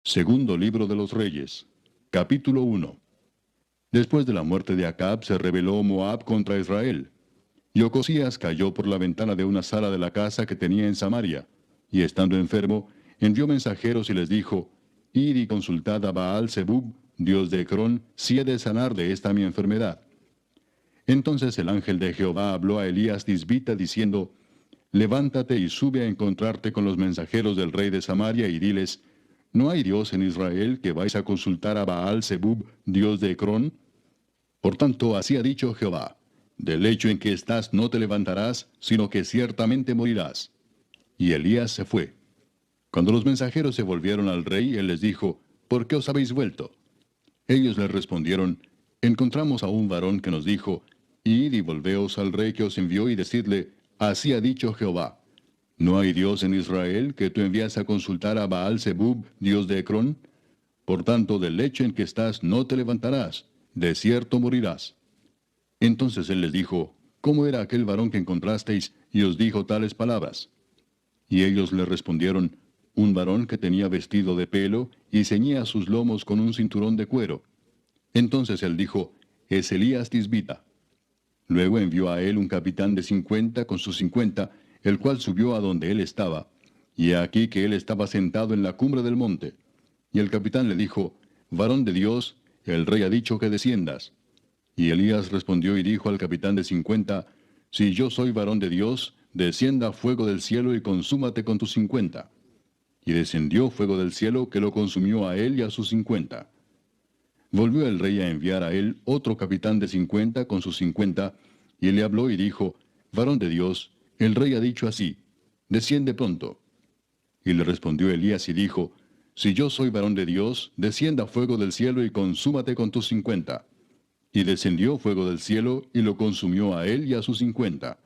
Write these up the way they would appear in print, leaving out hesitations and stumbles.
Segundo libro de los Reyes. Capítulo 1. Después de la muerte de Acab se rebeló Moab contra Israel. Y Ocosías cayó por la ventana de una sala de la casa que tenía en Samaria, y estando enfermo, envió mensajeros y les dijo, Id y consultad a Baal Zebub, dios de Ecrón, si he de sanar de esta mi enfermedad. Entonces el ángel de Jehová habló a Elías Tisbita diciendo, Levántate y sube a encontrarte con los mensajeros del rey de Samaria y diles, ¿no hay Dios en Israel que vais a consultar a Baal Zebub, dios de Ecrón? Por tanto, así ha dicho Jehová, del lecho en que estás no te levantarás, sino que ciertamente morirás. Y Elías se fue. Cuando los mensajeros se volvieron al rey, él les dijo, ¿por qué os habéis vuelto? Ellos le respondieron, encontramos a un varón que nos dijo, id y volveos al rey que os envió y decidle, así ha dicho Jehová, ¿no hay Dios en Israel que tú envías a consultar a Baal Zebub, dios de Ecrón? Por tanto, del lecho en que estás no te levantarás, de cierto morirás. Entonces él les dijo, ¿cómo era aquel varón que encontrasteis y os dijo tales palabras? Y ellos le respondieron, un varón que tenía vestido de pelo y ceñía sus lomos con un cinturón de cuero. Entonces él dijo, es Elías Tisbita. Luego envió a él un capitán de 50 con sus 50, el cual subió a donde él estaba. Y he aquí que él estaba sentado en la cumbre del monte. Y el capitán le dijo, varón de Dios, el rey ha dicho que desciendas. Y Elías respondió y dijo al capitán de 50, si yo soy varón de Dios, descienda fuego del cielo y consúmate con tus 50. Y descendió fuego del cielo que lo consumió a él y a sus 50. Volvió el rey a enviar a él otro capitán de 50 con sus 50, y le habló y dijo, varón de Dios, el rey ha dicho así, desciende pronto. Y le respondió Elías y dijo, si yo soy varón de Dios, descienda fuego del cielo y consúmate con tus 50. Y descendió fuego del cielo y lo consumió a él y a sus 50.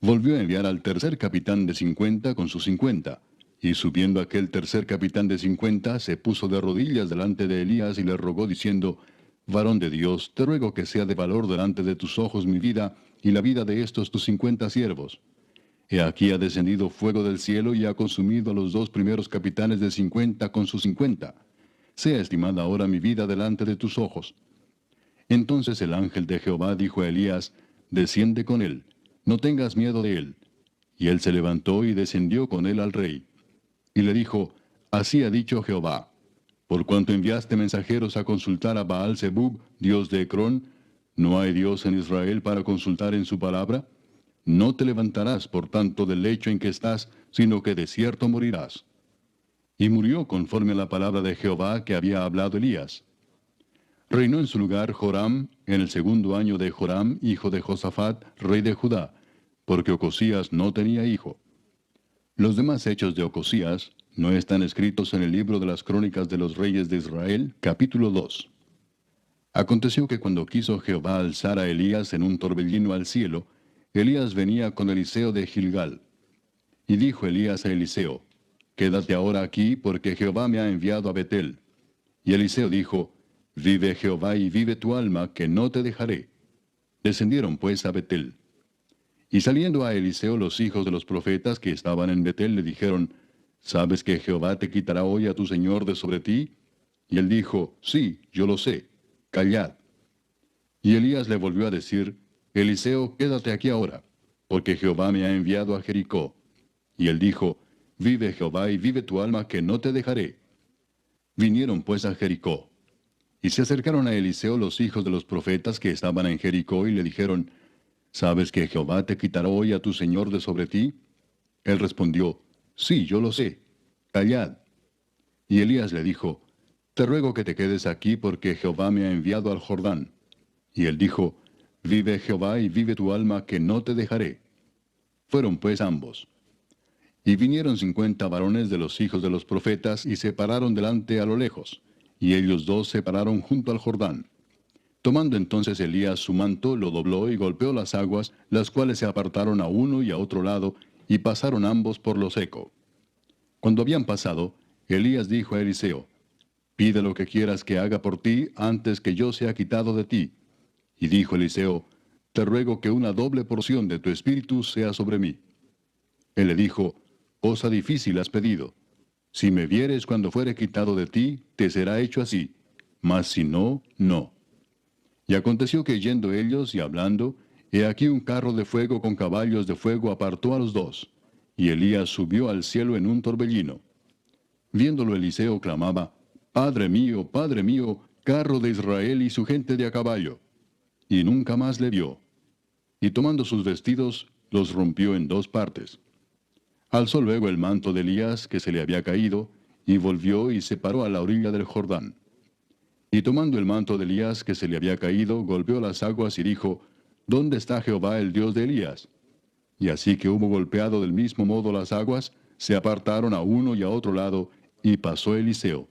Volvió a enviar al tercer capitán de 50 con sus 50. Y subiendo aquel tercer capitán de 50, se puso de rodillas delante de Elías y le rogó diciendo, varón de Dios, te ruego que sea de valor delante de tus ojos mi vida y la vida de estos tus 50 siervos. He aquí ha descendido fuego del cielo y ha consumido a los dos primeros capitanes de 50 con sus 50. Sea estimada ahora mi vida delante de tus ojos. Entonces el ángel de Jehová dijo a Elías, desciende con él, no tengas miedo de él. Y él se levantó y descendió con él al rey. Y le dijo, así ha dicho Jehová, por cuanto enviaste mensajeros a consultar a Baal Zebub, dios de Ecrón, ¿no hay Dios en Israel para consultar en su palabra? No te levantarás, por tanto, del lecho en que estás, sino que de cierto morirás. Y murió conforme a la palabra de Jehová que había hablado Elías. Reinó en su lugar Joram, en el segundo año de Joram, hijo de Josafat, rey de Judá, porque Ocosías no tenía hijo. Los demás hechos de Ocosías no están escritos en el libro de las crónicas de los reyes de Israel, capítulo 2. Aconteció que cuando quiso Jehová alzar a Elías en un torbellino al cielo, Elías venía con Eliseo de Gilgal. Y dijo Elías a Eliseo, quédate ahora aquí, porque Jehová me ha enviado a Betel. Y Eliseo dijo, vive Jehová y vive tu alma, que no te dejaré. Descendieron pues a Betel. Y saliendo a Eliseo los hijos de los profetas que estaban en Betel le dijeron, ¿sabes que Jehová te quitará hoy a tu señor de sobre ti? Y él dijo, sí, yo lo sé, callad. Y Elías le volvió a decir, Eliseo, quédate aquí ahora, porque Jehová me ha enviado a Jericó. Y él dijo, vive Jehová y vive tu alma, que no te dejaré. Vinieron pues a Jericó. Y se acercaron a Eliseo los hijos de los profetas que estaban en Jericó y le dijeron, ¿sabes que Jehová te quitará hoy a tu señor de sobre ti? Él respondió, sí, yo lo sé, callad. Y Elías le dijo, te ruego que te quedes aquí porque Jehová me ha enviado al Jordán. Y él dijo, vive Jehová y vive tu alma, que no te dejaré. Fueron pues ambos. Y vinieron 50 varones de los hijos de los profetas y se pararon delante a lo lejos, y ellos dos se pararon junto al Jordán. Tomando entonces Elías su manto, lo dobló y golpeó las aguas, las cuales se apartaron a uno y a otro lado, y pasaron ambos por lo seco. Cuando habían pasado, Elías dijo a Eliseo, pide lo que quieras que haga por ti antes que yo sea quitado de ti. Y dijo Eliseo, te ruego que una doble porción de tu espíritu sea sobre mí. Él le dijo, cosa difícil has pedido. Si me vieres cuando fuere quitado de ti, te será hecho así, mas si no, no. Y aconteció que yendo ellos y hablando, he aquí un carro de fuego con caballos de fuego apartó a los dos, y Elías subió al cielo en un torbellino. Viéndolo Eliseo clamaba, Padre mío, carro de Israel y su gente de a caballo. Y nunca más le vio. Y tomando sus vestidos, los rompió en dos partes. Alzó luego el manto de Elías que se le había caído, y volvió y se paró a la orilla del Jordán. Y tomando el manto de Elías que se le había caído, golpeó las aguas y dijo, ¿Dónde está Jehová el Dios de Elías? Y así que hubo golpeado del mismo modo las aguas, se apartaron a uno y a otro lado, y pasó Eliseo.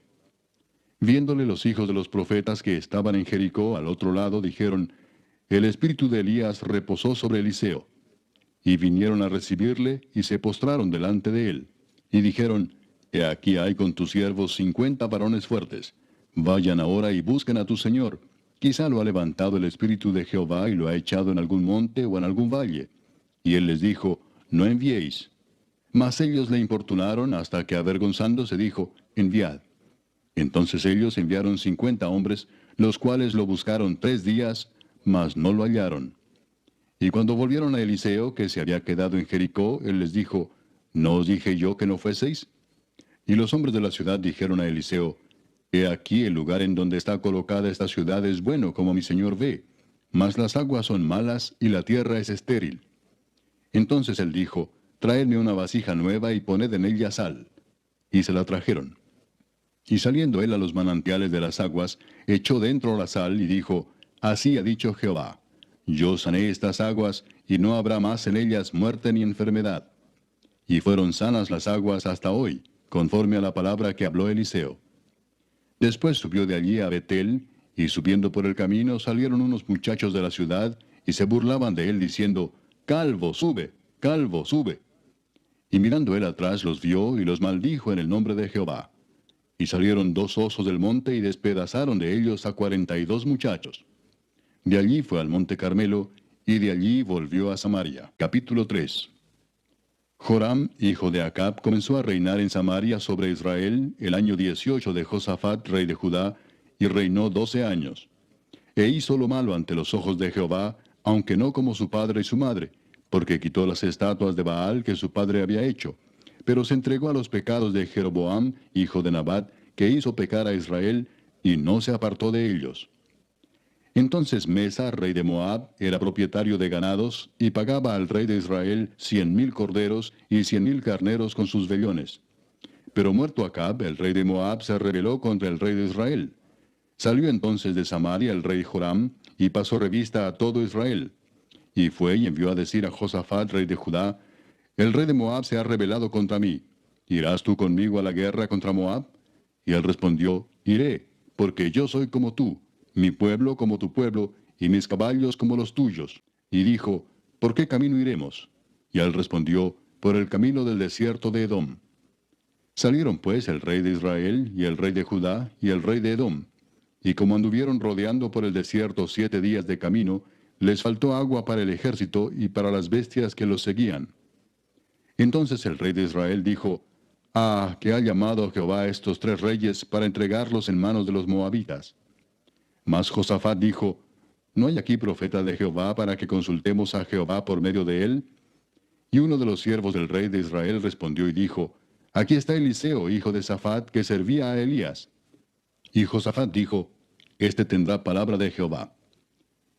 Viéndole los hijos de los profetas que estaban en Jericó al otro lado, dijeron, El espíritu de Elías reposó sobre Eliseo. Y vinieron a recibirle, y se postraron delante de él. Y dijeron, He aquí hay con tus siervos 50 varones fuertes. Vayan ahora y busquen a tu señor. Quizá lo ha levantado el espíritu de Jehová y lo ha echado en algún monte o en algún valle. Y él les dijo, No enviéis. Mas ellos le importunaron hasta que avergonzándose dijo, Enviad. Entonces ellos enviaron 50 hombres, los cuales lo buscaron 3 días, mas no lo hallaron. Y cuando volvieron a Eliseo, que se había quedado en Jericó, él les dijo, ¿No os dije yo que no fueseis? Y los hombres de la ciudad dijeron a Eliseo, He aquí el lugar en donde está colocada esta ciudad es bueno, como mi señor ve, mas las aguas son malas y la tierra es estéril. Entonces él dijo, Traedme una vasija nueva y poned en ella sal. Y se la trajeron. Y saliendo él a los manantiales de las aguas, echó dentro la sal y dijo, Así ha dicho Jehová, Yo sané estas aguas, y no habrá más en ellas muerte ni enfermedad. Y fueron sanas las aguas hasta hoy, conforme a la palabra que habló Eliseo. Después subió de allí a Betel, y subiendo por el camino salieron unos muchachos de la ciudad, y se burlaban de él diciendo, Calvo, sube, calvo, sube. Y mirando él atrás los vio y los maldijo en el nombre de Jehová. Y salieron 2 osos del monte y despedazaron de ellos a 42 muchachos. De allí fue al monte Carmelo, y de allí volvió a Samaria. Capítulo 3. Joram, hijo de Acab, comenzó a reinar en Samaria sobre Israel el año 18 de Josafat, rey de Judá, y reinó 12 años. E hizo lo malo ante los ojos de Jehová, aunque no como su padre y su madre, porque quitó las estatuas de Baal que su padre había hecho, pero se entregó a los pecados de Jeroboam, hijo de Nabat, que hizo pecar a Israel, y no se apartó de ellos. Entonces Mesa, rey de Moab, era propietario de ganados, y pagaba al rey de Israel 100,000 corderos y 100,000 carneros con sus vellones. Pero muerto Acab, el rey de Moab se rebeló contra el rey de Israel. Salió entonces de Samaria el rey Joram, y pasó revista a todo Israel. Y fue y envió a decir a Josafat, rey de Judá, El rey de Moab se ha rebelado contra mí. ¿Irás tú conmigo a la guerra contra Moab? Y él respondió, Iré, porque yo soy como tú, mi pueblo como tu pueblo, y mis caballos como los tuyos. Y dijo, ¿por qué camino iremos? Y él respondió, por el camino del desierto de Edom. Salieron pues el rey de Israel, y el rey de Judá, y el rey de Edom. Y como anduvieron rodeando por el desierto 7 días de camino, les faltó agua para el ejército y para las bestias que los seguían. Entonces el rey de Israel dijo, que ha llamado Jehová a estos 3 reyes para entregarlos en manos de los moabitas. Mas Josafat dijo, ¿no hay aquí profeta de Jehová para que consultemos a Jehová por medio de él? Y uno de los siervos del rey de Israel respondió y dijo, Aquí está Eliseo, hijo de Safat, que servía a Elías. Y Josafat dijo, Este tendrá palabra de Jehová.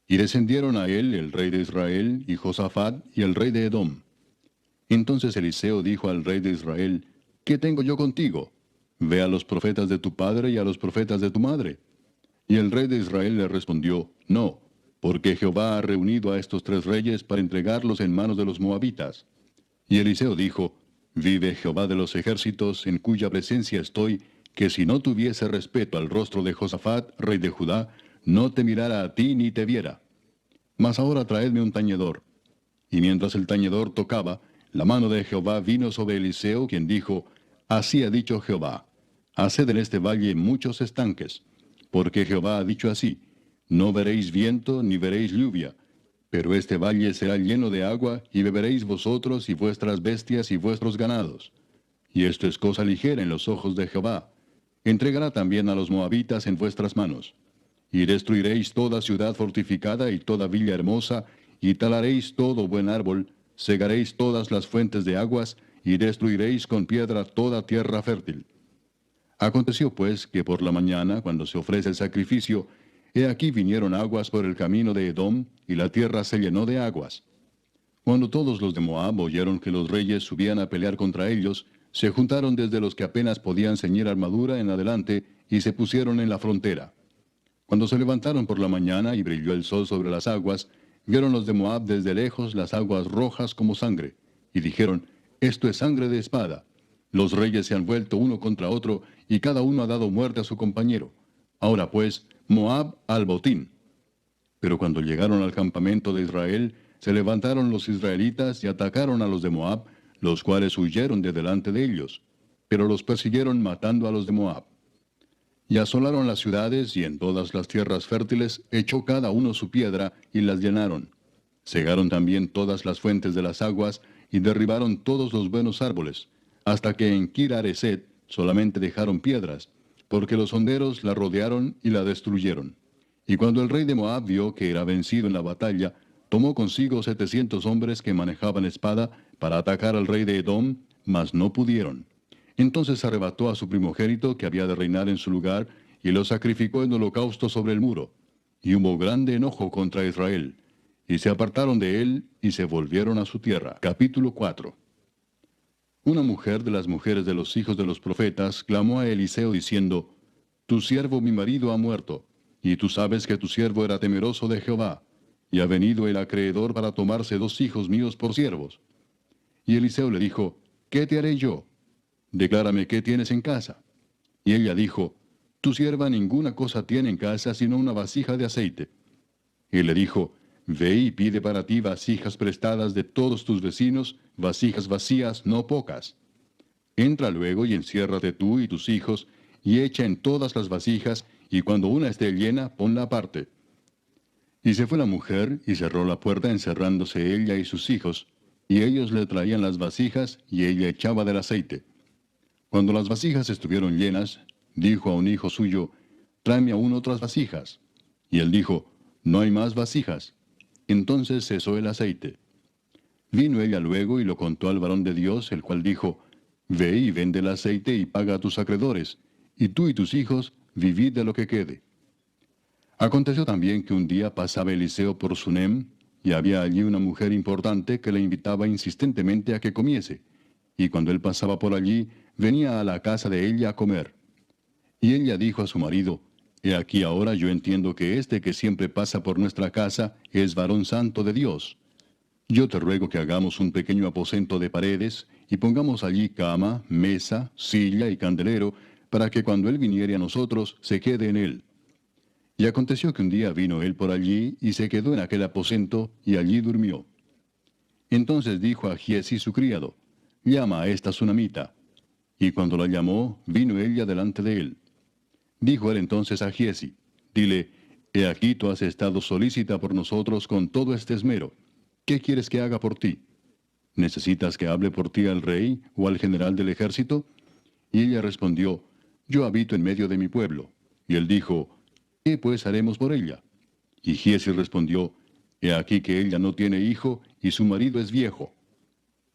Y descendieron a él el rey de Israel, y Josafat, y el rey de Edom. Entonces Eliseo dijo al rey de Israel, ¿qué tengo yo contigo? Ve a los profetas de tu padre y a los profetas de tu madre. Y el rey de Israel le respondió, No, porque Jehová ha reunido a estos 3 reyes para entregarlos en manos de los moabitas. Y Eliseo dijo, Vive Jehová de los ejércitos, en cuya presencia estoy, que si no tuviese respeto al rostro de Josafat, rey de Judá, no te mirara a ti ni te viera. Mas ahora traedme un tañedor. Y mientras el tañedor tocaba, la mano de Jehová vino sobre Eliseo, quien dijo, Así ha dicho Jehová, haced en este valle muchos estanques, porque Jehová ha dicho así, no veréis viento ni veréis lluvia, pero este valle será lleno de agua, y beberéis vosotros y vuestras bestias y vuestros ganados. y esto es cosa ligera en los ojos de Jehová. Entregará también a los moabitas en vuestras manos. Y destruiréis toda ciudad fortificada y toda villa hermosa, y talaréis todo buen árbol, cegaréis todas las fuentes de aguas, y destruiréis con piedra toda tierra fértil. Aconteció pues que por la mañana, cuando se ofrece el sacrificio, he aquí vinieron aguas por el camino de Edom, y la tierra se llenó de aguas. Cuando todos los de Moab oyeron que los reyes subían a pelear contra ellos, se juntaron desde los que apenas podían ceñir armadura en adelante, y se pusieron en la frontera. Cuando se levantaron por la mañana y brilló el sol sobre las aguas, vieron los de Moab desde lejos las aguas rojas como sangre, y dijeron, esto es sangre de espada. Los reyes se han vuelto uno contra otro, y cada uno ha dado muerte a su compañero. Ahora pues, Moab al botín. Pero cuando llegaron al campamento de Israel, se levantaron los israelitas y atacaron a los de Moab, los cuales huyeron de delante de ellos. Pero los persiguieron matando a los de Moab. Y asolaron las ciudades, y en todas las tierras fértiles echó cada uno su piedra, y las llenaron. Cegaron también todas las fuentes de las aguas, y derribaron todos los buenos árboles, hasta que en Kir-Hareset solamente dejaron piedras, porque los honderos la rodearon y la destruyeron. Y cuando el rey de Moab vio que era vencido en la batalla, tomó consigo 700 hombres que manejaban espada para atacar al rey de Edom, mas no pudieron. Entonces arrebató a su primogénito que había de reinar en su lugar, y lo sacrificó en holocausto sobre el muro. Y hubo grande enojo contra Israel. Y se apartaron de él, y se volvieron a su tierra. Capítulo 4. Una mujer de las mujeres de los hijos de los profetas clamó a Eliseo diciendo, Tu siervo mi marido ha muerto, y tú sabes que tu siervo era temeroso de Jehová, y ha venido el acreedor para tomarse 2 hijos míos por siervos. Y Eliseo le dijo, ¿qué te haré yo? Declárame qué tienes en casa. Y ella dijo, Tu sierva ninguna cosa tiene en casa sino una vasija de aceite. Y él le dijo, Ve y pide para ti vasijas prestadas de todos tus vecinos, vasijas vacías, no pocas. Entra luego y enciérrate tú y tus hijos, y echa en todas las vasijas, y cuando una esté llena, ponla aparte. Y se fue la mujer, y cerró la puerta encerrándose ella y sus hijos, y ellos le traían las vasijas, y ella echaba del aceite. Cuando las vasijas estuvieron llenas, dijo a un hijo suyo, Tráeme aún otras vasijas. Y él dijo, No hay más vasijas. Entonces cesó el aceite. Vino ella luego y lo contó al varón de Dios, el cual dijo, Ve y vende el aceite y paga a tus acreedores, y tú y tus hijos vivid de lo que quede. Aconteció también que un día pasaba Eliseo por Sunem, y había allí una mujer importante que le invitaba insistentemente a que comiese, y cuando él pasaba por allí, venía a la casa de ella a comer. Y ella dijo a su marido, He aquí ahora yo entiendo que este que siempre pasa por nuestra casa es varón santo de Dios. Yo te ruego que hagamos un pequeño aposento de paredes, y pongamos allí cama, mesa, silla y candelero, para que cuando él viniere a nosotros, se quede en él. Y aconteció que un día vino él por allí, y se quedó en aquel aposento, y allí durmió. Entonces dijo a Giesi su criado, Llama a esta sunamita. Y cuando la llamó, vino ella delante de él. Dijo él entonces a Giesi, Dile, He aquí tú has estado solícita por nosotros con todo este esmero. ¿Qué quieres que haga por ti? ¿Necesitas que hable por ti al rey o al general del ejército? Y ella respondió, Yo habito en medio de mi pueblo. Y él dijo, ¿Qué pues haremos por ella? Y Giesi respondió, He aquí que ella no tiene hijo y su marido es viejo.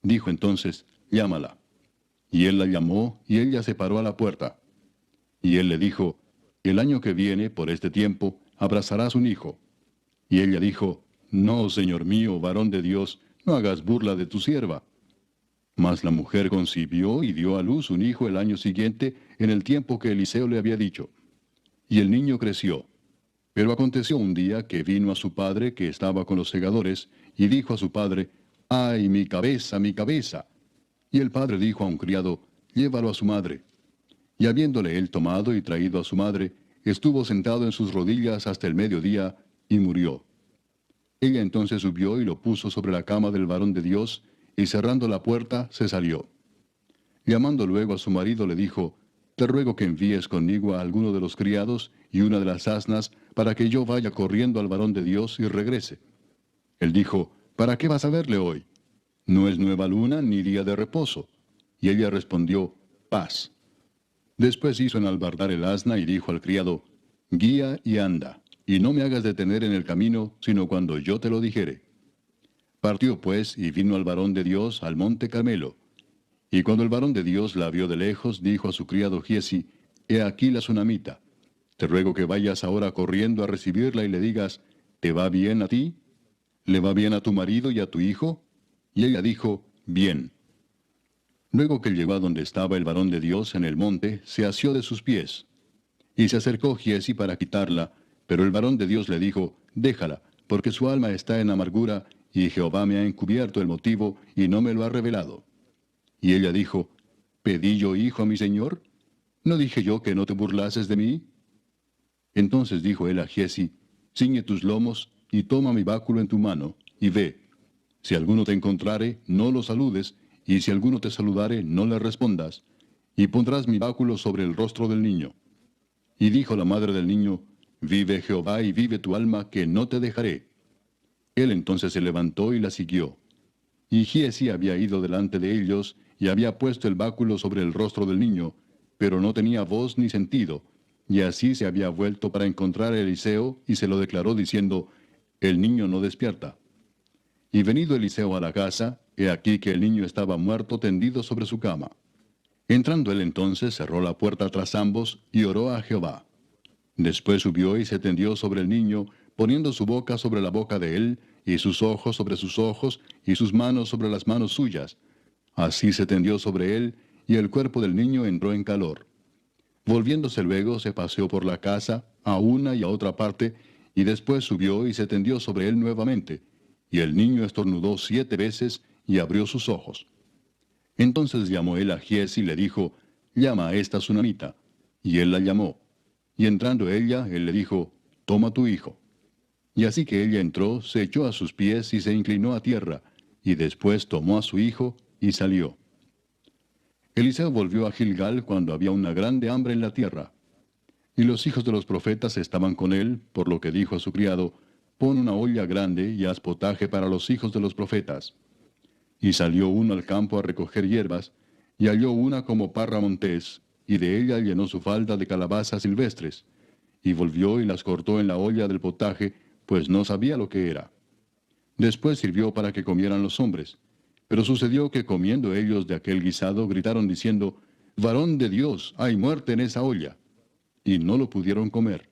Dijo entonces, Llámala. Y él la llamó, y ella se paró a la puerta. Y él le dijo, El año que viene, por este tiempo, abrazarás un hijo. Y ella dijo, No, señor mío, varón de Dios, no hagas burla de tu sierva. Mas la mujer concibió y dio a luz un hijo el año siguiente, en el tiempo que Eliseo le había dicho. Y el niño creció. Pero aconteció un día que vino a su padre, que estaba con los segadores, y dijo a su padre, ¡Ay, mi cabeza, mi cabeza! Y el padre dijo a un criado, Llévalo a su madre. Y habiéndole él tomado y traído a su madre, estuvo sentado en sus rodillas hasta el mediodía, y murió. Ella entonces subió y lo puso sobre la cama del varón de Dios, y cerrando la puerta, se salió. Llamando luego a su marido, le dijo, Te ruego que envíes conmigo a alguno de los criados y una de las asnas, para que yo vaya corriendo al varón de Dios y regrese. Él dijo, ¿Para qué vas a verle hoy? No es nueva luna ni día de reposo. Y ella respondió, paz. Después hizo enalbardar el asna y dijo al criado, guía y anda, y no me hagas detener en el camino, sino cuando yo te lo dijere. Partió pues y vino al varón de Dios al monte Carmelo. Y cuando el varón de Dios la vio de lejos, dijo a su criado Giesi, he aquí la sunamita. Te ruego que vayas ahora corriendo a recibirla y le digas, ¿te va bien a ti? ¿Le va bien a tu marido y a tu hijo? Y ella dijo, bien. Luego que llegó a donde estaba el varón de Dios en el monte, se asió de sus pies. Y se acercó Giesi para quitarla, pero el varón de Dios le dijo, déjala, porque su alma está en amargura, y Jehová me ha encubierto el motivo, y no me lo ha revelado. Y ella dijo, ¿pedí yo hijo a mi señor? ¿No dije yo que no te burlases de mí? Entonces dijo él a Giesi, ciñe tus lomos, y toma mi báculo en tu mano, y ve. Si alguno te encontrare, no lo saludes, y si alguno te saludare, no le respondas, y pondrás mi báculo sobre el rostro del niño. Y dijo la madre del niño, vive Jehová y vive tu alma, que no te dejaré. Él entonces se levantó y la siguió. Y Giesi había ido delante de ellos, y había puesto el báculo sobre el rostro del niño, pero no tenía voz ni sentido, y así se había vuelto para encontrar a Eliseo, y se lo declaró diciendo, el niño no despierta. Y venido Eliseo a la casa, he aquí que el niño estaba muerto tendido sobre su cama. Entrando él entonces cerró la puerta tras ambos, y oró a Jehová. Después subió y se tendió sobre el niño, poniendo su boca sobre la boca de él, y sus ojos sobre sus ojos, y sus manos sobre las manos suyas. Así se tendió sobre él, y el cuerpo del niño entró en calor. Volviéndose luego se paseó por la casa, a una y a otra parte, y después subió y se tendió sobre él nuevamente. Y el niño estornudó 7 veces, y abrió sus ojos. Entonces llamó él a Giesi y le dijo, llama a esta sunamita. Y él la llamó. Y entrando ella, él le dijo, toma tu hijo. Y así que ella entró, se echó a sus pies y se inclinó a tierra, y después tomó a su hijo y salió. Eliseo volvió a Gilgal cuando había una grande hambre en la tierra. Y los hijos de los profetas estaban con él, por lo que dijo a su criado, pon una olla grande y haz potaje para los hijos de los profetas. Y salió uno al campo a recoger hierbas, y halló una como parra montés, y de ella llenó su falda de calabazas silvestres, y volvió y las cortó en la olla del potaje, pues no sabía lo que era. Después sirvió para que comieran los hombres. Pero sucedió que comiendo ellos de aquel guisado, gritaron diciendo, varón de Dios, hay muerte en esa olla. Y no lo pudieron comer.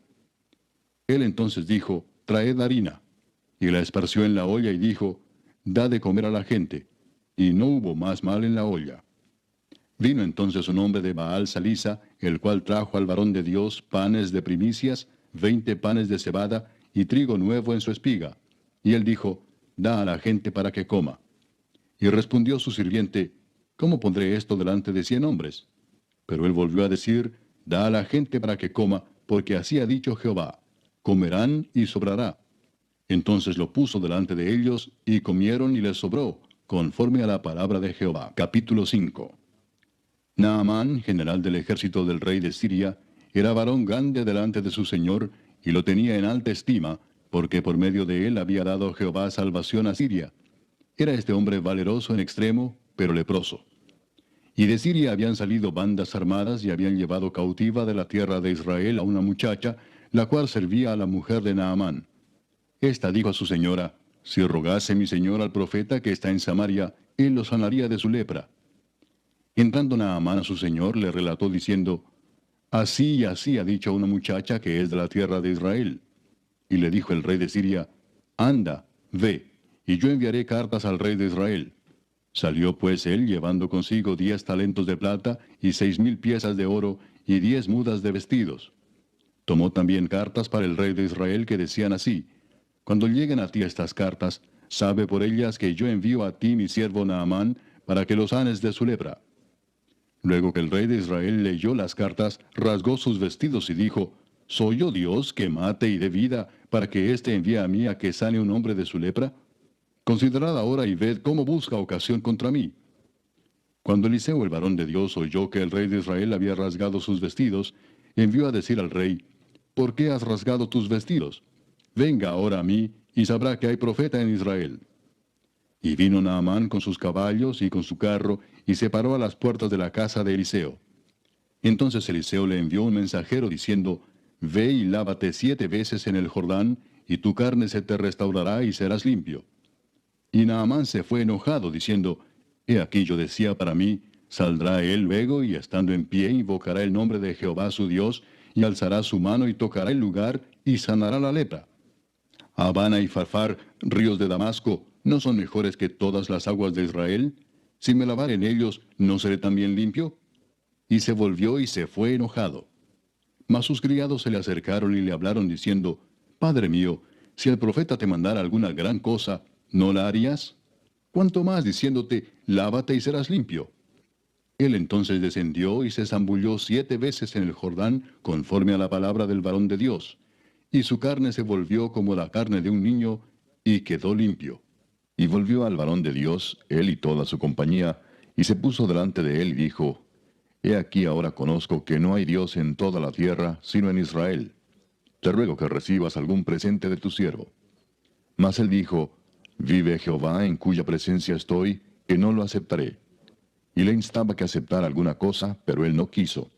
Él entonces dijo, traed harina. Y la esparció en la olla y dijo, da de comer a la gente. Y no hubo más mal en la olla. Vino entonces un hombre de Baal Salisa, el cual trajo al varón de Dios panes de primicias, 20 panes de cebada, y trigo nuevo en su espiga. Y él dijo, da a la gente para que coma. Y respondió su sirviente, ¿cómo pondré esto delante de 100 hombres? Pero él volvió a decir, da a la gente para que coma, porque así ha dicho Jehová, comerán y sobrará. Entonces lo puso delante de ellos, y comieron y les sobró, conforme a la palabra de Jehová. Capítulo 5. Naamán, general del ejército del rey de Siria, era varón grande delante de su señor, y lo tenía en alta estima, porque por medio de él había dado Jehová salvación a Siria. Era este hombre valeroso en extremo, pero leproso. Y de Siria habían salido bandas armadas y habían llevado cautiva de la tierra de Israel a una muchacha, la cual servía a la mujer de Naamán. Esta dijo a su señora, si rogase mi señor al profeta que está en Samaria, él lo sanaría de su lepra. Entrando Naamán a su señor, le relató diciendo, así y así ha dicho una muchacha que es de la tierra de Israel. Y le dijo el rey de Siria, anda, ve, y yo enviaré cartas al rey de Israel. Salió pues él llevando consigo 10 talentos de plata y 6,000 piezas de oro y 10 mudas de vestidos. Tomó también cartas para el rey de Israel que decían así, cuando lleguen a ti estas cartas, sabe por ellas que yo envío a ti mi siervo Naamán para que lo sanes de su lepra. Luego que el rey de Israel leyó las cartas, rasgó sus vestidos y dijo, ¿soy yo Dios que mate y dé vida para que éste envíe a mí a que sane un hombre de su lepra? Considerad ahora y ved cómo busca ocasión contra mí. Cuando Eliseo el varón de Dios oyó que el rey de Israel había rasgado sus vestidos, envió a decir al rey, ¿por qué has rasgado tus vestidos? Venga ahora a mí, y sabrá que hay profeta en Israel. Y vino Naamán con sus caballos y con su carro, y se paró a las puertas de la casa de Eliseo. Entonces Eliseo le envió un mensajero diciendo, Ve y lávate 7 veces en el Jordán, y tu carne se te restaurará y serás limpio. Y Naamán se fue enojado, diciendo, He aquí yo decía para mí, saldrá él luego, y estando en pie invocará el nombre de Jehová su Dios, y alzará su mano y tocará el lugar, y sanará la lepra. Habana y Farfar, ríos de Damasco, ¿no son mejores que todas las aguas de Israel? Si me lavare en ellos, ¿no seré también limpio? Y se volvió y se fue enojado. Mas sus criados se le acercaron y le hablaron diciendo, Padre mío, si el profeta te mandara alguna gran cosa, ¿no la harías? ¿Cuánto más diciéndote, lávate y serás limpio? Él entonces descendió y se zambulló 7 veces en el Jordán, conforme a la palabra del varón de Dios. Y su carne se volvió como la carne de un niño, y quedó limpio. Y volvió al varón de Dios, él y toda su compañía, y se puso delante de él y dijo, He aquí ahora conozco que no hay Dios en toda la tierra, sino en Israel. Te ruego que recibas algún presente de tu siervo. Mas él dijo, Vive Jehová en cuya presencia estoy, que no lo aceptaré. Y le instaba que aceptara alguna cosa, pero él no quiso.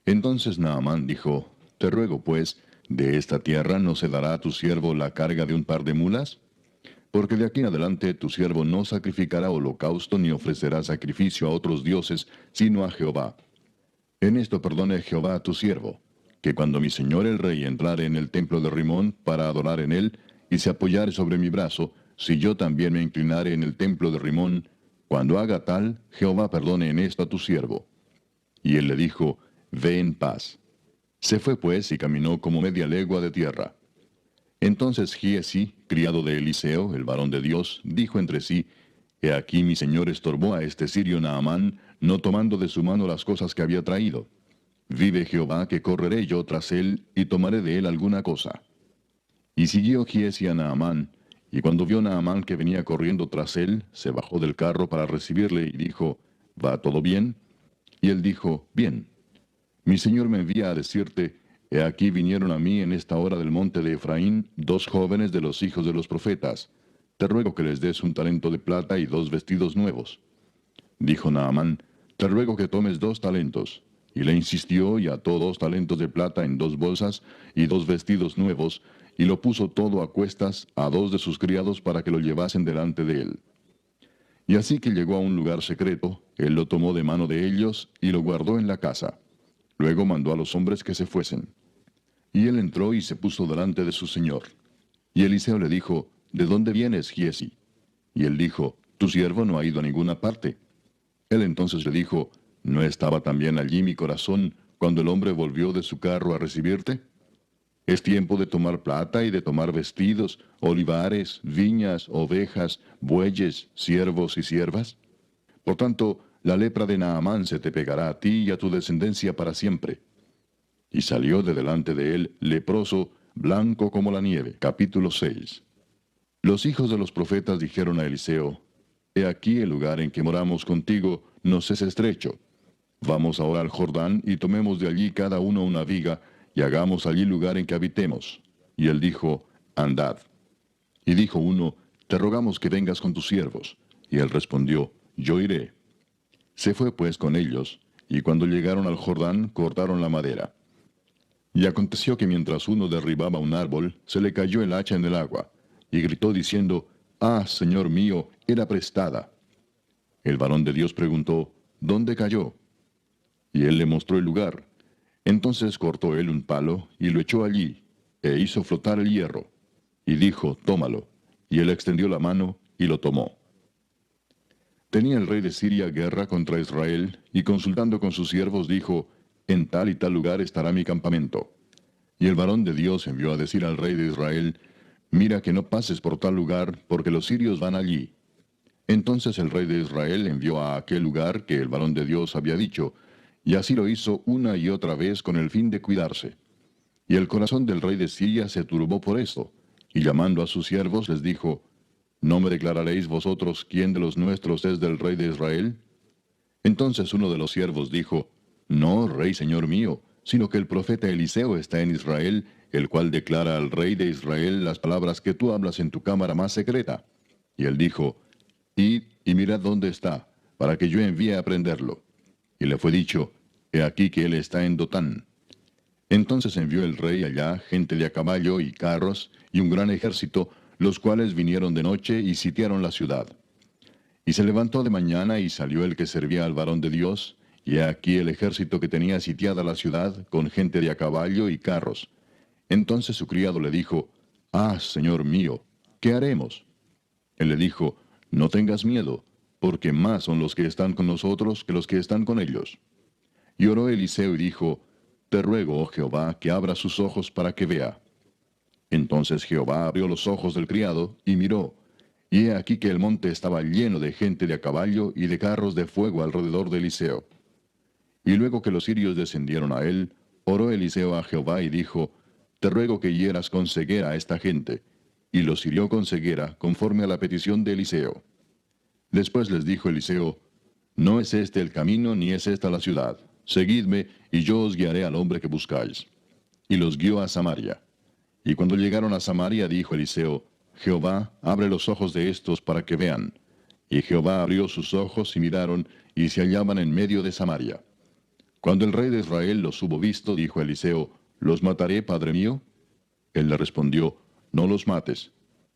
Entonces Naamán dijo, Te ruego pues, ¿de esta tierra no se dará a tu siervo la carga de un par de mulas? Porque de aquí en adelante tu siervo no sacrificará holocausto ni ofrecerá sacrificio a otros dioses, sino a Jehová. En esto perdone Jehová a tu siervo, que cuando mi señor el rey entrare en el templo de Rimón para adorar en él, y se apoyare sobre mi brazo, si yo también me inclinare en el templo de Rimón, cuando haga tal, Jehová perdone en esto a tu siervo. Y él le dijo, Ve en paz. Se fue pues y caminó como media legua de tierra. Entonces Giezi, criado de Eliseo, el varón de Dios, dijo entre sí, He aquí mi señor estorbó a este sirio Naamán, no tomando de su mano las cosas que había traído. Vive Jehová que correré yo tras él, y tomaré de él alguna cosa. Y siguió Giezi a Naamán, y cuando vio Naamán que venía corriendo tras él, se bajó del carro para recibirle y dijo, ¿Va todo bien? Y él dijo, Bien. Mi señor me envía a decirte, He aquí vinieron a mí en esta hora del monte de Efraín 2 jóvenes de los hijos de los profetas. Te ruego que les des un talento de plata y 2 vestidos nuevos. Dijo Naamán, Te ruego que tomes 2 talentos. Y le insistió y ató 2 talentos de plata en 2 bolsas y 2 vestidos nuevos, y lo puso todo a cuestas a 2 de sus criados para que lo llevasen delante de él. Y así que llegó a un lugar secreto, él lo tomó de mano de ellos y lo guardó en la casa. Luego mandó a los hombres que se fuesen. Y él entró y se puso delante de su señor. Y Eliseo le dijo, ¿De dónde vienes, Giezi? Y él dijo, Tu siervo no ha ido a ninguna parte. Él entonces le dijo, ¿No estaba también allí mi corazón cuando el hombre volvió de su carro a recibirte? Es tiempo de tomar plata y de tomar vestidos, olivares, viñas, ovejas, bueyes, siervos y siervas. Por tanto, la lepra de Naamán se te pegará a ti y a tu descendencia para siempre. Y salió de delante de él, leproso, blanco como la nieve. Capítulo 6. Los hijos de los profetas dijeron a Eliseo, He aquí el lugar en que moramos contigo nos es estrecho. Vamos ahora al Jordán y tomemos de allí cada uno una viga, y hagamos allí lugar en que habitemos. Y él dijo, Andad. Y dijo uno, Te rogamos que vengas con tus siervos. Y él respondió, Yo iré. Se fue pues con ellos, y cuando llegaron al Jordán cortaron la madera. Y aconteció que mientras uno derribaba un árbol, se le cayó el hacha en el agua, y gritó diciendo, Ah, Señor mío, era prestada. El varón de Dios preguntó, ¿Dónde cayó? Y él le mostró el lugar. Entonces cortó él un palo, y lo echó allí, e hizo flotar el hierro. Y dijo, Tómalo. Y él extendió la mano, y lo tomó. Tenía el rey de Siria guerra contra Israel, y consultando con sus siervos dijo, En tal y tal lugar estará mi campamento. Y el varón de Dios envió a decir al rey de Israel, Mira que no pases por tal lugar, porque los sirios van allí. Entonces el rey de Israel envió a aquel lugar que el varón de Dios había dicho, y así lo hizo una y otra vez con el fin de cuidarse. Y el corazón del rey de Siria se turbó por esto, y llamando a sus siervos les dijo, ¿No me declararéis vosotros quién de los nuestros es del rey de Israel? Entonces uno de los siervos dijo, No, rey señor mío, sino que el profeta Eliseo está en Israel, el cual declara al rey de Israel las palabras que tú hablas en tu cámara más secreta. Y él dijo, Id y mirad dónde está, para que yo envíe a prenderlo. Y le fue dicho, he aquí que él está en Dotán. Entonces envió el rey allá gente de a caballo y carros y un gran ejército, los cuales vinieron de noche y sitiaron la ciudad. Y se levantó de mañana y salió el que servía al varón de Dios, y he aquí el ejército que tenía sitiada la ciudad, con gente de a caballo y carros. Entonces su criado le dijo, ah, señor mío, ¿qué haremos? Él le dijo, no tengas miedo, porque más son los que están con nosotros que los que están con ellos. Y oró Eliseo y dijo, te ruego, oh Jehová, que abra sus ojos para que vea. Entonces Jehová abrió los ojos del criado, y miró, y he aquí que el monte estaba lleno de gente de a caballo y de carros de fuego alrededor de Eliseo. Y luego que los sirios descendieron a él, oró Eliseo a Jehová y dijo, te ruego que hieras con ceguera a esta gente. Y los hirió con ceguera, conforme a la petición de Eliseo. Después les dijo Eliseo, no es este el camino, ni es esta la ciudad. Seguidme, y yo os guiaré al hombre que buscáis. Y los guió a Samaria. Y cuando llegaron a Samaria, dijo Eliseo, Jehová, abre los ojos de estos para que vean. Y Jehová abrió sus ojos y miraron, y se hallaban en medio de Samaria. Cuando el rey de Israel los hubo visto, dijo Eliseo, ¿los mataré, padre mío? Él le respondió, no los mates.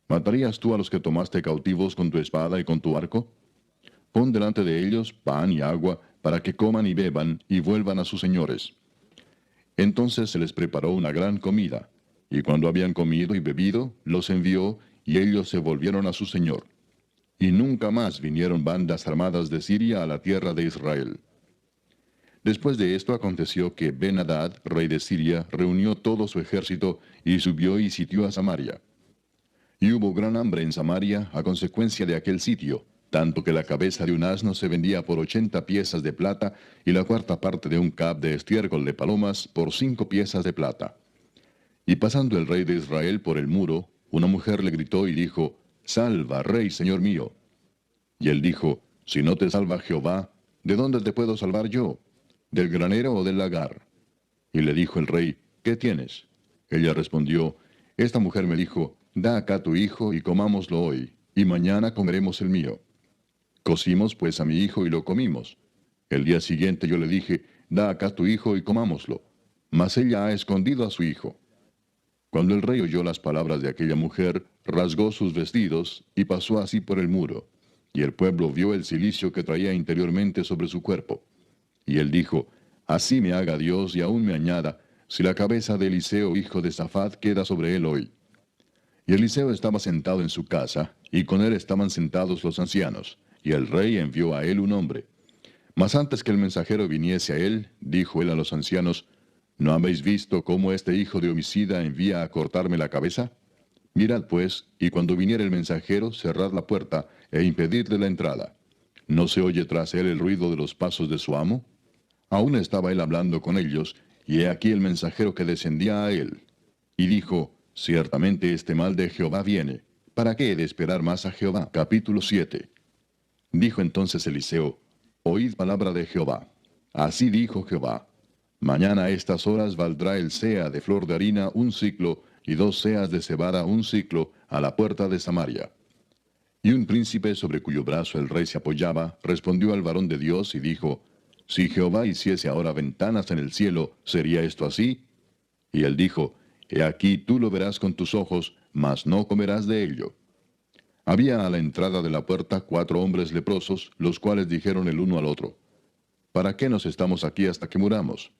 ¿Matarías tú a los que tomaste cautivos con tu espada y con tu arco? Pon delante de ellos pan y agua, para que coman y beban, y vuelvan a sus señores. Entonces se les preparó una gran comida, y cuando habían comido y bebido, los envió, y ellos se volvieron a su señor. Y nunca más vinieron bandas armadas de Siria a la tierra de Israel. Después de esto aconteció que Ben-Hadad, rey de Siria, reunió todo su ejército, y subió y sitió a Samaria. Y hubo gran hambre en Samaria a consecuencia de aquel sitio, tanto que la cabeza de un asno se vendía por 80 piezas de plata, y la cuarta parte de un cab de estiércol de palomas por 5 piezas de plata. Y pasando el rey de Israel por el muro, una mujer le gritó y dijo, Salva, rey, señor mío. Y él dijo, Si no te salva Jehová, ¿de dónde te puedo salvar yo? ¿Del granero o del lagar? Y le dijo el rey, ¿qué tienes? Ella respondió, Esta mujer me dijo, Da acá tu hijo y comámoslo hoy, y mañana comeremos el mío. Cocimos pues a mi hijo y lo comimos. El día siguiente yo le dije, Da acá tu hijo y comámoslo. Mas ella ha escondido a su hijo. Cuando el rey oyó las palabras de aquella mujer, rasgó sus vestidos y pasó así por el muro. Y el pueblo vio el cilicio que traía interiormente sobre su cuerpo. Y él dijo, Así me haga Dios y aún me añada, si la cabeza de Eliseo hijo de Safat queda sobre él hoy. Y Eliseo estaba sentado en su casa, y con él estaban sentados los ancianos, y el rey envió a él un hombre. Mas antes que el mensajero viniese a él, dijo él a los ancianos, ¿No habéis visto cómo este hijo de homicida envía a cortarme la cabeza? Mirad pues, y cuando viniere el mensajero, cerrad la puerta, e impedidle la entrada. ¿No se oye tras él el ruido de los pasos de su amo? Aún estaba él hablando con ellos, y he aquí el mensajero que descendía a él. Y dijo, Ciertamente este mal de Jehová viene. ¿Para qué he de esperar más a Jehová? Capítulo 7. Dijo entonces Eliseo, Oíd palabra de Jehová. Así dijo Jehová, Mañana a estas horas valdrá el sea de flor de harina un siclo, y 2 seas de cebada un siclo, a la puerta de Samaria. Y un príncipe sobre cuyo brazo el rey se apoyaba, respondió al varón de Dios y dijo, Si Jehová hiciese ahora ventanas en el cielo, ¿sería esto así? Y él dijo, He aquí tú lo verás con tus ojos, mas no comerás de ello. Había a la entrada de la puerta 4 hombres leprosos, los cuales dijeron el uno al otro, ¿Para qué nos estamos aquí hasta que muramos?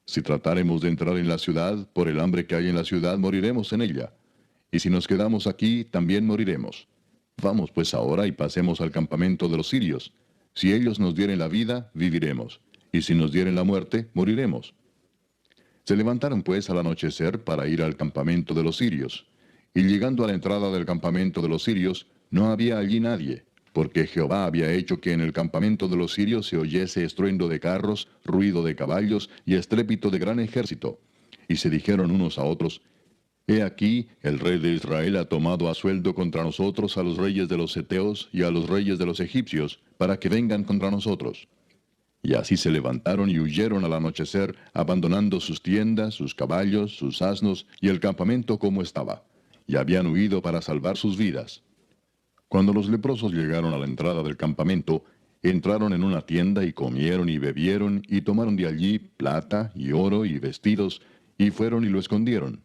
Si tratáremos de entrar en la ciudad, por el hambre que hay en la ciudad, moriremos en ella. Y si nos quedamos aquí, también moriremos. Vamos pues ahora y pasemos al campamento de los sirios. Si ellos nos dieren la vida, viviremos. Y si nos dieren la muerte, moriremos. Se levantaron pues al anochecer para ir al campamento de los sirios. Y llegando a la entrada del campamento de los sirios, no había allí nadie, porque Jehová había hecho que en el campamento de los sirios se oyese estruendo de carros, ruido de caballos y estrépito de gran ejército. Y se dijeron unos a otros, He aquí, el rey de Israel ha tomado a sueldo contra nosotros a los reyes de los heteos y a los reyes de los egipcios, para que vengan contra nosotros. Y así se levantaron y huyeron al anochecer, abandonando sus tiendas, sus caballos, sus asnos y el campamento como estaba. Y habían huido para salvar sus vidas. Cuando los leprosos llegaron a la entrada del campamento, entraron en una tienda y comieron y bebieron y tomaron de allí plata y oro y vestidos y fueron y lo escondieron.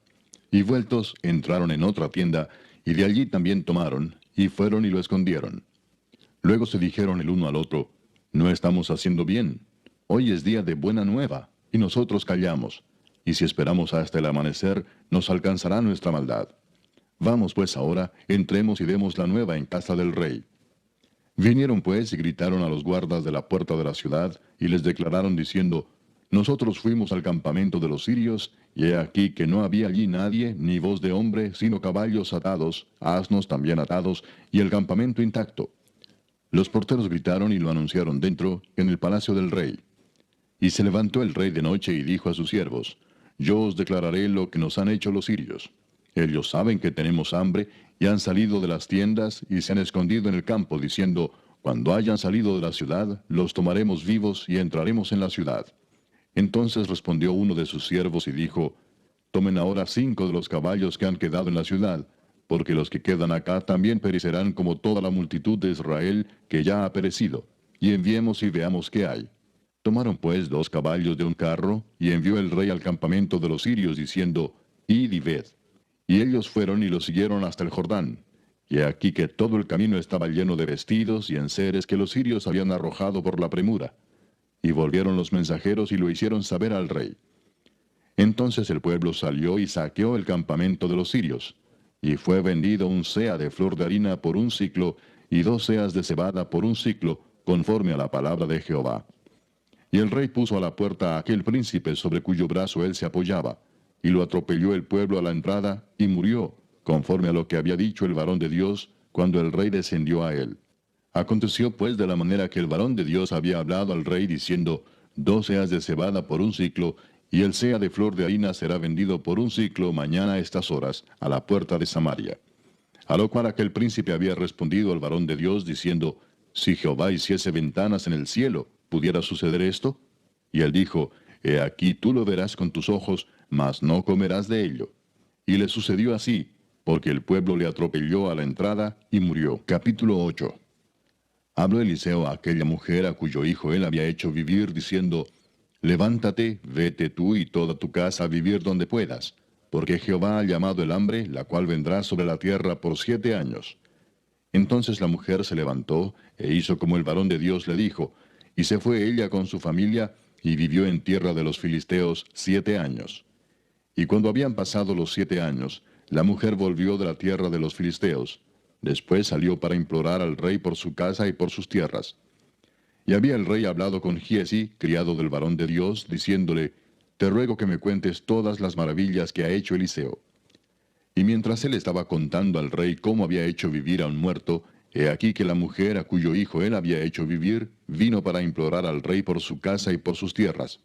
Y vueltos entraron en otra tienda y de allí también tomaron y fueron y lo escondieron. Luego se dijeron el uno al otro, no estamos haciendo bien. Hoy es día de buena nueva y nosotros callamos. Y si esperamos hasta el amanecer, nos alcanzará nuestra maldad. Vamos pues ahora, entremos y demos la nueva en casa del rey. Vinieron pues y gritaron a los guardas de la puerta de la ciudad, y les declararon diciendo, nosotros fuimos al campamento de los sirios, y he aquí que no había allí nadie, ni voz de hombre, sino caballos atados, asnos también atados, y el campamento intacto. Los porteros gritaron y lo anunciaron dentro, en el palacio del rey. Y se levantó el rey de noche y dijo a sus siervos, yo os declararé lo que nos han hecho los sirios. Ellos saben que tenemos hambre, y han salido de las tiendas, y se han escondido en el campo, diciendo, cuando hayan salido de la ciudad, los tomaremos vivos, y entraremos en la ciudad. Entonces respondió uno de sus siervos y dijo, tomen ahora 5 de los caballos que han quedado en la ciudad, porque los que quedan acá también perecerán como toda la multitud de Israel que ya ha perecido, y enviemos y veamos qué hay. Tomaron pues 2 caballos de un carro, y envió el rey al campamento de los sirios, diciendo, id y ved. Y ellos fueron y lo siguieron hasta el Jordán. Y aquí que todo el camino estaba lleno de vestidos y enseres que los sirios habían arrojado por la premura. Y volvieron los mensajeros y lo hicieron saber al rey. Entonces el pueblo salió y saqueó el campamento de los sirios. Y fue vendido un seah de flor de harina por un siclo, y 2 seas de cebada por un siclo, conforme a la palabra de Jehová. Y el rey puso a la puerta a aquel príncipe sobre cuyo brazo él se apoyaba, y lo atropelló el pueblo a la entrada, y murió, conforme a lo que había dicho el varón de Dios, cuando el rey descendió a él. Aconteció pues de la manera que el varón de Dios había hablado al rey, diciendo, 2 seas de cebada por un siclo, y el seah de flor de harina será vendido por un siclo mañana a estas horas, a la puerta de Samaria. A lo cual aquel príncipe había respondido al varón de Dios, diciendo, si Jehová hiciese ventanas en el cielo, ¿pudiera suceder esto? Y él dijo, he aquí tú lo verás con tus ojos, mas no comerás de ello. Y le sucedió así, porque el pueblo le atropelló a la entrada y murió. Capítulo 8. Habló Eliseo a aquella mujer a cuyo hijo él había hecho vivir, diciendo, levántate, vete tú y toda tu casa a vivir donde puedas, porque Jehová ha llamado el hambre, la cual vendrá sobre la tierra por 7 años. Entonces la mujer se levantó, e hizo como el varón de Dios le dijo, y se fue ella con su familia, y vivió en tierra de los filisteos 7 años. Y cuando habían pasado los 7 años, la mujer volvió de la tierra de los filisteos. Después salió para implorar al rey por su casa y por sus tierras. Y había el rey hablado con Giezi, criado del varón de Dios, diciéndole, te ruego que me cuentes todas las maravillas que ha hecho Eliseo. Y mientras él estaba contando al rey cómo había hecho vivir a un muerto, he aquí que la mujer a cuyo hijo él había hecho vivir, vino para implorar al rey por su casa y por sus tierras.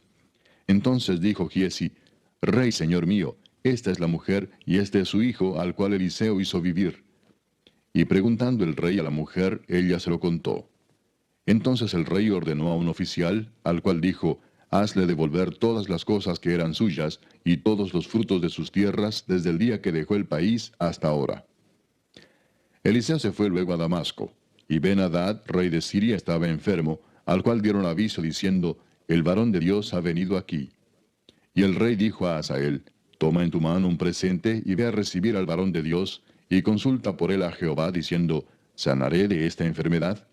Entonces dijo Giezi, Rey, señor mío, esta es la mujer, y este es su hijo, al cual Eliseo hizo vivir. Y preguntando el rey a la mujer, ella se lo contó. Entonces el rey ordenó a un oficial, al cual dijo, hazle devolver todas las cosas que eran suyas, y todos los frutos de sus tierras, desde el día que dejó el país hasta ahora. Eliseo se fue luego a Damasco, y Ben-Hadad, rey de Siria, estaba enfermo, al cual dieron aviso diciendo, el varón de Dios ha venido aquí. Y el rey dijo a Hazael, toma en tu mano un presente y ve a recibir al varón de Dios, y consulta por él a Jehová, diciendo, ¿sanaré de esta enfermedad?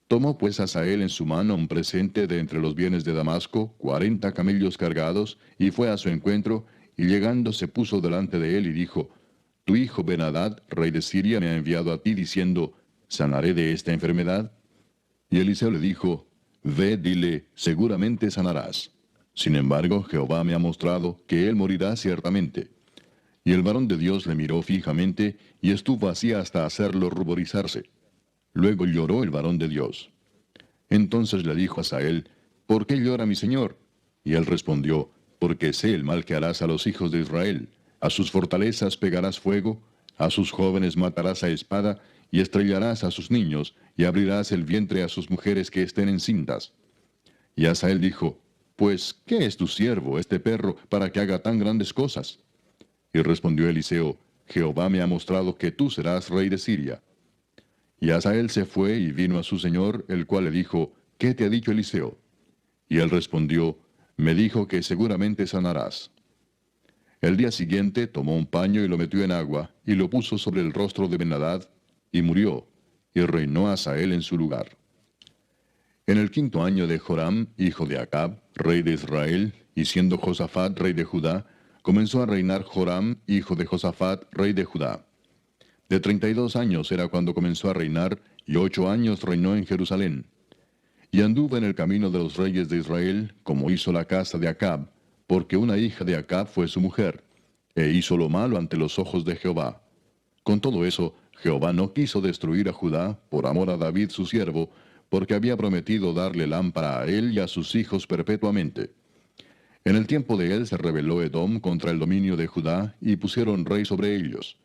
Tomó pues Hazael en su mano un presente de entre los bienes de Damasco, 40 camellos cargados, y fue a su encuentro, y llegando se puso delante de él y dijo, tu hijo Ben-Hadad, rey de Siria, me ha enviado a ti diciendo, ¿sanaré de esta enfermedad? Y Eliseo le dijo, ve, dile, seguramente sanarás. Sin embargo, Jehová me ha mostrado que él morirá ciertamente. Y el varón de Dios le miró fijamente, y estuvo así hasta hacerlo ruborizarse. Luego lloró el varón de Dios. Entonces le dijo a Hazael, ¿por qué llora mi señor? Y él respondió, porque sé el mal que harás a los hijos de Israel. A sus fortalezas pegarás fuego, a sus jóvenes matarás a espada, y estrellarás a sus niños, y abrirás el vientre a sus mujeres que estén encintas. Y Hazael dijo, pues, ¿qué es tu siervo, este perro, para que haga tan grandes cosas? Y respondió Eliseo, Jehová me ha mostrado que tú serás rey de Siria. Y Hazael se fue y vino a su señor, el cual le dijo, ¿qué te ha dicho Eliseo? Y él respondió, me dijo que seguramente sanarás. El día siguiente tomó un paño y lo metió en agua, y lo puso sobre el rostro de Ben-Hadad, y murió, y reinó Hazael en su lugar. En el 5.º año de Joram, hijo de Acab, rey de Israel, y siendo Josafat rey de Judá, comenzó a reinar Joram, hijo de Josafat, rey de Judá. De 32 años era cuando comenzó a reinar, y 8 años reinó en Jerusalén. Y anduvo en el camino de los reyes de Israel, como hizo la casa de Acab, porque una hija de Acab fue su mujer, e hizo lo malo ante los ojos de Jehová. Con todo eso, Jehová no quiso destruir a Judá por amor a David su siervo, porque había prometido darle lámpara a él y a sus hijos perpetuamente. En el tiempo de él se rebeló Edom contra el dominio de Judá, y pusieron rey sobre ellos.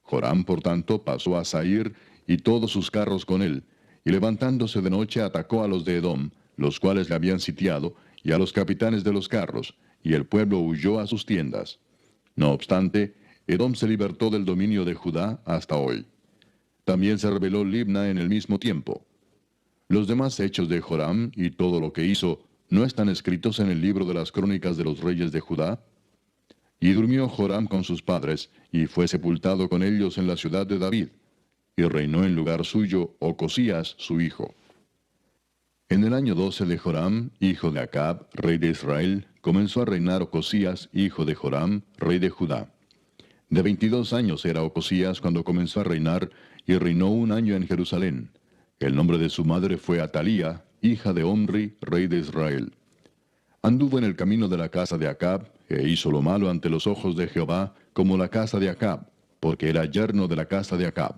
Joram, por tanto, pasó a Sair, y todos sus carros con él, y levantándose de noche atacó a los de Edom, los cuales le habían sitiado, y a los capitanes de los carros, y el pueblo huyó a sus tiendas. No obstante, Edom se libertó del dominio de Judá hasta hoy. También se rebeló Libna en el mismo tiempo. Los demás hechos de Joram y todo lo que hizo, ¿no están escritos en el libro de las crónicas de los reyes de Judá? Y durmió Joram con sus padres, y fue sepultado con ellos en la ciudad de David, y reinó en lugar suyo Ocosías su hijo. En el año 12 de Joram, hijo de Acab, rey de Israel, comenzó a reinar Ocosías, hijo de Joram, rey de Judá. De 22 años era Ocosías cuando comenzó a reinar, y reinó 1 año en Jerusalén. El nombre de su madre fue Atalía, hija de Omri, rey de Israel. Anduvo en el camino de la casa de Acab, e hizo lo malo ante los ojos de Jehová, como la casa de Acab, porque era yerno de la casa de Acab.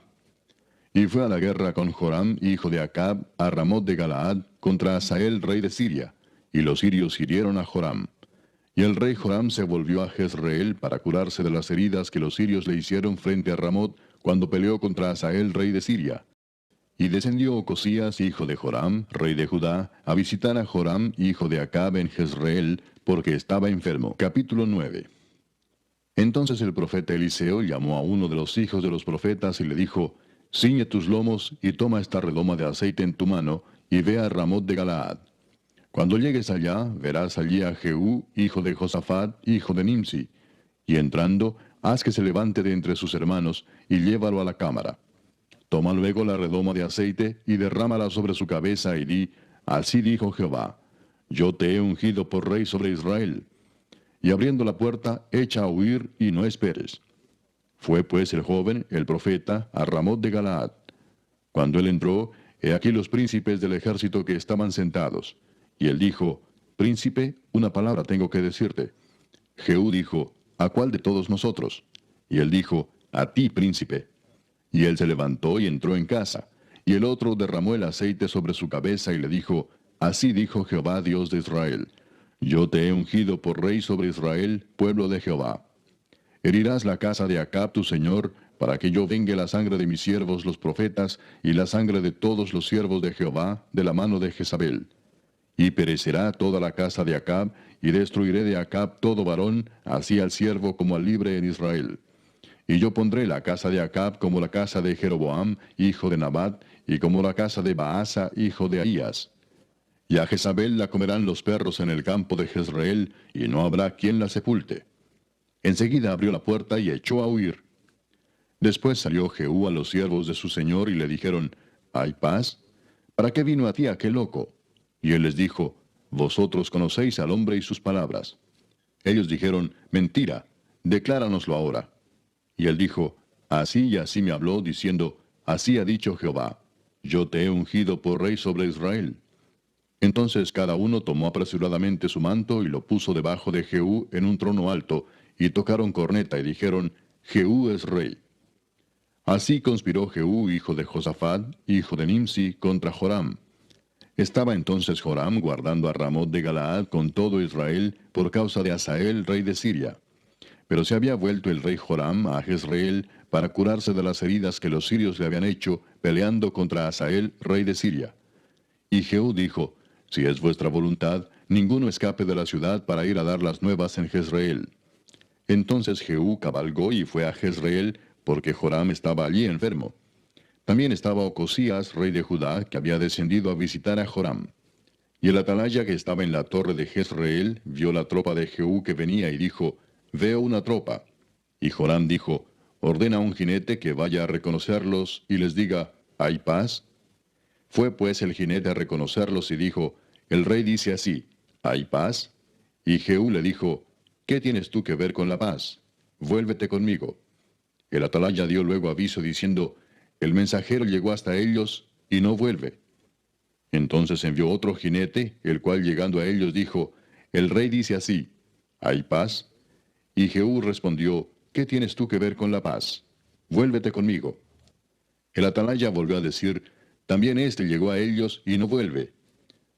Y fue a la guerra con Joram, hijo de Acab, a Ramot de Galaad, contra Hazael, rey de Siria, y los sirios hirieron a Joram. Y el rey Joram se volvió a Jezreel para curarse de las heridas que los sirios le hicieron frente a Ramot, cuando peleó contra Hazael, rey de Siria. Y descendió Ocosías, hijo de Joram, rey de Judá, a visitar a Joram, hijo de Acab, en Jezreel, porque estaba enfermo. Capítulo 9. Entonces el profeta Eliseo llamó a uno de los hijos de los profetas y le dijo, ciñe tus lomos y toma esta redoma de aceite en tu mano, y ve a Ramot de Galaad. Cuando llegues allá, verás allí a Jehú, hijo de Josafat, hijo de Nimsi, y entrando, haz que se levante de entre sus hermanos, y llévalo a la cámara. Toma luego la redoma de aceite, y derrámala sobre su cabeza, y di, así dijo Jehová, yo te he ungido por rey sobre Israel. Y abriendo la puerta, echa a huir, y no esperes. Fue pues el joven, el profeta, a Ramot de Galaad. Cuando él entró, he aquí los príncipes del ejército que estaban sentados. Y él dijo, príncipe, una palabra tengo que decirte. Jehú dijo, ¿a cuál de todos nosotros? Y él dijo, a ti, príncipe. Y él se levantó y entró en casa. Y el otro derramó el aceite sobre su cabeza y le dijo, así dijo Jehová, Dios de Israel, yo te he ungido por rey sobre Israel, pueblo de Jehová. Herirás la casa de Acab tu señor, para que yo vengue la sangre de mis siervos los profetas, y la sangre de todos los siervos de Jehová, de la mano de Jezabel. Y perecerá toda la casa de Acab, y destruiré de Acab todo varón, así al siervo como al libre en Israel. Y yo pondré la casa de Acab como la casa de Jeroboam, hijo de Nabat, y como la casa de Baasa, hijo de Ahías. Y a Jezabel la comerán los perros en el campo de Jezreel, y no habrá quien la sepulte. Enseguida abrió la puerta y echó a huir. Después salió Jehú a los siervos de su señor y le dijeron, ¿hay paz? ¿Para qué vino a ti aquel loco? Y él les dijo, vosotros conocéis al hombre y sus palabras. Ellos dijeron, mentira, decláranoslo ahora. Y él dijo, así y así me habló, diciendo, así ha dicho Jehová, yo te he ungido por rey sobre Israel. Entonces cada uno tomó apresuradamente su manto y lo puso debajo de Jehú en un trono alto, y tocaron corneta y dijeron, Jehú es rey. Así conspiró Jehú, hijo de Josafat, hijo de Nimsi, contra Joram. Estaba entonces Joram guardando a Ramot de Galaad con todo Israel por causa de Hazael, rey de Siria. Pero se había vuelto el rey Joram a Jezreel para curarse de las heridas que los sirios le habían hecho peleando contra Hazael, rey de Siria. Y Jehú dijo, si es vuestra voluntad, ninguno escape de la ciudad para ir a dar las nuevas en Jezreel. Entonces Jehú cabalgó y fue a Jezreel, porque Joram estaba allí enfermo. También estaba Ocosías, rey de Judá, que había descendido a visitar a Joram. Y el atalaya que estaba en la torre de Jezreel vio la tropa de Jehú que venía y dijo, Veo una tropa. Y Joram dijo, Ordena a un jinete que vaya a reconocerlos y les diga, ¿hay paz? Fue pues el jinete a reconocerlos y dijo, El rey dice así, ¿hay paz? Y Jehú le dijo, ¿qué tienes tú que ver con la paz? Vuélvete conmigo. El atalaya dio luego aviso diciendo, El mensajero llegó hasta ellos y no vuelve. Entonces envió otro jinete, el cual llegando a ellos dijo, El rey dice así, ¿hay paz? Y Jehú respondió, ¿qué tienes tú que ver con la paz? Vuélvete conmigo. El atalaya volvió a decir, También éste llegó a ellos y no vuelve.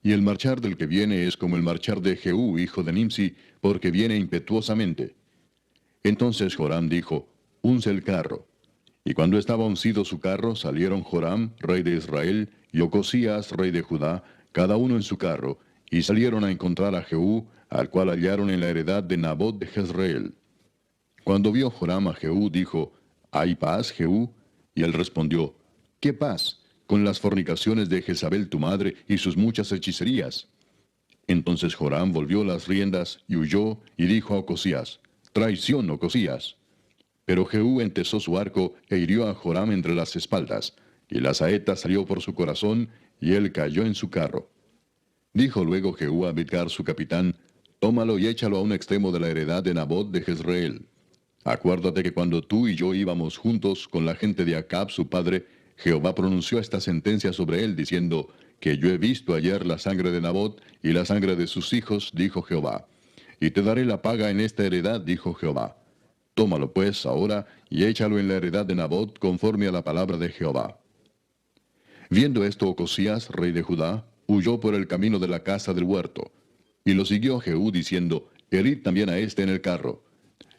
Y el marchar del que viene es como el marchar de Jehú, hijo de Nimsi, porque viene impetuosamente. Entonces Joram dijo, Unce el carro. Y cuando estaba uncido su carro, salieron Joram, rey de Israel, y Ocosías, rey de Judá, cada uno en su carro, y salieron a encontrar a Jehú, al cual hallaron en la heredad de Nabot de Jezreel. Cuando vio Joram a Jehú, dijo, ¿hay paz, Jehú? Y él respondió, ¿qué paz? Con las fornicaciones de Jezabel tu madre y sus muchas hechicerías. Entonces Joram volvió las riendas y huyó, y dijo a Ocosías, Traición, Ocosías. Pero Jehú entesó su arco e hirió a Joram entre las espaldas, y la saeta salió por su corazón, y él cayó en su carro. Dijo luego Jehú a Bidkar su capitán, Tómalo y échalo a un extremo de la heredad de Nabot de Jezreel. Acuérdate que cuando tú y yo íbamos juntos con la gente de Acab su padre, Jehová pronunció esta sentencia sobre él, diciendo, que yo he visto ayer la sangre de Nabot y la sangre de sus hijos, dijo Jehová. Y te daré la paga en esta heredad, dijo Jehová. Tómalo pues ahora y échalo en la heredad de Nabot conforme a la palabra de Jehová. Viendo esto Ocosías, rey de Judá, huyó por el camino de la casa del huerto. Y lo siguió Jehú diciendo, Herid también a este en el carro.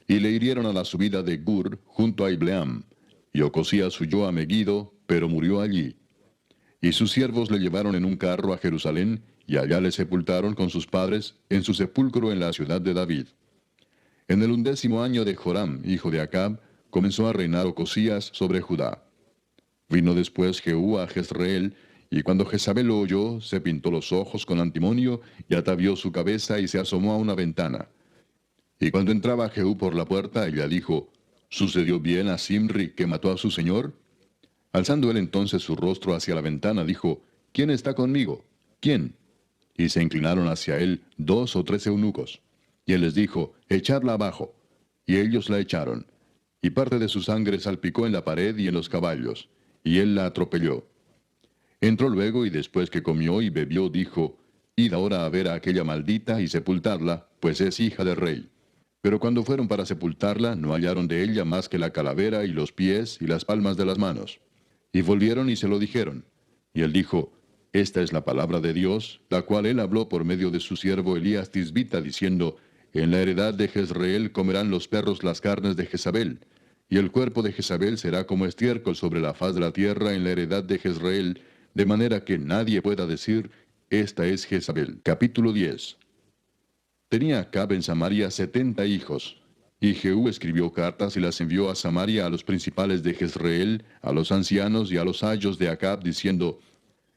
Y le hirieron a la subida de Gur, junto a Ibleam. Y Ocosías huyó a Megiddo, pero murió allí. Y sus siervos le llevaron en un carro a Jerusalén, y allá le sepultaron con sus padres, en su sepulcro en la ciudad de David. En el 11º año de Joram, hijo de Acab, comenzó a reinar Ocosías sobre Judá. Vino después Jehú a Jezreel, y cuando Jezabel lo oyó, se pintó los ojos con antimonio, y atavió su cabeza y se asomó a una ventana. Y cuando entraba Jehú por la puerta, ella dijo, ¿sucedió bien a Simri que mató a su señor? Alzando él entonces su rostro hacia la ventana, dijo, ¿quién está conmigo? ¿Quién? Y se inclinaron hacia él 2 o 3 eunucos. Y él les dijo, echadla abajo. Y ellos la echaron. Y parte de su sangre salpicó en la pared y en los caballos. Y él la atropelló. Entró luego y después que comió y bebió, dijo, Id ahora a ver a aquella maldita y sepultarla, pues es hija del rey. Pero cuando fueron para sepultarla, no hallaron de ella más que la calavera y los pies y las palmas de las manos. Y volvieron y se lo dijeron. Y él dijo, Esta es la palabra de Dios, la cual él habló por medio de su siervo Elías Tisbita, diciendo, En la heredad de Jezreel comerán los perros las carnes de Jezabel, y el cuerpo de Jezabel será como estiércol sobre la faz de la tierra en la heredad de Jezreel, de manera que nadie pueda decir, Esta es Jezabel. Capítulo 10. Tenía Acab en Samaria 70 hijos. Y Jehú escribió cartas y las envió a Samaria a los principales de Jezreel, a los ancianos y a los ayos de Acab, diciendo,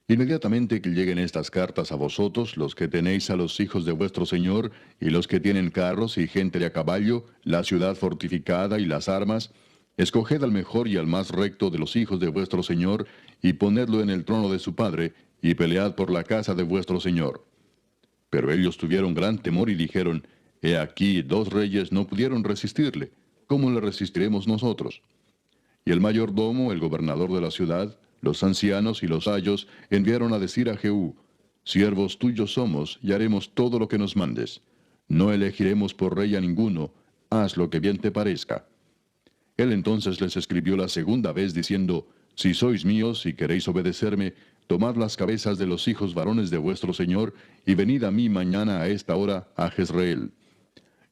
Inmediatamente que lleguen estas cartas a vosotros, los que tenéis a los hijos de vuestro señor, y los que tienen carros y gente de a caballo, la ciudad fortificada y las armas, escoged al mejor y al más recto de los hijos de vuestro señor, y ponedlo en el trono de su padre, y pelead por la casa de vuestro señor. Pero ellos tuvieron gran temor y dijeron, He aquí, 2 reyes no pudieron resistirle. ¿Cómo le resistiremos nosotros? Y el mayordomo, el gobernador de la ciudad, los ancianos y los ayos enviaron a decir a Jehú, Siervos tuyos somos, y haremos todo lo que nos mandes. No elegiremos por rey a ninguno, haz lo que bien te parezca. Él entonces les escribió la segunda vez diciendo, Si sois míos y queréis obedecerme, tomad las cabezas de los hijos varones de vuestro señor, y venid a mí mañana a esta hora a Jezreel.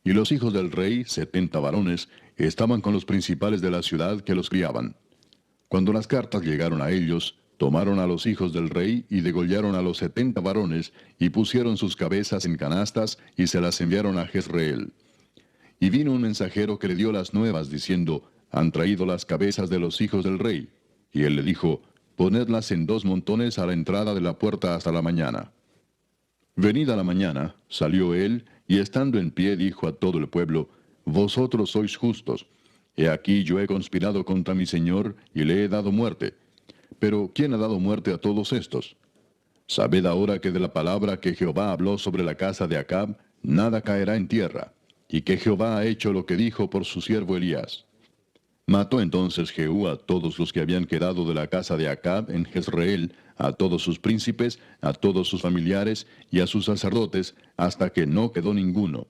Y los hijos del rey, 70 varones, estaban con los principales de la ciudad que los criaban. Cuando las cartas llegaron a ellos, tomaron a los hijos del rey y degollaron a los 70 varones, y pusieron sus cabezas en canastas, y se las enviaron a Jezreel. Y vino un mensajero que le dio las nuevas, diciendo, Han traído las cabezas de los hijos del rey. Y él le dijo, ponedlas en 2 montones a la entrada de la puerta hasta la mañana. Venida la mañana, salió él, y estando en pie dijo a todo el pueblo, Vosotros sois justos. He aquí yo he conspirado contra mi señor, y le he dado muerte. Pero ¿quién ha dado muerte a todos estos? Sabed ahora que de la palabra que Jehová habló sobre la casa de Acab, nada caerá en tierra, y que Jehová ha hecho lo que dijo por su siervo Elías. Mató entonces Jehú a todos los que habían quedado de la casa de Acab en Jezreel, a todos sus príncipes, a todos sus familiares y a sus sacerdotes, hasta que no quedó ninguno.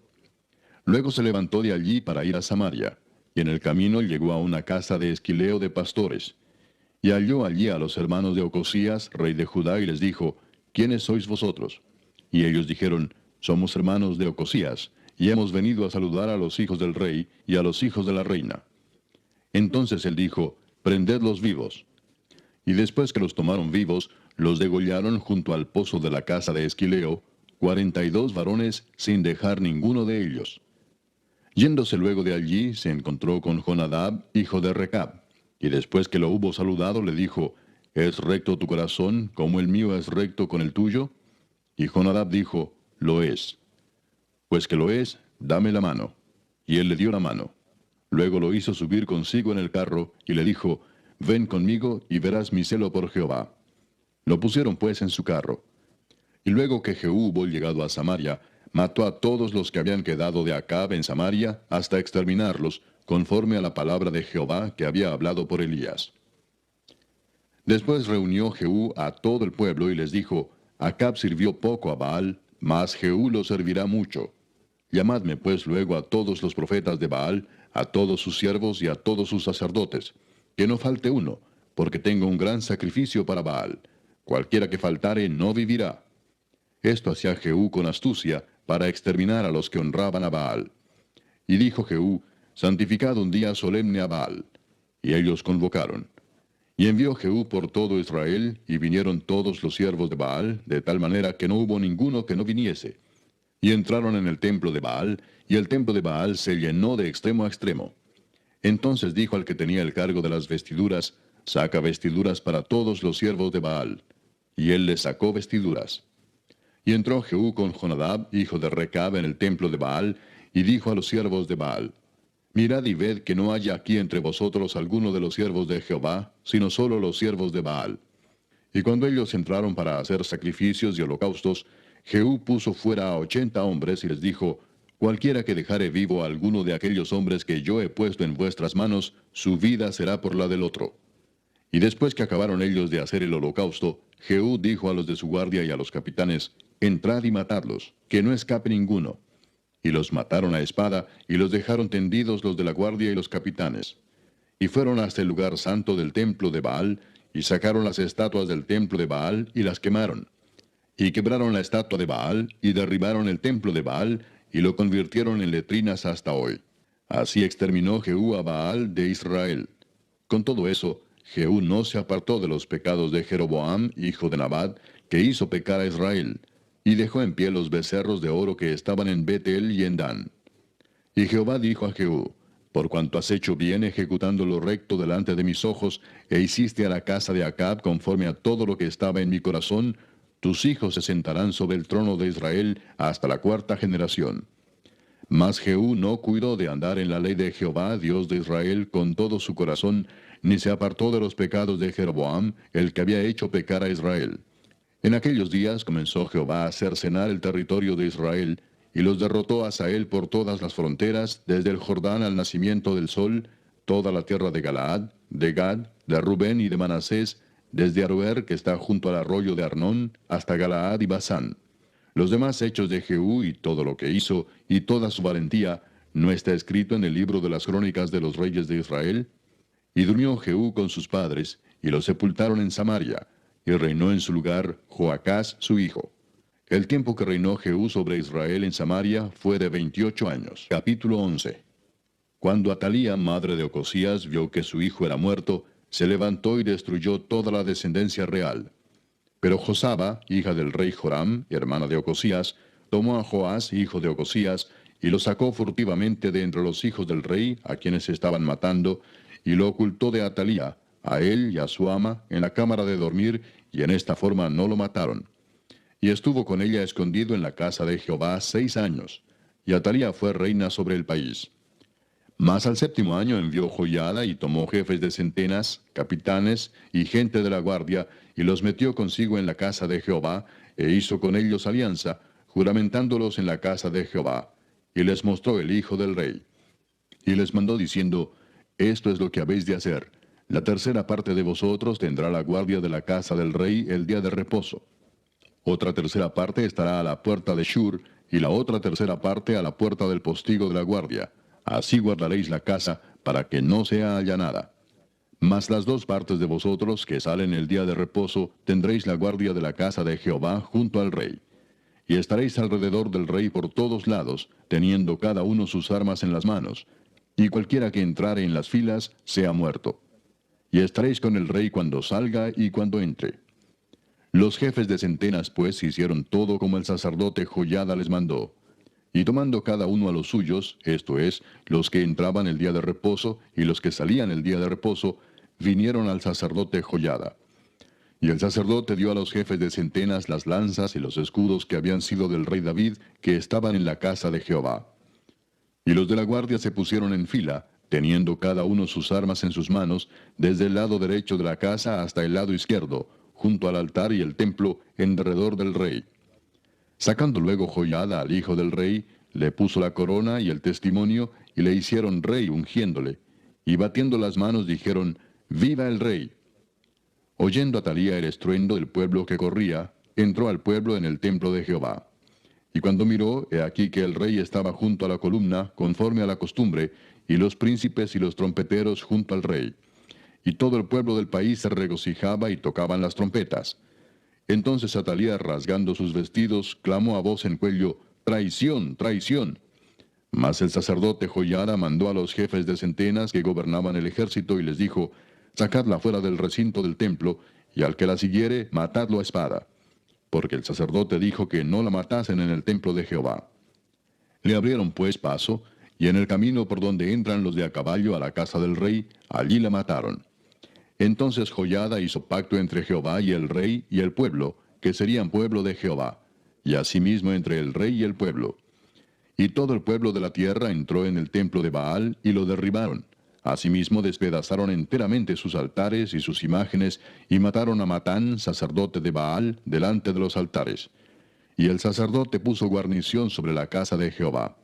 Luego se levantó de allí para ir a Samaria, y en el camino llegó a una casa de Esquileo de pastores. Y halló allí a los hermanos de Ocosías, rey de Judá, y les dijo, ¿Quiénes sois vosotros? Y ellos dijeron, Somos hermanos de Ocosías, y hemos venido a saludar a los hijos del rey y a los hijos de la reina. Entonces él dijo, Prendedlos vivos. Y después que los tomaron vivos, los degollaron junto al pozo de la casa de Esquileo, 42 varones, sin dejar ninguno de ellos. Yéndose luego de allí, se encontró con Jonadab, hijo de Recab, y después que lo hubo saludado, le dijo, ¿Es recto tu corazón, como el mío es recto con el tuyo? Y Jonadab dijo, Lo es. Pues que lo es, dame la mano. Y él le dio la mano. Luego lo hizo subir consigo en el carro, y le dijo, Ven conmigo, y verás mi celo por Jehová. Lo pusieron pues en su carro. Y luego que Jehú hubo llegado a Samaria, mató a todos los que habían quedado de Acab en Samaria, hasta exterminarlos, conforme a la palabra de Jehová que había hablado por Elías. Después reunió Jehú a todo el pueblo y les dijo, Acab sirvió poco a Baal, mas Jehú lo servirá mucho. Llamadme pues luego a todos los profetas de Baal, a todos sus siervos y a todos sus sacerdotes, que no falte uno, porque tengo un gran sacrificio para Baal. Cualquiera que faltare no vivirá. Esto hacía Jehú con astucia, para exterminar a los que honraban a Baal. Y dijo Jehú, Santificad un día solemne a Baal. Y ellos convocaron. Y envió Jehú por todo Israel, y vinieron todos los siervos de Baal, de tal manera que no hubo ninguno que no viniese. Y entraron en el templo de Baal, y el templo de Baal se llenó de extremo a extremo. Entonces dijo al que tenía el cargo de las vestiduras, Saca vestiduras para todos los siervos de Baal. Y él les sacó vestiduras. Y entró Jehú con Jonadab, hijo de Recab, en el templo de Baal, y dijo a los siervos de Baal, Mirad y ved que no haya aquí entre vosotros alguno de los siervos de Jehová, sino solo los siervos de Baal. Y cuando ellos entraron para hacer sacrificios y holocaustos, Jehú puso fuera a 80 hombres y les dijo, Cualquiera que dejare vivo a alguno de aquellos hombres que yo he puesto en vuestras manos, su vida será por la del otro. Y después que acabaron ellos de hacer el holocausto, Jehú dijo a los de su guardia y a los capitanes, Entrad y matadlos, que no escape ninguno. Y los mataron a espada, y los dejaron tendidos los de la guardia y los capitanes. Y fueron hasta el lugar santo del templo de Baal, y sacaron las estatuas del templo de Baal, y las quemaron. Y quebraron la estatua de Baal, y derribaron el templo de Baal, y lo convirtieron en letrinas hasta hoy. Así exterminó Jehú a Baal de Israel. Con todo eso, Jehú no se apartó de los pecados de Jeroboam, hijo de Nabat, que hizo pecar a Israel, y dejó en pie los becerros de oro que estaban en Betel y en Dan. Y Jehová dijo a Jehú, Por cuanto has hecho bien ejecutando lo recto delante de mis ojos, e hiciste a la casa de Acab conforme a todo lo que estaba en mi corazón, tus hijos se sentarán sobre el trono de Israel hasta la 4ª generación. Mas Jehú no cuidó de andar en la ley de Jehová, Dios de Israel, con todo su corazón, ni se apartó de los pecados de Jeroboam, el que había hecho pecar a Israel. En aquellos días comenzó Jehová a cercenar el territorio de Israel, y los derrotó Hazael por todas las fronteras, desde el Jordán al nacimiento del sol, toda la tierra de Galaad, de Gad, de Rubén y de Manasés, desde Aroer, que está junto al arroyo de Arnón, hasta Galaad y Basán. Los demás hechos de Jehú y todo lo que hizo, y toda su valentía, ¿no está escrito en el libro de las crónicas de los reyes de Israel? Y durmió Jehú con sus padres, y lo sepultaron en Samaria, y reinó en su lugar Joacás su hijo. El tiempo que reinó Jehú sobre Israel en Samaria fue de 28 años. Capítulo 11. Cuando Atalía, madre de Ocosías, vio que su hijo era muerto, se levantó y destruyó toda la descendencia real. Pero Josaba, hija del rey Joram, hermana de Ocosías, tomó a Joás, hijo de Ocosías, y lo sacó furtivamente de entre los hijos del rey, a quienes estaban matando, y lo ocultó de Atalía, a él y a su ama, en la cámara de dormir, y en esta forma no lo mataron. Y estuvo con ella escondido en la casa de Jehová 6 años, y Atalía fue reina sobre el país. Mas al séptimo año envió Joiada y tomó jefes de centenas, capitanes y gente de la guardia, y los metió consigo en la casa de Jehová, e hizo con ellos alianza, juramentándolos en la casa de Jehová. Y les mostró el hijo del rey. Y les mandó diciendo, esto es lo que habéis de hacer. La tercera parte de vosotros tendrá la guardia de la casa del rey el día de reposo. Otra tercera parte estará a la puerta de Shur, y la otra tercera parte a la puerta del postigo de la guardia. Así guardaréis la casa, para que no sea allanada. Mas las 2 partes de vosotros que salen el día de reposo, tendréis la guardia de la casa de Jehová junto al rey. Y estaréis alrededor del rey por todos lados, teniendo cada uno sus armas en las manos. Y cualquiera que entrare en las filas, sea muerto. Y estaréis con el rey cuando salga y cuando entre. Los jefes de centenas, pues, hicieron todo como el sacerdote Joiada les mandó. Y tomando cada uno a los suyos, esto es, los que entraban el día de reposo y los que salían el día de reposo, vinieron al sacerdote Joiada. Y el sacerdote dio a los jefes de centenas las lanzas y los escudos que habían sido del rey David, que estaban en la casa de Jehová. Y los de la guardia se pusieron en fila, teniendo cada uno sus armas en sus manos, desde el lado derecho de la casa hasta el lado izquierdo, junto al altar y el templo, en derredor del rey. Sacando luego Joiada al hijo del rey, le puso la corona y el testimonio, y le hicieron rey ungiéndole. Y batiendo las manos dijeron, ¡Viva el rey! Oyendo Atalía el estruendo del pueblo que corría, entró al pueblo en el templo de Jehová. Y cuando miró, he aquí que el rey estaba junto a la columna, conforme a la costumbre, y los príncipes y los trompeteros junto al rey. Y todo el pueblo del país se regocijaba y tocaban las trompetas. Entonces Atalía, rasgando sus vestidos, clamó a voz en cuello, ¡Traición, traición! Mas el sacerdote Joiada mandó a los jefes de centenas que gobernaban el ejército y les dijo, sacadla fuera del recinto del templo, y al que la siguiere, matadlo a espada. Porque el sacerdote dijo que no la matasen en el templo de Jehová. Le abrieron pues paso, y en el camino por donde entran los de a caballo a la casa del rey, allí la mataron. Entonces Joiada hizo pacto entre Jehová y el rey y el pueblo, que serían pueblo de Jehová, y asimismo entre el rey y el pueblo. Y todo el pueblo de la tierra entró en el templo de Baal y lo derribaron. Asimismo despedazaron enteramente sus altares y sus imágenes, y mataron a Matán, sacerdote de Baal, delante de los altares. Y el sacerdote puso guarnición sobre la casa de Jehová.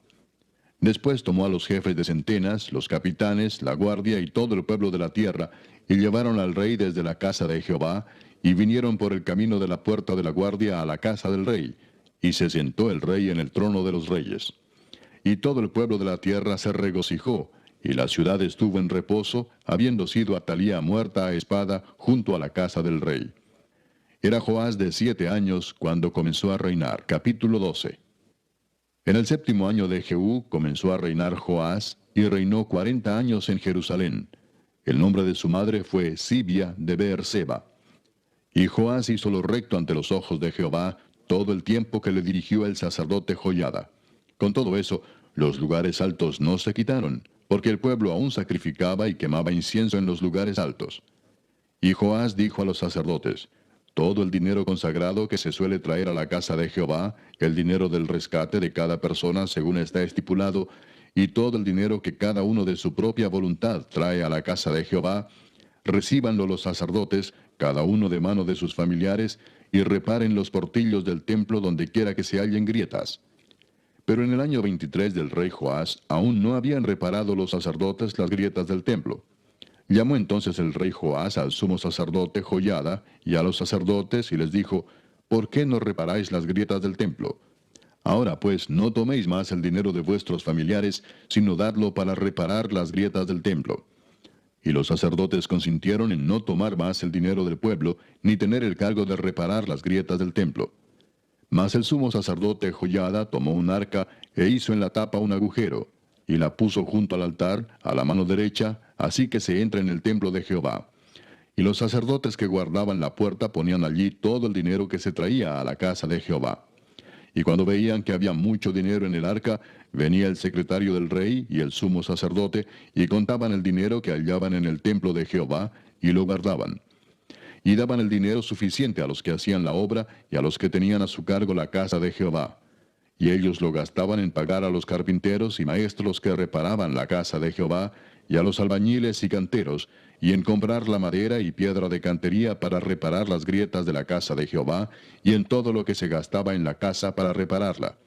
Después tomó a los jefes de centenas, los capitanes, la guardia y todo el pueblo de la tierra, y llevaron al rey desde la casa de Jehová, y vinieron por el camino de la puerta de la guardia a la casa del rey, y se sentó el rey en el trono de los reyes. Y todo el pueblo de la tierra se regocijó, y la ciudad estuvo en reposo, habiendo sido Atalía muerta a espada junto a la casa del rey. Era Joás de 7 años cuando comenzó a reinar. Capítulo 12. En el 7º año de Jehú comenzó a reinar Joás, y reinó 40 años en Jerusalén. El nombre de su madre fue Sibia de Beerseba. Y Joás hizo lo recto ante los ojos de Jehová todo el tiempo que le dirigió el sacerdote Joiada. Con todo eso, los lugares altos no se quitaron, porque el pueblo aún sacrificaba y quemaba incienso en los lugares altos. Y Joás dijo a los sacerdotes, todo el dinero consagrado que se suele traer a la casa de Jehová, el dinero del rescate de cada persona según está estipulado, y todo el dinero que cada uno de su propia voluntad trae a la casa de Jehová, recíbanlo los sacerdotes, cada uno de mano de sus familiares, y reparen los portillos del templo donde quiera que se hallen grietas. Pero en el año 23 del rey Joás, aún no habían reparado los sacerdotes las grietas del templo. Llamó entonces el rey Joás al sumo sacerdote Joiada y a los sacerdotes y les dijo, ¿por qué no reparáis las grietas del templo? Ahora pues no toméis más el dinero de vuestros familiares, sino dadlo para reparar las grietas del templo. Y los sacerdotes consintieron en no tomar más el dinero del pueblo, ni tener el cargo de reparar las grietas del templo. Mas el sumo sacerdote Joiada tomó un arca e hizo en la tapa un agujero, y la puso junto al altar, a la mano derecha, así que se entra en el templo de Jehová. Y los sacerdotes que guardaban la puerta ponían allí todo el dinero que se traía a la casa de Jehová. Y cuando veían que había mucho dinero en el arca, venía el secretario del rey y el sumo sacerdote, y contaban el dinero que hallaban en el templo de Jehová, y lo guardaban. Y daban el dinero suficiente a los que hacían la obra y a los que tenían a su cargo la casa de Jehová. Y ellos lo gastaban en pagar a los carpinteros y maestros que reparaban la casa de Jehová, y a los albañiles y canteros, y en comprar la madera y piedra de cantería para reparar las grietas de la casa de Jehová, y en todo lo que se gastaba en la casa para repararla.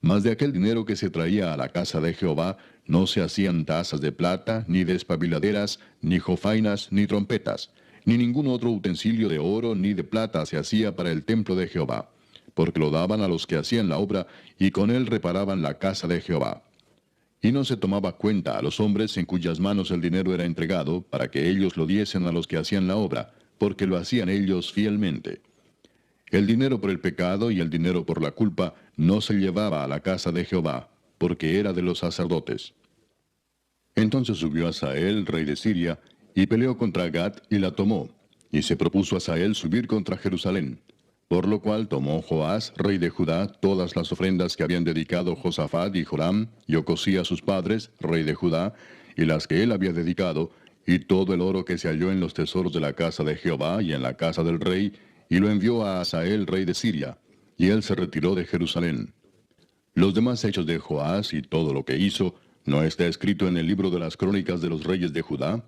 Mas de aquel dinero que se traía a la casa de Jehová, no se hacían tazas de plata, ni despabiladeras, ni jofainas, ni trompetas, ni ningún otro utensilio de oro ni de plata se hacía para el templo de Jehová, porque lo daban a los que hacían la obra, y con él reparaban la casa de Jehová. Y no se tomaba cuenta a los hombres en cuyas manos el dinero era entregado, para que ellos lo diesen a los que hacían la obra, porque lo hacían ellos fielmente. El dinero por el pecado y el dinero por la culpa no se llevaba a la casa de Jehová, porque era de los sacerdotes. Entonces subió Hazael, rey de Siria, y peleó contra Gat y la tomó, y se propuso Hazael subir contra Jerusalén. Por lo cual tomó Joás, rey de Judá, todas las ofrendas que habían dedicado Josafat y Joram, y Ocosías sus padres, rey de Judá, y las que él había dedicado, y todo el oro que se halló en los tesoros de la casa de Jehová y en la casa del rey, y lo envió a Hazael, rey de Siria, y él se retiró de Jerusalén. Los demás hechos de Joás y todo lo que hizo, ¿no está escrito en el libro de las crónicas de los reyes de Judá?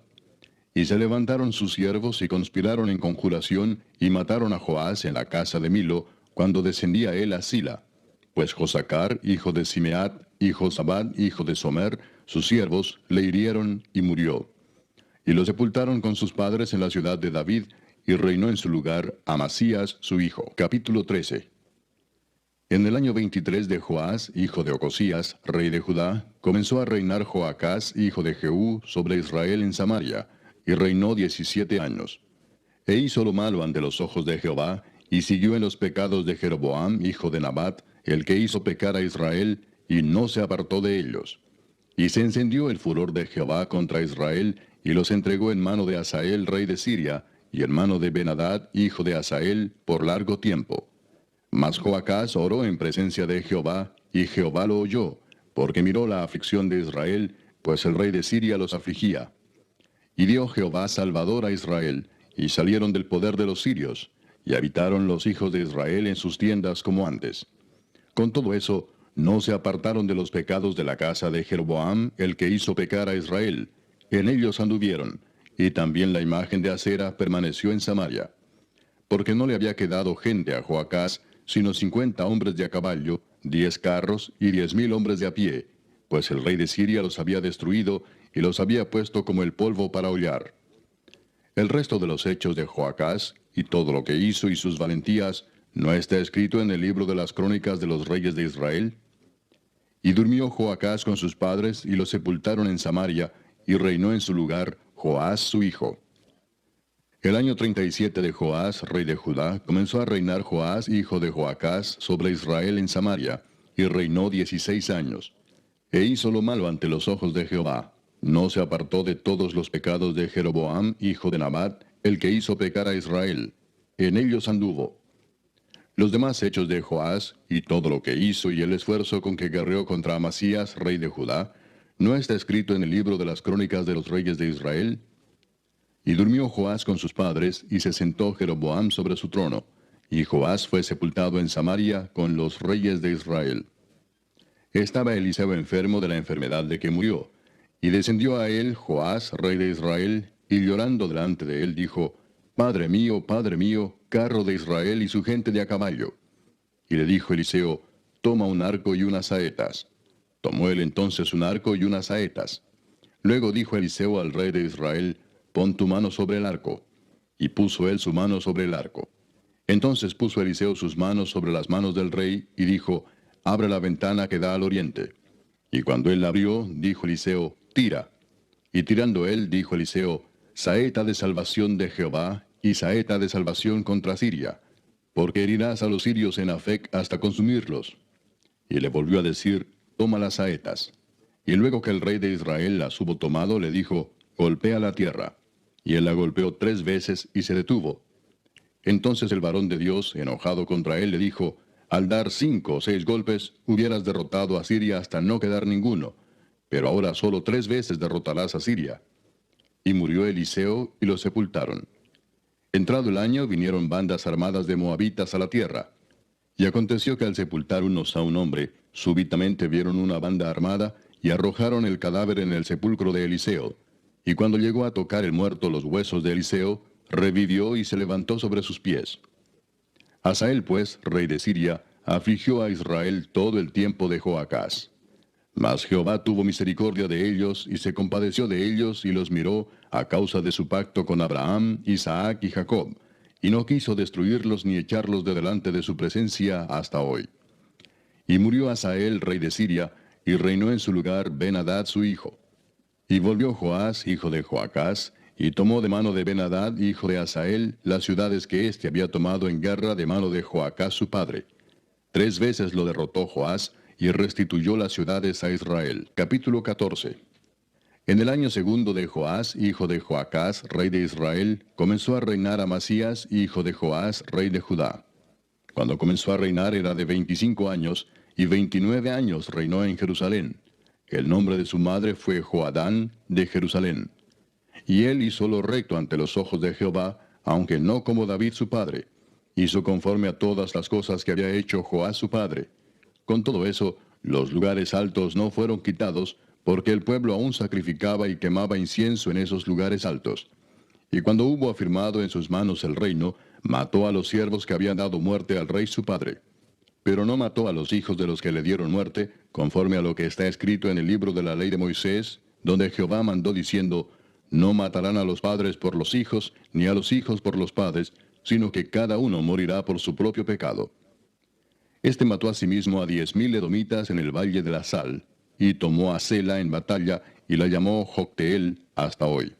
Y se levantaron sus siervos y conspiraron en conjuración, y mataron a Joás en la casa de Milo, cuando descendía él a Sila. Pues Josacar, hijo de Simeat, y Josabad, hijo de Somer, sus siervos, le hirieron y murió. Y lo sepultaron con sus padres en la ciudad de David, y reinó en su lugar Amasías su hijo. Capítulo 13. En el año 23 de Joás, hijo de Ocosías, rey de Judá, comenzó a reinar Joacás, hijo de Jehú, sobre Israel en Samaria, y reinó 17 años. E hizo lo malo ante los ojos de Jehová, y siguió en los pecados de Jeroboam, hijo de Nabat, el que hizo pecar a Israel, y no se apartó de ellos. Y se encendió el furor de Jehová contra Israel, y los entregó en mano de Hazael, rey de Siria, y en mano de Ben-Hadad, hijo de Hazael, por largo tiempo. Mas Joacás oró en presencia de Jehová, y Jehová lo oyó, porque miró la aflicción de Israel, pues el rey de Siria los afligía. Y dio Jehová salvador a Israel, y salieron del poder de los sirios, y habitaron los hijos de Israel en sus tiendas como antes. Con todo eso, no se apartaron de los pecados de la casa de Jeroboam, el que hizo pecar a Israel. En ellos anduvieron, y también la imagen de Acera permaneció en Samaria. Porque no le había quedado gente a Joacás, sino 50 hombres de a caballo, 10 carros y 10,000 hombres de a pie, pues el rey de Siria los había destruido y los había puesto como el polvo para hollar. El resto de los hechos de Joacás, y todo lo que hizo y sus valentías, ¿no está escrito en el libro de las crónicas de los reyes de Israel? Y durmió Joacás con sus padres, y los sepultaron en Samaria, y reinó en su lugar Joás su hijo. El año 37 de Joás, rey de Judá, comenzó a reinar Joás, hijo de Joacás, sobre Israel en Samaria, y reinó 16 años. E hizo lo malo ante los ojos de Jehová. No se apartó de todos los pecados de Jeroboam, hijo de Nabat, el que hizo pecar a Israel. En ellos anduvo. Los demás hechos de Joás, y todo lo que hizo y el esfuerzo con que guerreó contra Amasías, rey de Judá, ¿no está escrito en el libro de las crónicas de los reyes de Israel? Y durmió Joás con sus padres, y se sentó Jeroboam sobre su trono, y Joás fue sepultado en Samaria con los reyes de Israel. Estaba Eliseo enfermo de la enfermedad de que murió, y descendió a él Joás, rey de Israel, y llorando delante de él dijo, Padre mío, carro de Israel y su gente de a caballo. Y le dijo Eliseo, toma un arco y unas saetas. Tomó él entonces un arco y unas saetas. Luego dijo Eliseo al rey de Israel, pon tu mano sobre el arco. Y puso él su mano sobre el arco. Entonces puso Eliseo sus manos sobre las manos del rey, y dijo, abre la ventana que da al oriente. Y cuando él la abrió, dijo Eliseo, tira. Y tirando él, dijo Eliseo, saeta de salvación de Jehová, y saeta de salvación contra Siria, porque herirás a los sirios en Afec hasta consumirlos. Y le volvió a decir, toma las saetas. Y luego que el rey de Israel las hubo tomado, le dijo, golpea la tierra. Y él la golpeó 3 veces y se detuvo. Entonces el varón de Dios, enojado contra él, le dijo, Al dar 5 o 6 golpes, hubieras derrotado a Siria hasta no quedar ninguno, pero ahora solo 3 veces derrotarás a Siria. Y murió Eliseo y lo sepultaron. Entrado el año, vinieron bandas armadas de moabitas a la tierra. Y aconteció que al sepultar unos a un hombre, súbitamente vieron una banda armada y arrojaron el cadáver en el sepulcro de Eliseo. Y cuando llegó a tocar el muerto los huesos de Eliseo, revivió y se levantó sobre sus pies. Hazael, pues, rey de Siria, afligió a Israel todo el tiempo de Joacás. Mas Jehová tuvo misericordia de ellos y se compadeció de ellos y los miró a causa de su pacto con Abraham, Isaac y Jacob, y no quiso destruirlos ni echarlos de delante de su presencia hasta hoy. Y murió Hazael, rey de Siria, y reinó en su lugar Ben-Hadad su hijo. Y volvió Joás, hijo de Joacás, y tomó de mano de Ben-Hadad, hijo de Hazael, las ciudades que éste había tomado en guerra de mano de Joacás su padre. 3 veces lo derrotó Joás, y restituyó las ciudades a Israel. Capítulo 14. En el año segundo de Joás, hijo de Joacás, rey de Israel, comenzó a reinar Amasías, hijo de Joás, rey de Judá. Cuando comenzó a reinar era de 25 años, y 29 años reinó en Jerusalén. El nombre de su madre fue Joadán de Jerusalén. Y él hizo lo recto ante los ojos de Jehová, aunque no como David su padre. Hizo conforme a todas las cosas que había hecho Joás su padre. Con todo eso, los lugares altos no fueron quitados, porque el pueblo aún sacrificaba y quemaba incienso en esos lugares altos. Y cuando hubo afirmado en sus manos el reino, mató a los siervos que habían dado muerte al rey su padre. Pero no mató a los hijos de los que le dieron muerte, conforme a lo que está escrito en el libro de la ley de Moisés, donde Jehová mandó diciendo, no matarán a los padres por los hijos, ni a los hijos por los padres, sino que cada uno morirá por su propio pecado. Este mató asimismo a 10,000 edomitas en el valle de la Sal, y tomó a Sela en batalla, y la llamó Jocteel hasta hoy.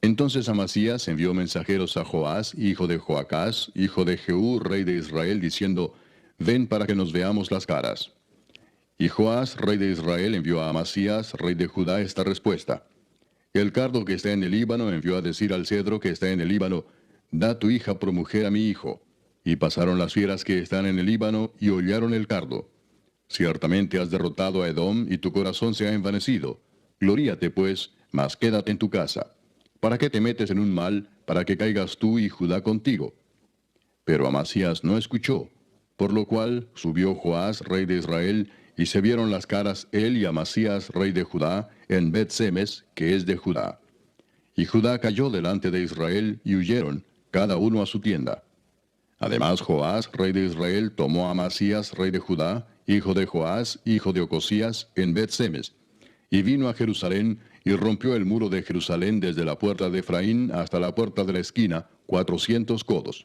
Entonces Amasías envió mensajeros a Joás, hijo de Joacás, hijo de Jehú, rey de Israel, diciendo, ven para que nos veamos las caras. Y Joás, rey de Israel, envió a Amasías, rey de Judá, esta respuesta. El cardo que está en el Líbano envió a decir al cedro que está en el Líbano, da tu hija por mujer a mi hijo. Y pasaron las fieras que están en el Líbano y hollaron el cardo. Ciertamente has derrotado a Edom y tu corazón se ha envanecido. Gloríate pues, mas quédate en tu casa. ¿Para qué te metes en un mal, para que caigas tú y Judá contigo? Pero Amasías no escuchó, por lo cual subió Joás, rey de Israel, y se vieron las caras él y Amasías, rey de Judá, en Bet-Semes, que es de Judá. Y Judá cayó delante de Israel, y huyeron, cada uno a su tienda. Además Joás, rey de Israel, tomó a Amasías, rey de Judá, hijo de Joás, hijo de Ocosías, en Bet-Semes, y vino a Jerusalén, y rompió el muro de Jerusalén desde la puerta de Efraín hasta la puerta de la esquina, 400 codos.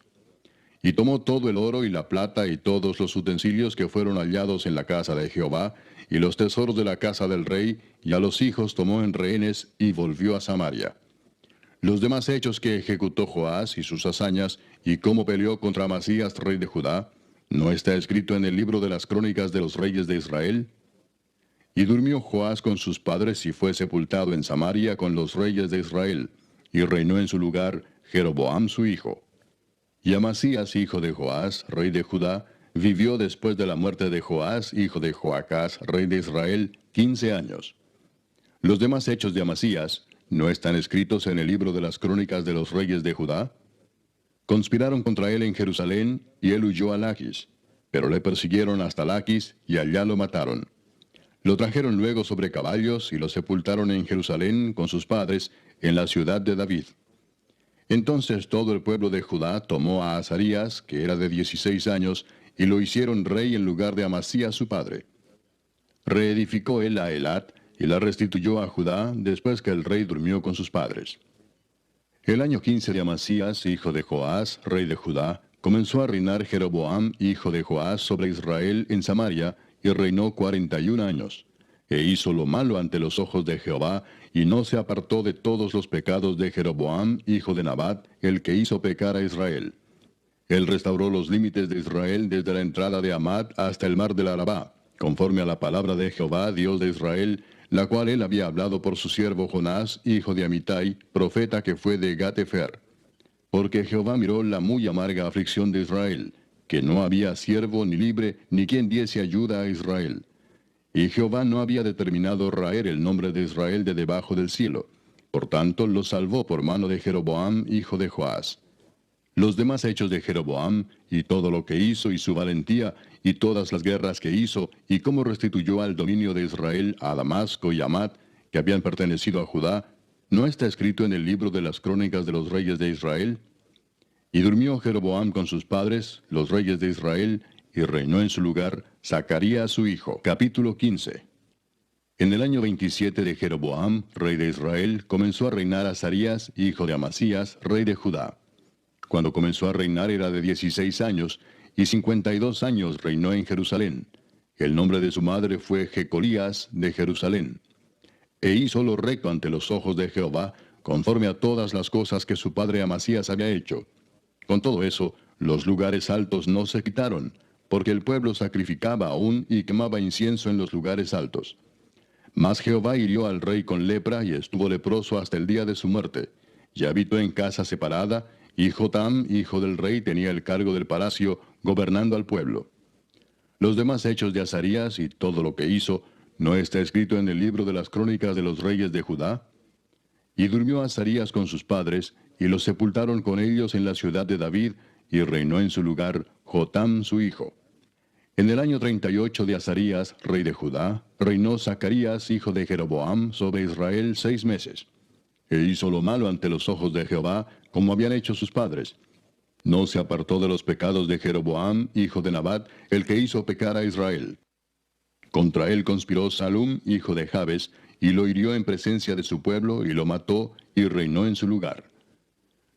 Y tomó todo el oro y la plata y todos los utensilios que fueron hallados en la casa de Jehová, y los tesoros de la casa del rey, y a los hijos tomó en rehenes, y volvió a Samaria. Los demás hechos que ejecutó Joás y sus hazañas, y cómo peleó contra Amasías, rey de Judá, ¿no está escrito en el libro de las crónicas de los reyes de Israel? Y durmió Joás con sus padres y fue sepultado en Samaria con los reyes de Israel, y reinó en su lugar Jeroboam su hijo. Y Amasías, hijo de Joás, rey de Judá, vivió después de la muerte de Joás, hijo de Joacás, rey de Israel, 15 años. Los demás hechos de Amasías, ¿no están escritos en el libro de las crónicas de los reyes de Judá? Conspiraron contra él en Jerusalén, y él huyó a Laquis, pero le persiguieron hasta Laquis, y allá lo mataron. Lo trajeron luego sobre caballos, y lo sepultaron en Jerusalén con sus padres, en la ciudad de David. Entonces todo el pueblo de Judá tomó a Azarías, que era de 16 años, y lo hicieron rey en lugar de Amasías su padre. Reedificó él a Elat, y la restituyó a Judá después que el rey durmió con sus padres. El año 15 de Amasías, hijo de Joás, rey de Judá, comenzó a reinar Jeroboam, hijo de Joás, sobre Israel en Samaria, y reinó 41 años. E hizo lo malo ante los ojos de Jehová, y no se apartó de todos los pecados de Jeroboam, hijo de Nabat, el que hizo pecar a Israel. Él restauró los límites de Israel desde la entrada de Amad hasta el mar del Arabá, conforme a la palabra de Jehová, Dios de Israel, la cual él había hablado por su siervo Jonás, hijo de Amitai, profeta que fue de Gat-Hefer. Porque Jehová miró la muy amarga aflicción de Israel, que no había siervo ni libre, ni quien diese ayuda a Israel. Y Jehová no había determinado raer el nombre de Israel de debajo del cielo. Por tanto, lo salvó por mano de Jeroboam, hijo de Joás. Los demás hechos de Jeroboam, y todo lo que hizo, y su valentía, y todas las guerras que hizo, y cómo restituyó al dominio de Israel a Damasco y Amat, que habían pertenecido a Judá, ¿no está escrito en el libro de las crónicas de los reyes de Israel? Y durmió Jeroboam con sus padres, los reyes de Israel, y reinó en su lugar Zacarías su hijo. Capítulo 15. En el año 27 de Jeroboam, rey de Israel, comenzó a reinar Azarías, hijo de Amasías, rey de Judá. Cuando comenzó a reinar era de 16 años, y 52 años reinó en Jerusalén. El nombre de su madre fue Jecolías de Jerusalén. E hizo lo recto ante los ojos de Jehová, conforme a todas las cosas que su padre Amasías había hecho. Con todo eso, los lugares altos no se quitaron, porque el pueblo sacrificaba aún y quemaba incienso en los lugares altos. Mas Jehová hirió al rey con lepra y estuvo leproso hasta el día de su muerte, y habitó en casa separada, y Jotam, hijo del rey, tenía el cargo del palacio, gobernando al pueblo. Los demás hechos de Azarías y todo lo que hizo, ¿no está escrito en el libro de las crónicas de los reyes de Judá? Y durmió Azarías con sus padres, y los sepultaron con ellos en la ciudad de David, y reinó en su lugar Jotam su hijo. En el año 38 de Azarías, rey de Judá, reinó Zacarías, hijo de Jeroboam, sobre Israel 6 meses. E hizo lo malo ante los ojos de Jehová, como habían hecho sus padres. No se apartó de los pecados de Jeroboam, hijo de Nabat, el que hizo pecar a Israel. Contra él conspiró Salum, hijo de Jabes, y lo hirió en presencia de su pueblo, y lo mató, y reinó en su lugar.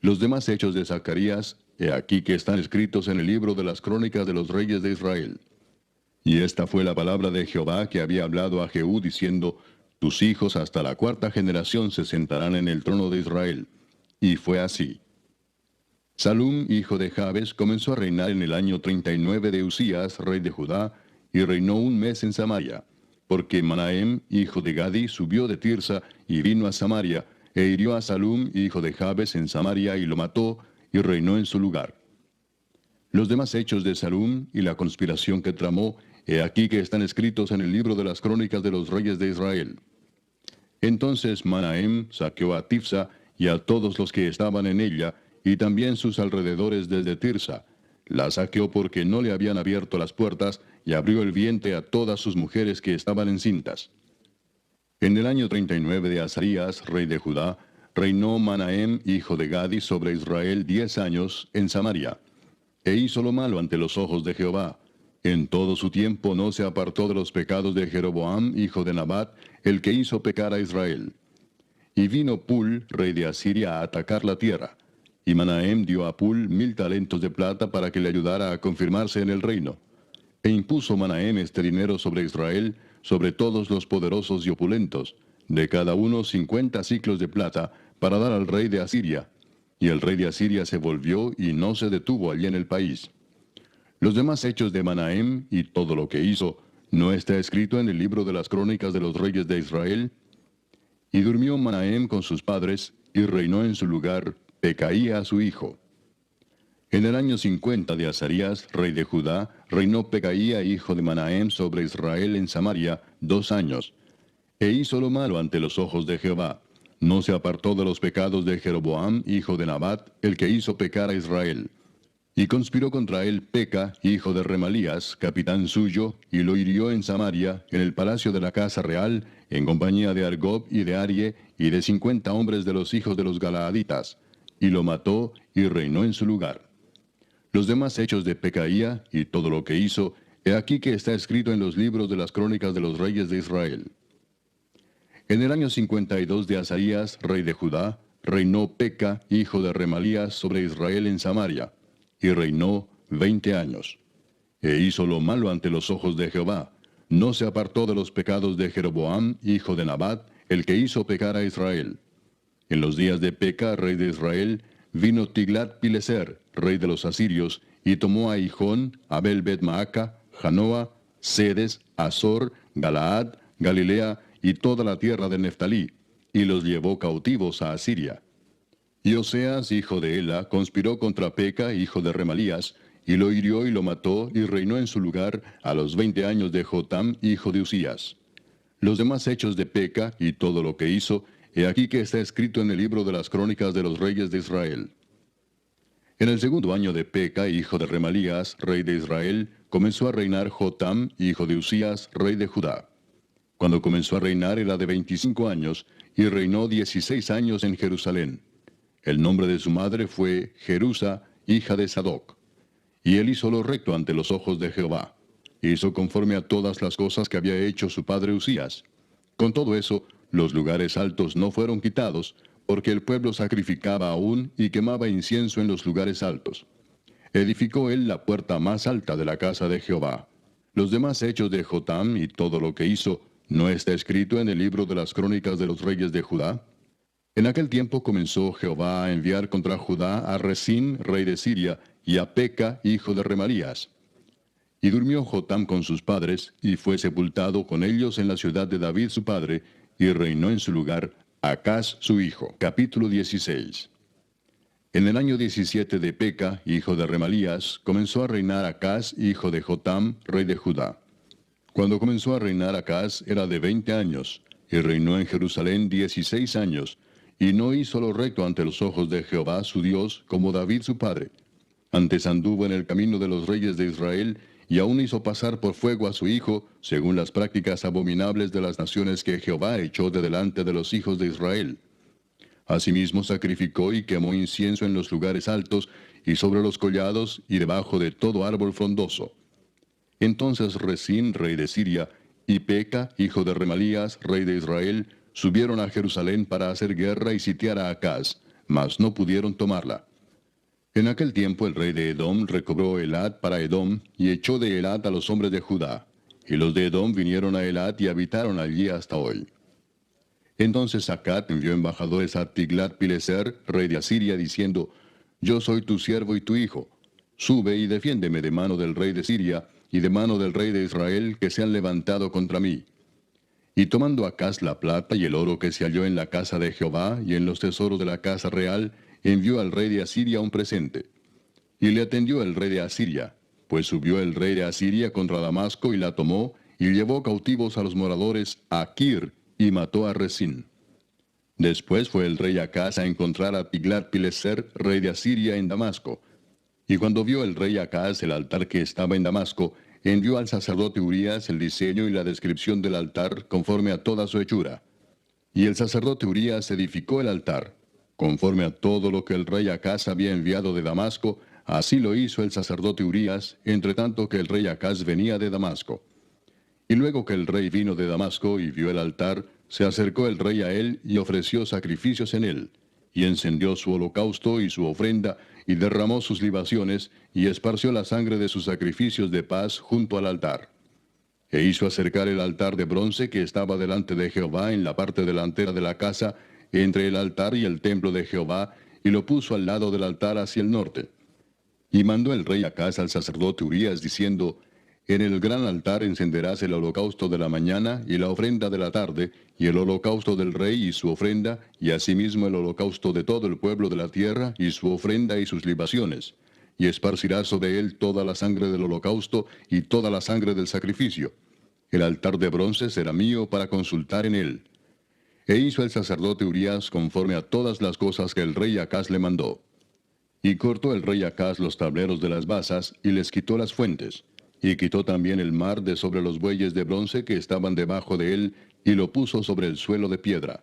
Los demás hechos de Zacarías, he aquí que están escritos en el libro de las crónicas de los reyes de Israel. Y esta fue la palabra de Jehová que había hablado a Jehú, diciendo, tus hijos hasta la 4ª generación se sentarán en el trono de Israel. Y fue así. Salum, hijo de Jabes, comenzó a reinar en el año 39 de Usías, rey de Judá, y reinó 1 mes en Samaria, porque Manahem, hijo de Gadi, subió de Tirsa y vino a Samaria, e hirió a Salum, hijo de Jabes, en Samaria, y lo mató, y reinó en su lugar. Los demás hechos de Salum y la conspiración que tramó, he aquí que están escritos en el libro de las crónicas de los reyes de Israel. Entonces Manahem saqueó a Tifsa y a todos los que estaban en ella, y también sus alrededores desde Tirsa. La saqueó porque no le habían abierto las puertas, y abrió el vientre a todas sus mujeres que estaban encintas. En el año 39 de Azarías, rey de Judá, reinó Manahem, hijo de Gadi, sobre Israel 10 años en Samaria. E hizo lo malo ante los ojos de Jehová. En todo su tiempo no se apartó de los pecados de Jeroboam, hijo de Nabat, el que hizo pecar a Israel. Y vino Pul, rey de Asiria, a atacar la tierra. Y Manahem dio a Pul 1000 talentos de plata para que le ayudara a confirmarse en el reino. E impuso Manahem este dinero sobre Israel, sobre todos los poderosos y opulentos, de cada uno 50 siclos de plata, para dar al rey de Asiria. Y el rey de Asiria se volvió y no se detuvo allí en el país. Los demás hechos de Manahem y todo lo que hizo, ¿no está escrito en el libro de las crónicas de los reyes de Israel? Y durmió Manahem con sus padres, y reinó en su lugar Pecaía su hijo. En el año 50 de Azarías, rey de Judá, reinó Pecaía hijo de Manahem sobre Israel en Samaria 2 años. E hizo lo malo ante los ojos de Jehová. No se apartó de los pecados de Jeroboam, hijo de Nabat, el que hizo pecar a Israel. Y conspiró contra él Peca, hijo de Remalías, capitán suyo, y lo hirió en Samaria, en el palacio de la casa real, en compañía de Argob y de Arie, y de 50 hombres de los hijos de los Galaaditas. Y lo mató, y reinó en su lugar. Los demás hechos de Pecaía, y todo lo que hizo, he aquí que está escrito en los libros de las crónicas de los reyes de Israel. En el año 52 de Azarías, rey de Judá, reinó Peca, hijo de Remalías, sobre Israel en Samaria, y reinó 20 años. E hizo lo malo ante los ojos de Jehová. No se apartó de los pecados de Jeroboam, hijo de Nabat, el que hizo pecar a Israel. En los días de Peca, rey de Israel, vino Tiglat-Pileser, rey de los asirios, y tomó a Hijón, Abel-Bet-Maaca, Janoa, Sedes, Azor, Galaad, Galilea, y toda la tierra de Neftalí, y los llevó cautivos a Asiria. Y Oseas, hijo de Ela, conspiró contra Peca, hijo de Remalías, y lo hirió y lo mató, y reinó en su lugar a los 20 años de Jotam, hijo de Usías. Los demás hechos de Peca y todo lo que hizo, he aquí que está escrito en el libro de las crónicas de los reyes de Israel. En el segundo año de Peca, hijo de Remalías, rey de Israel, comenzó a reinar Jotam, hijo de Usías, rey de Judá. Cuando comenzó a reinar era de 25 años, y reinó 16 años en Jerusalén. El nombre de su madre fue Jerusa, hija de Sadoc. Y él hizo lo recto ante los ojos de Jehová. Hizo conforme a todas las cosas que había hecho su padre Usías. Con todo eso, los lugares altos no fueron quitados, porque el pueblo sacrificaba aún y quemaba incienso en los lugares altos. Edificó él la puerta más alta de la casa de Jehová. Los demás hechos de Jotam y todo lo que hizo, ¿no está escrito en el libro de las crónicas de los reyes de Judá? En aquel tiempo comenzó Jehová a enviar contra Judá a Resín, rey de Siria, y a Peca, hijo de Remalías. Y durmió Jotam con sus padres, y fue sepultado con ellos en la ciudad de David su padre, y reinó en su lugar Acaz su hijo. Capítulo 16. En el año 17 de Peca, hijo de Remalías, comenzó a reinar Acaz, hijo de Jotam, rey de Judá. Cuando comenzó a reinar Acaz era de 20 años, y reinó en Jerusalén 16 años, y no hizo lo recto ante los ojos de Jehová su Dios, como David su padre. Antes anduvo en el camino de los reyes de Israel, y aún hizo pasar por fuego a su hijo, según las prácticas abominables de las naciones que Jehová echó de delante de los hijos de Israel. Asimismo sacrificó y quemó incienso en los lugares altos, y sobre los collados, y debajo de todo árbol frondoso. Entonces Resín, rey de Siria, y Peca, hijo de Remalías, rey de Israel, subieron a Jerusalén para hacer guerra y sitiar a Acaz, mas no pudieron tomarla. En aquel tiempo el rey de Edom recobró Elat para Edom, y echó de Elat a los hombres de Judá. Y los de Edom vinieron a Elat y habitaron allí hasta hoy. Entonces Acat envió embajadores a Tiglat-Pileser, rey de Asiria, diciendo, Yo soy tu siervo y tu hijo. Sube y defiéndeme de mano del rey de Siria, y de mano del rey de Israel, que se han levantado contra mí. Y tomando Acaz la plata y el oro que se halló en la casa de Jehová y en los tesoros de la casa real, envió al rey de Asiria un presente. Y le atendió el rey de Asiria, pues subió el rey de Asiria contra Damasco y la tomó, y llevó cautivos a los moradores a Kir, y mató a Resín. Después fue el rey Acaz a encontrar a Tiglat-Pileser, rey de Asiria, en Damasco. Y cuando vio el rey Acaz el altar que estaba en Damasco, envió al sacerdote Urías el diseño y la descripción del altar conforme a toda su hechura. Y el sacerdote Urías edificó el altar. Conforme a todo lo que el rey Acaz había enviado de Damasco, así lo hizo el sacerdote Urías, entre tanto que el rey Acaz venía de Damasco. Y luego que el rey vino de Damasco y vio el altar, se acercó el rey a él y ofreció sacrificios en él, y encendió su holocausto y su ofrenda, y derramó sus libaciones, y esparció la sangre de sus sacrificios de paz junto al altar. E hizo acercar el altar de bronce que estaba delante de Jehová en la parte delantera de la casa, entre el altar y el templo de Jehová, y lo puso al lado del altar hacia el norte. Y mandó el rey Acaz al sacerdote Urías, diciendo, En el gran altar encenderás el holocausto de la mañana y la ofrenda de la tarde, y el holocausto del rey y su ofrenda, y asimismo el holocausto de todo el pueblo de la tierra, y su ofrenda y sus libaciones. Y esparcirás sobre él toda la sangre del holocausto y toda la sangre del sacrificio. El altar de bronce será mío para consultar en él. E hizo el sacerdote Urías conforme a todas las cosas que el rey Acaz le mandó. Y cortó el rey Acaz los tableros de las basas, y les quitó las fuentes. Y quitó también el mar de sobre los bueyes de bronce que estaban debajo de él, y lo puso sobre el suelo de piedra.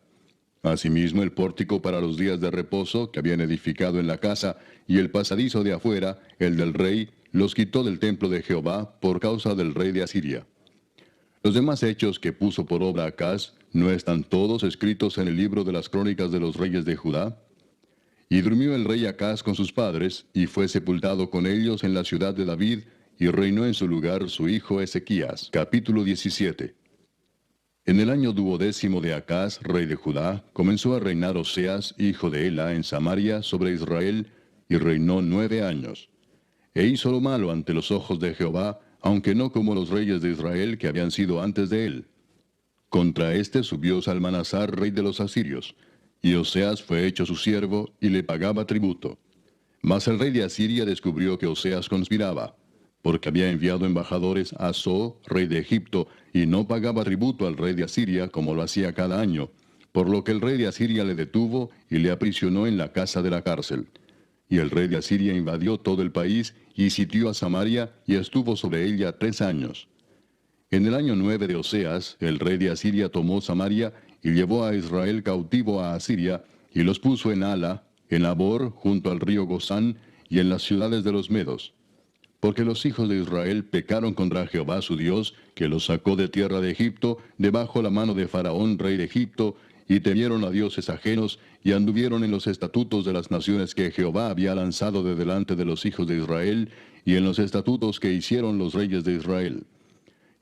Asimismo el pórtico para los días de reposo que habían edificado en la casa, y el pasadizo de afuera, el del rey, los quitó del templo de Jehová por causa del rey de Asiria. Los demás hechos que puso por obra Acaz, ¿no están todos escritos en el libro de las crónicas de los reyes de Judá? Y durmió el rey Acaz con sus padres, y fue sepultado con ellos en la ciudad de David, y reinó en su lugar su hijo Ezequías. Capítulo 17. En el año 12º de Acaz, rey de Judá, comenzó a reinar Oseas, hijo de Ela, en Samaria, sobre Israel, y reinó 9 años. E hizo lo malo ante los ojos de Jehová, aunque no como los reyes de Israel que habían sido antes de él. Contra éste subió Salmanasar, rey de los asirios, y Oseas fue hecho su siervo, y le pagaba tributo. Mas el rey de Asiria descubrió que Oseas conspiraba, porque había enviado embajadores a So, rey de Egipto, y no pagaba tributo al rey de Asiria como lo hacía cada año, por lo que el rey de Asiria le detuvo y le aprisionó en la casa de la cárcel. Y el rey de Asiria invadió todo el país y sitió a Samaria y estuvo sobre ella 3 años. En el año 9 de Oseas, el rey de Asiria tomó Samaria y llevó a Israel cautivo a Asiria, y los puso en Hala, en Abor, junto al río Gozán, y en las ciudades de los Medos. Porque los hijos de Israel pecaron contra Jehová su Dios, que los sacó de tierra de Egipto, debajo la mano de Faraón, rey de Egipto, y temieron a dioses ajenos, y anduvieron en los estatutos de las naciones que Jehová había lanzado de delante de los hijos de Israel, y en los estatutos que hicieron los reyes de Israel.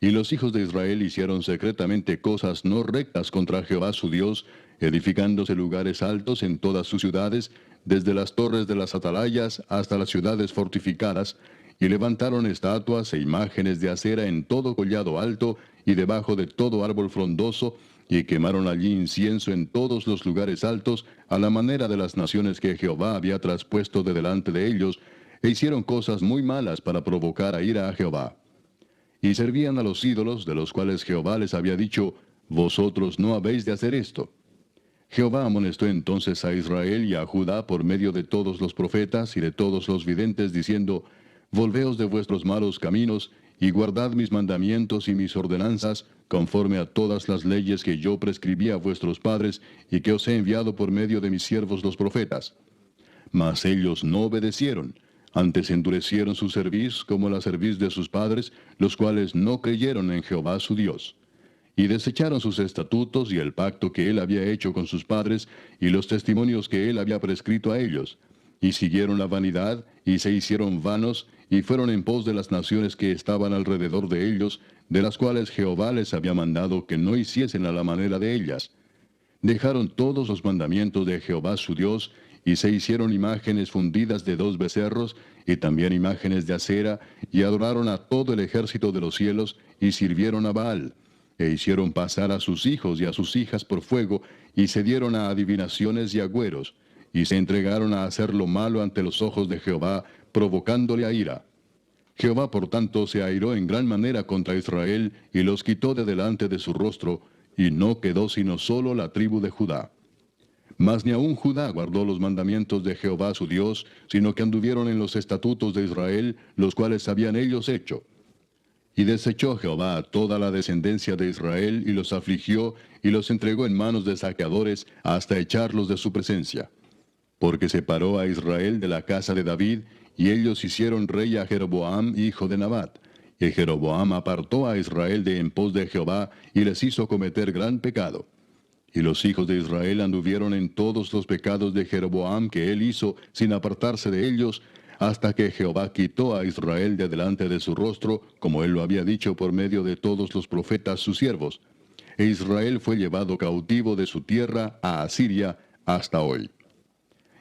Y los hijos de Israel hicieron secretamente cosas no rectas contra Jehová su Dios, edificándose lugares altos en todas sus ciudades, desde las torres de las atalayas hasta las ciudades fortificadas, y levantaron estatuas e imágenes de acera en todo collado alto y debajo de todo árbol frondoso, y quemaron allí incienso en todos los lugares altos, a la manera de las naciones que Jehová había traspuesto de delante de ellos, e hicieron cosas muy malas para provocar a ira a Jehová. Y servían a los ídolos, de los cuales Jehová les había dicho, vosotros no habéis de hacer esto. Jehová amonestó entonces a Israel y a Judá por medio de todos los profetas y de todos los videntes, diciendo, volveos de vuestros malos caminos, y guardad mis mandamientos y mis ordenanzas, conforme a todas las leyes que yo prescribí a vuestros padres, y que os he enviado por medio de mis siervos los profetas. Mas ellos no obedecieron, antes endurecieron su cerviz como la cerviz de sus padres, los cuales no creyeron en Jehová su Dios. Y desecharon sus estatutos y el pacto que él había hecho con sus padres, y los testimonios que él había prescrito a ellos. Y siguieron la vanidad, y se hicieron vanos, y fueron en pos de las naciones que estaban alrededor de ellos, de las cuales Jehová les había mandado que no hiciesen a la manera de ellas. Dejaron todos los mandamientos de Jehová su Dios, y se hicieron imágenes fundidas de 2 becerros, y también imágenes de acera, y adoraron a todo el ejército de los cielos, y sirvieron a Baal, e hicieron pasar a sus hijos y a sus hijas por fuego, y se dieron a adivinaciones y agüeros, y se entregaron a hacer lo malo ante los ojos de Jehová, provocándole a ira. Jehová por tanto se airó en gran manera contra Israel, y los quitó de delante de su rostro, y no quedó sino solo la tribu de Judá. Mas ni aun Judá guardó los mandamientos de Jehová su Dios, sino que anduvieron en los estatutos de Israel, los cuales habían ellos hecho. Y desechó Jehová a toda la descendencia de Israel, y los afligió, y los entregó en manos de saqueadores, hasta echarlos de su presencia. Porque separó a Israel de la casa de David, y ellos hicieron rey a Jeroboam, hijo de Nabat. Y Jeroboam apartó a Israel de en pos de Jehová, y les hizo cometer gran pecado. Y los hijos de Israel anduvieron en todos los pecados de Jeroboam que él hizo, sin apartarse de ellos, hasta que Jehová quitó a Israel de delante de su rostro, como él lo había dicho por medio de todos los profetas sus siervos. E Israel fue llevado cautivo de su tierra a Asiria hasta hoy.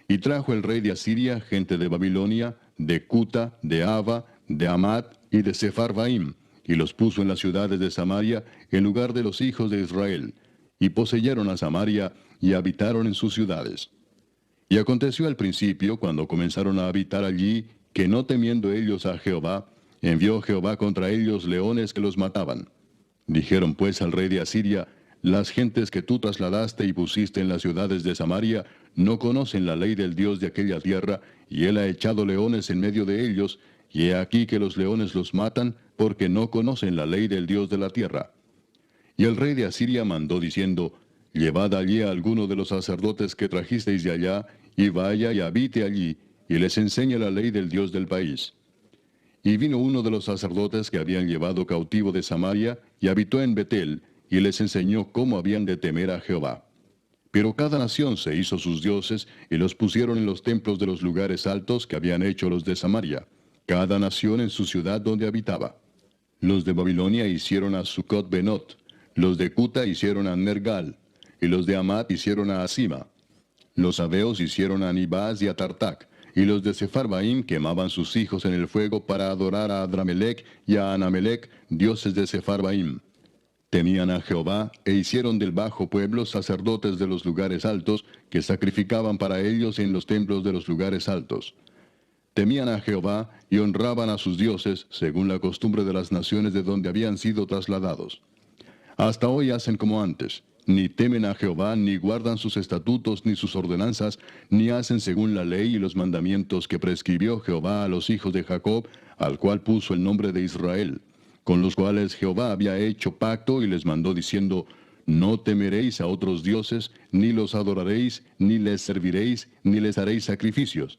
Y trajo el rey de Asiria gente de Babilonia, de Cuta, de Ava, de Amat y de Sepharvaim, y los puso en las ciudades de Samaria, en lugar de los hijos de Israel, y poseyeron a Samaria, y habitaron en sus ciudades. Y aconteció al principio, cuando comenzaron a habitar allí, que no temiendo ellos a Jehová, envió Jehová contra ellos leones que los mataban. Dijeron pues al rey de Asiria, las gentes que tú trasladaste y pusiste en las ciudades de Samaria, no conocen la ley del Dios de aquella tierra, y él ha echado leones en medio de ellos, y he aquí que los leones los matan, porque no conocen la ley del Dios de la tierra. Y el rey de Asiria mandó diciendo, llevad allí a alguno de los sacerdotes que trajisteis de allá, y vaya y habite allí, y les enseñe la ley del Dios del país. Y vino uno de los sacerdotes que habían llevado cautivo de Samaria, y habitó en Betel, y les enseñó cómo habían de temer a Jehová. Pero cada nación se hizo sus dioses, y los pusieron en los templos de los lugares altos que habían hecho los de Samaria, cada nación en su ciudad donde habitaba. Los de Babilonia hicieron a Sucot Benot, los de Cuta hicieron a Nergal, y los de Amat hicieron a Asima. Los sabeos hicieron a Nibaz y a Tartac, y los de Sepharvaim quemaban sus hijos en el fuego para adorar a Adramelech y a Anamelech, dioses de Sepharvaim. Temían a Jehová, e hicieron del bajo pueblo sacerdotes de los lugares altos, que sacrificaban para ellos en los templos de los lugares altos. temían a Jehová y honraban a sus dioses, según la costumbre de las naciones de donde habían sido trasladados. Hasta hoy hacen como antes, ni temen a Jehová, ni guardan sus estatutos, ni sus ordenanzas, ni hacen según la ley y los mandamientos que prescribió Jehová a los hijos de Jacob, al cual puso el nombre de Israel, con los cuales Jehová había hecho pacto y les mandó diciendo, no temeréis a otros dioses, ni los adoraréis, ni les serviréis, ni les haréis sacrificios.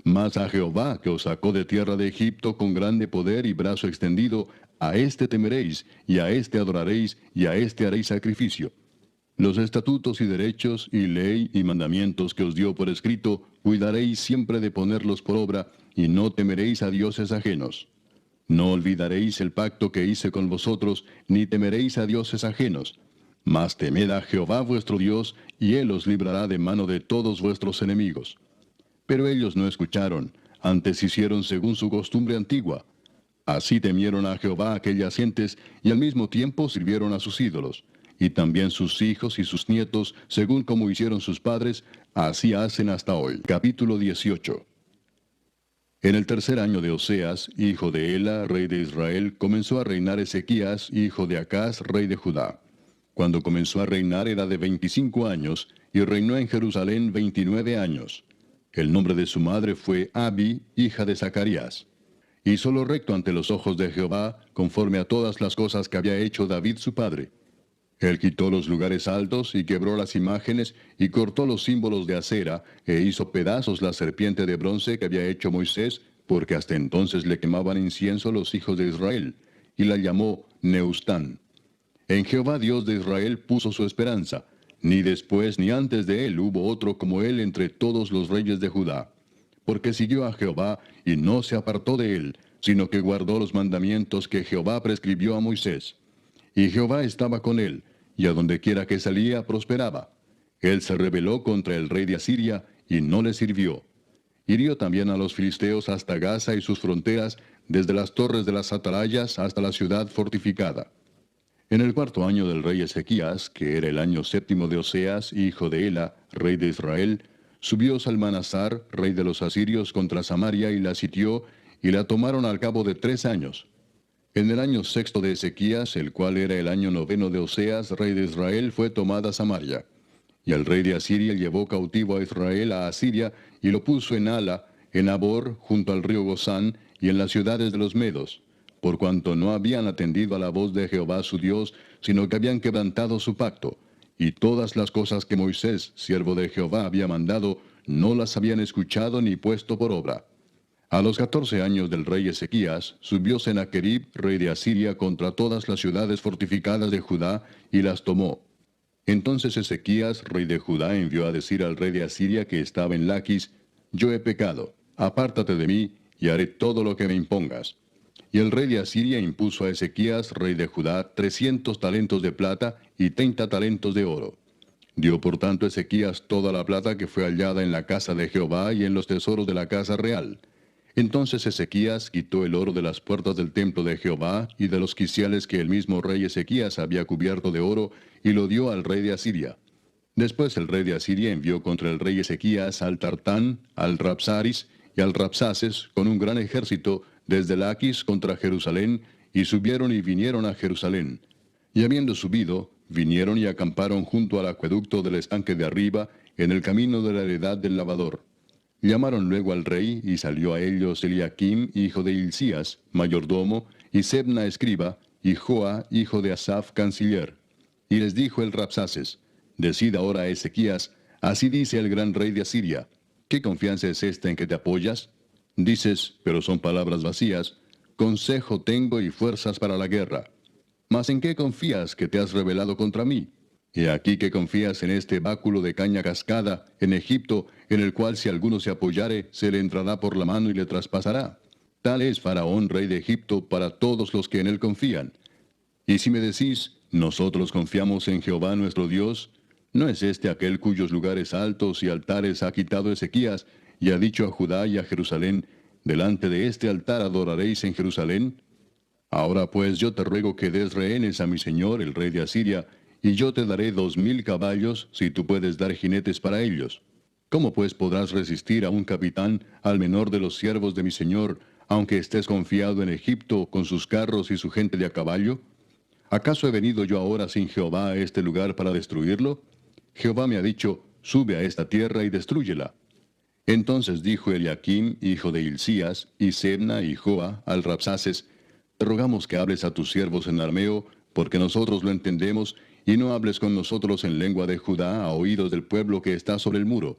Mas a Jehová, que os sacó de tierra de Egipto con grande poder y brazo extendido, a éste temeréis, y a éste adoraréis, y a éste haréis sacrificio. Los estatutos y derechos, y ley y mandamientos que os dio por escrito, cuidaréis siempre de ponerlos por obra, y no temeréis a dioses ajenos. No olvidaréis el pacto que hice con vosotros, ni temeréis a dioses ajenos. Mas temed a Jehová vuestro Dios, y él os librará de mano de todos vuestros enemigos. Pero ellos no escucharon, antes hicieron según su costumbre antigua. Así temieron a Jehová aquellas gentes, y al mismo tiempo sirvieron a sus ídolos. Y también sus hijos y sus nietos, según como hicieron sus padres, así hacen hasta hoy. Capítulo 18. En el tercer año de Oseas, hijo de Ela, rey de Israel, comenzó a reinar Ezequías, hijo de Acaz, rey de Judá. Cuando comenzó a reinar era de 25 años, y reinó en Jerusalén 29 años. El nombre de su madre fue Abi, hija de Zacarías. Hizo lo recto ante los ojos de Jehová, conforme a todas las cosas que había hecho David su padre. Él quitó los lugares altos, y quebró las imágenes, y cortó los símbolos de acera, e hizo pedazos la serpiente de bronce que había hecho Moisés, porque hasta entonces le quemaban incienso los hijos de Israel, y la llamó Neustán. En Jehová Dios de Israel puso su esperanza, ni después ni antes de él hubo otro como él entre todos los reyes de Judá. Porque siguió a Jehová, y no se apartó de él, sino que guardó los mandamientos que Jehová prescribió a Moisés. Y Jehová estaba con él, y a donde quiera que salía prosperaba. Él se rebeló contra el rey de Asiria, y no le sirvió. Hirió también a los filisteos hasta Gaza y sus fronteras, desde las torres de las atalayas hasta la ciudad fortificada. En el cuarto año del rey Ezequías, que era el año séptimo de Oseas, hijo de Ela, rey de Israel, subió Salmanasar, rey de los asirios, contra Samaria y la sitió, y la tomaron al cabo de 3 años. En el año sexto de Ezequías, el cual era el año noveno de Oseas, rey de Israel, fue tomada Samaria. Y el rey de Asiria llevó cautivo a Israel a Asiria, y lo puso en Ala, en Abor, junto al río Gozán, y en las ciudades de los Medos, por cuanto no habían atendido a la voz de Jehová su Dios, sino que habían quebrantado su pacto, y todas las cosas que Moisés, siervo de Jehová, había mandado, no las habían escuchado ni puesto por obra. A los 14 años del rey Ezequías, subió Sennacherib, rey de Asiria, contra todas las ciudades fortificadas de Judá, y las tomó. Entonces Ezequías, rey de Judá, envió a decir al rey de Asiria que estaba en Laquis, yo he pecado, apártate de mí, y haré todo lo que me impongas. Y el rey de Asiria impuso a Ezequías, rey de Judá, 300 talentos de plata y 30 talentos de oro. Dio por tanto Ezequías toda la plata que fue hallada en la casa de Jehová y en los tesoros de la casa real. Entonces Ezequías quitó el oro de las puertas del templo de Jehová y de los quiciales que el mismo rey Ezequías había cubierto de oro, y lo dio al rey de Asiria. Después el rey de Asiria envió contra el rey Ezequías al Tartán, al Rabsaris y al Rabsaces con un gran ejército desde Laquis contra Jerusalén, y subieron y vinieron a Jerusalén. Y habiendo subido, vinieron y acamparon junto al acueducto del estanque de arriba, en el camino de la heredad del lavador. Llamaron luego al rey, y salió a ellos Eliaquim, hijo de Hilcías, mayordomo, y Sebna escriba, y Joa, hijo de Asaph, canciller. Y les dijo el Rabsaces, decid ahora a Ezequías, así dice el gran rey de Asiria, ¿qué confianza es esta en que te apoyas? Dices, pero son palabras vacías, consejo tengo y fuerzas para la guerra. Mas ¿en qué confías que te has rebelado contra mí? He aquí que confías en este báculo de caña cascada, en Egipto, en el cual si alguno se apoyare, se le entrará por la mano y le traspasará. Tal es Faraón, rey de Egipto, para todos los que en él confían. Y si me decís, nosotros confiamos en Jehová nuestro Dios, ¿no es este aquel cuyos lugares altos y altares ha quitado Ezequías, y ha dicho a Judá y a Jerusalén, delante de este altar adoraréis en Jerusalén? Ahora pues yo te ruego que des rehenes a mi señor, el rey de Asiria, y yo te daré 2000 caballos, si tú puedes dar jinetes para ellos. ¿Cómo pues podrás resistir a un capitán, al menor de los siervos de mi señor, aunque estés confiado en Egipto con sus carros y su gente de a caballo? ¿Acaso he venido yo ahora sin Jehová a este lugar para destruirlo? Jehová me ha dicho, sube a esta tierra y destrúyela. Entonces dijo Eliaquim, hijo de Hilcías, y Sebna y Joa, al Rabsaces, te rogamos que hables a tus siervos en arameo, porque nosotros lo entendemos, y no hables con nosotros en lengua de Judá a oídos del pueblo que está sobre el muro.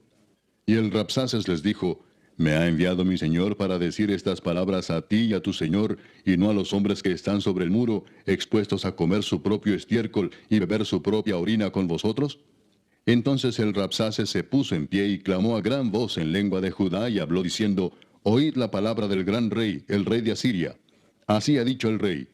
Y el Rabsaces les dijo, me ha enviado mi señor para decir estas palabras a ti y a tu señor, y no a los hombres que están sobre el muro, expuestos a comer su propio estiércol y beber su propia orina con vosotros. Entonces el Rabsaces se puso en pie y clamó a gran voz en lengua de Judá y habló diciendo, oíd la palabra del gran rey, el rey de Asiria. Así ha dicho el rey,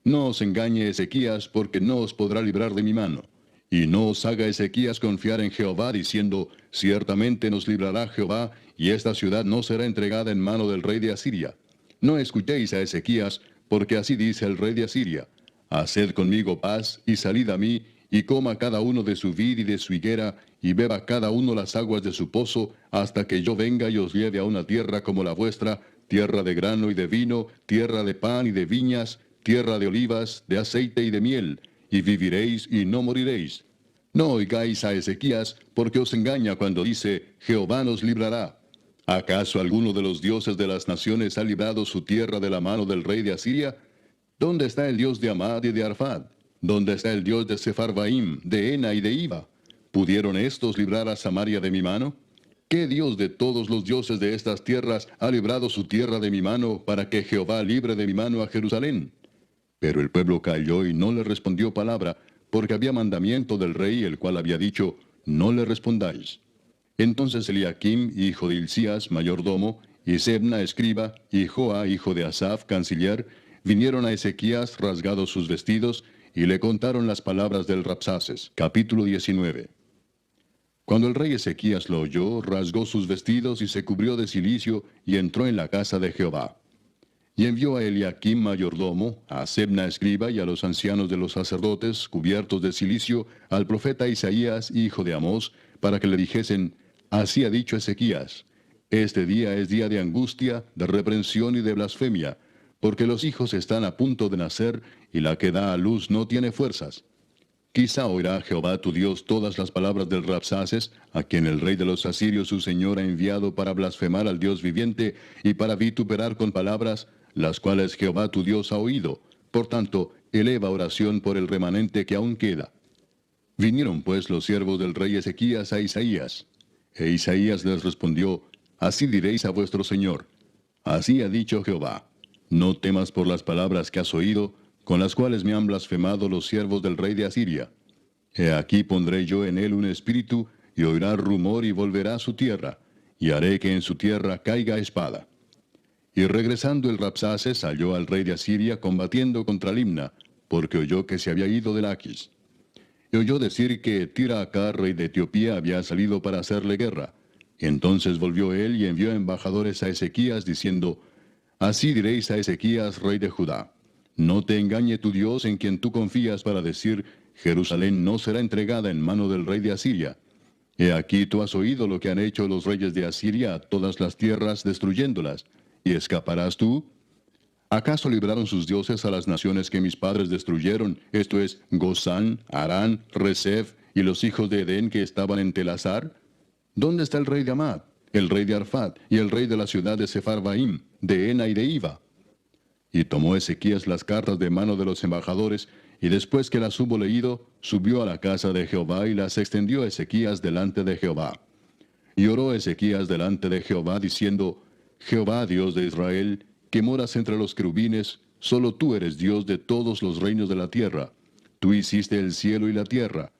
no os engañe Ezequías, porque no os podrá librar de mi mano. Y no os haga Ezequías confiar en Jehová, diciendo, ciertamente nos librará Jehová, y esta ciudad no será entregada en mano del rey de Asiria. No escuchéis a Ezequías, porque así dice el rey de Asiria, haced conmigo paz, y salid a mí, y coma cada uno de su vid y de su higuera, y beba cada uno las aguas de su pozo, hasta que yo venga y os lleve a una tierra como la vuestra, tierra de grano y de vino, tierra de pan y de viñas, tierra de olivas, de aceite y de miel, y viviréis y no moriréis. No oigáis a Ezequías, porque os engaña cuando dice, Jehová nos librará. ¿Acaso alguno de los dioses de las naciones ha librado su tierra de la mano del rey de Asiria? ¿Dónde está el Dios de Amad y de Arfad? ¿Dónde está el Dios de Sepharvaim, de Ena y de Iva? ¿Pudieron estos librar a Samaria de mi mano? ¿Qué Dios de todos los dioses de estas tierras ha librado su tierra de mi mano, para que Jehová libre de mi mano a Jerusalén? Pero el pueblo calló y no le respondió palabra, porque había mandamiento del rey, el cual había dicho, no le respondáis. Entonces Eliaquim, hijo de Hilcías, mayordomo, y Sebna, escriba, y Joa, hijo de Asaph, canciller, vinieron a Ezequías rasgados sus vestidos, y le contaron las palabras del Rabsaces. Capítulo 19. Cuando el rey Ezequías lo oyó, rasgó sus vestidos y se cubrió de cilicio, y entró en la casa de Jehová. Y envió a Eliaquim mayordomo, a Sebna escriba y a los ancianos de los sacerdotes, cubiertos de cilicio, al profeta Isaías, hijo de Amós, para que le dijesen, así ha dicho Ezequías, este día es día de angustia, de reprensión y de blasfemia, porque los hijos están a punto de nacer, y la que da a luz no tiene fuerzas. Quizá oirá Jehová tu Dios todas las palabras del Rabsaces, a quien el rey de los asirios su señor ha enviado para blasfemar al Dios viviente, y para vituperar con palabras, las cuales Jehová tu Dios ha oído. Por tanto, eleva oración por el remanente que aún queda. Vinieron pues los siervos del rey Ezequías a Isaías. E Isaías les respondió, así diréis a vuestro señor, así ha dicho Jehová, no temas por las palabras que has oído, con las cuales me han blasfemado los siervos del rey de Asiria. He aquí pondré yo en él un espíritu, y oirá rumor y volverá a su tierra, y haré que en su tierra caiga espada. Y regresando el Rabsaces halló al rey de Asiria combatiendo contra Limna, porque oyó que se había ido de Laquis. Y oyó decir que Tiraacá, rey de Etiopía, había salido para hacerle guerra. Entonces volvió él y envió embajadores a Ezequías, diciendo, así diréis a Ezequías, rey de Judá, no te engañe tu Dios en quien tú confías para decir, Jerusalén no será entregada en mano del rey de Asiria. He aquí tú has oído lo que han hecho los reyes de Asiria a todas las tierras, destruyéndolas. ¿Y escaparás tú? ¿Acaso libraron sus dioses a las naciones que mis padres destruyeron, esto es, Gozán, Harán, Resef y los hijos de Edén que estaban en Telasar? ¿Dónde está el rey de Amad, el rey de Arfad y el rey de la ciudad de Sepharvaim, de Ena y de Iva? Y tomó Ezequías las cartas de mano de los embajadores, y después que las hubo leído, subió a la casa de Jehová y las extendió Ezequías delante de Jehová. Y oró Ezequías delante de Jehová, diciendo, Jehová, Dios de Israel, que moras entre los querubines, solo tú eres Dios de todos los reinos de la tierra. Tú hiciste el cielo y la tierra.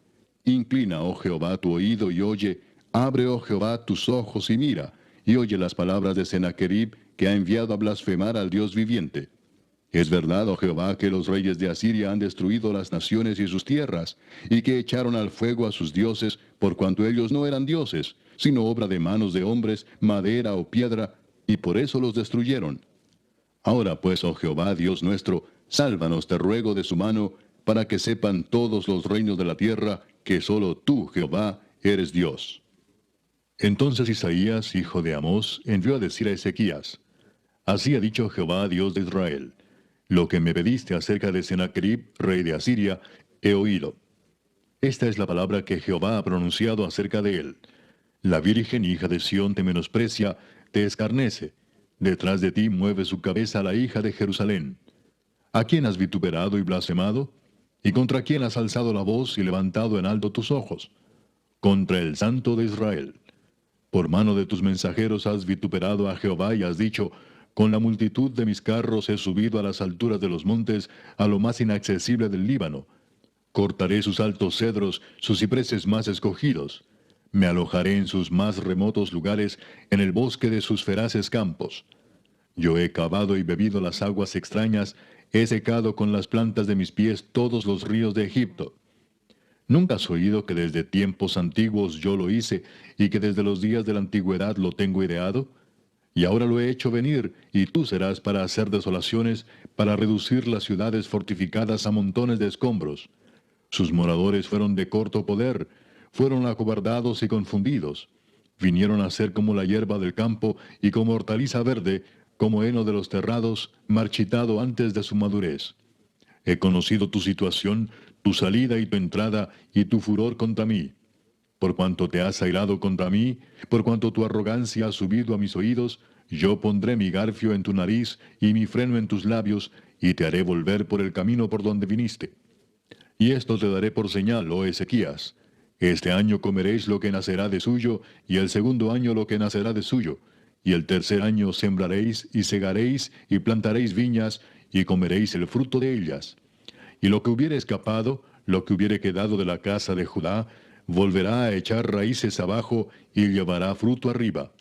Inclina, oh Jehová, tu oído y oye, abre, oh Jehová, tus ojos y mira, y oye las palabras de Sennacherib, que ha enviado a blasfemar al Dios viviente. Es verdad, oh Jehová, que los reyes de Asiria han destruido las naciones y sus tierras, y que echaron al fuego a sus dioses, por cuanto ellos no eran dioses, sino obra de manos de hombres, madera o piedra, y por eso los destruyeron. Ahora pues, oh Jehová, Dios nuestro, sálvanos, te ruego, de su mano, para que sepan todos los reinos de la tierra, que solo tú, Jehová, eres Dios. Entonces Isaías, hijo de Amós, envió a decir a Ezequías: Así ha dicho Jehová, Dios de Israel: Lo que me pediste acerca de Sennacherib, rey de Asiria, he oído. Esta es la palabra que Jehová ha pronunciado acerca de él. La virgen hija de Sión te menosprecia, te escarnece. Detrás de ti mueve su cabeza la hija de Jerusalén. ¿A quién has vituperado y blasfemado? ¿Y contra quién has alzado la voz y levantado en alto tus ojos? Contra el Santo de Israel. Por mano de tus mensajeros has vituperado a Jehová y has dicho: Con la multitud de mis carros he subido a las alturas de los montes, a lo más inaccesible del Líbano. Cortaré sus altos cedros, sus cipreses más escogidos. Me alojaré en sus más remotos lugares, en el bosque de sus feraces campos. Yo he cavado y bebido las aguas extrañas, he secado con las plantas de mis pies todos los ríos de Egipto. ¿Nunca has oído que desde tiempos antiguos yo lo hice, y que desde los días de la antigüedad lo tengo ideado? Y ahora lo he hecho venir, y tú serás para hacer desolaciones, para reducir las ciudades fortificadas a montones de escombros. Sus moradores fueron de corto poder, fueron acobardados y confundidos. Vinieron a ser como la hierba del campo y como hortaliza verde, como heno de los terrados, marchitado antes de su madurez. He conocido tu situación, tu salida y tu entrada, y tu furor contra mí. Por cuanto te has airado contra mí, por cuanto tu arrogancia ha subido a mis oídos, yo pondré mi garfio en tu nariz y mi freno en tus labios, y te haré volver por el camino por donde viniste. Y esto te daré por señal, oh Ezequías: Este año comeréis lo que nacerá de suyo, y el segundo año lo que nacerá de suyo, y el tercer año sembraréis, y segaréis, y plantaréis viñas, y comeréis el fruto de ellas. Y lo que hubiere escapado, lo que hubiere quedado de la casa de Judá, volverá a echar raíces abajo, y llevará fruto arriba.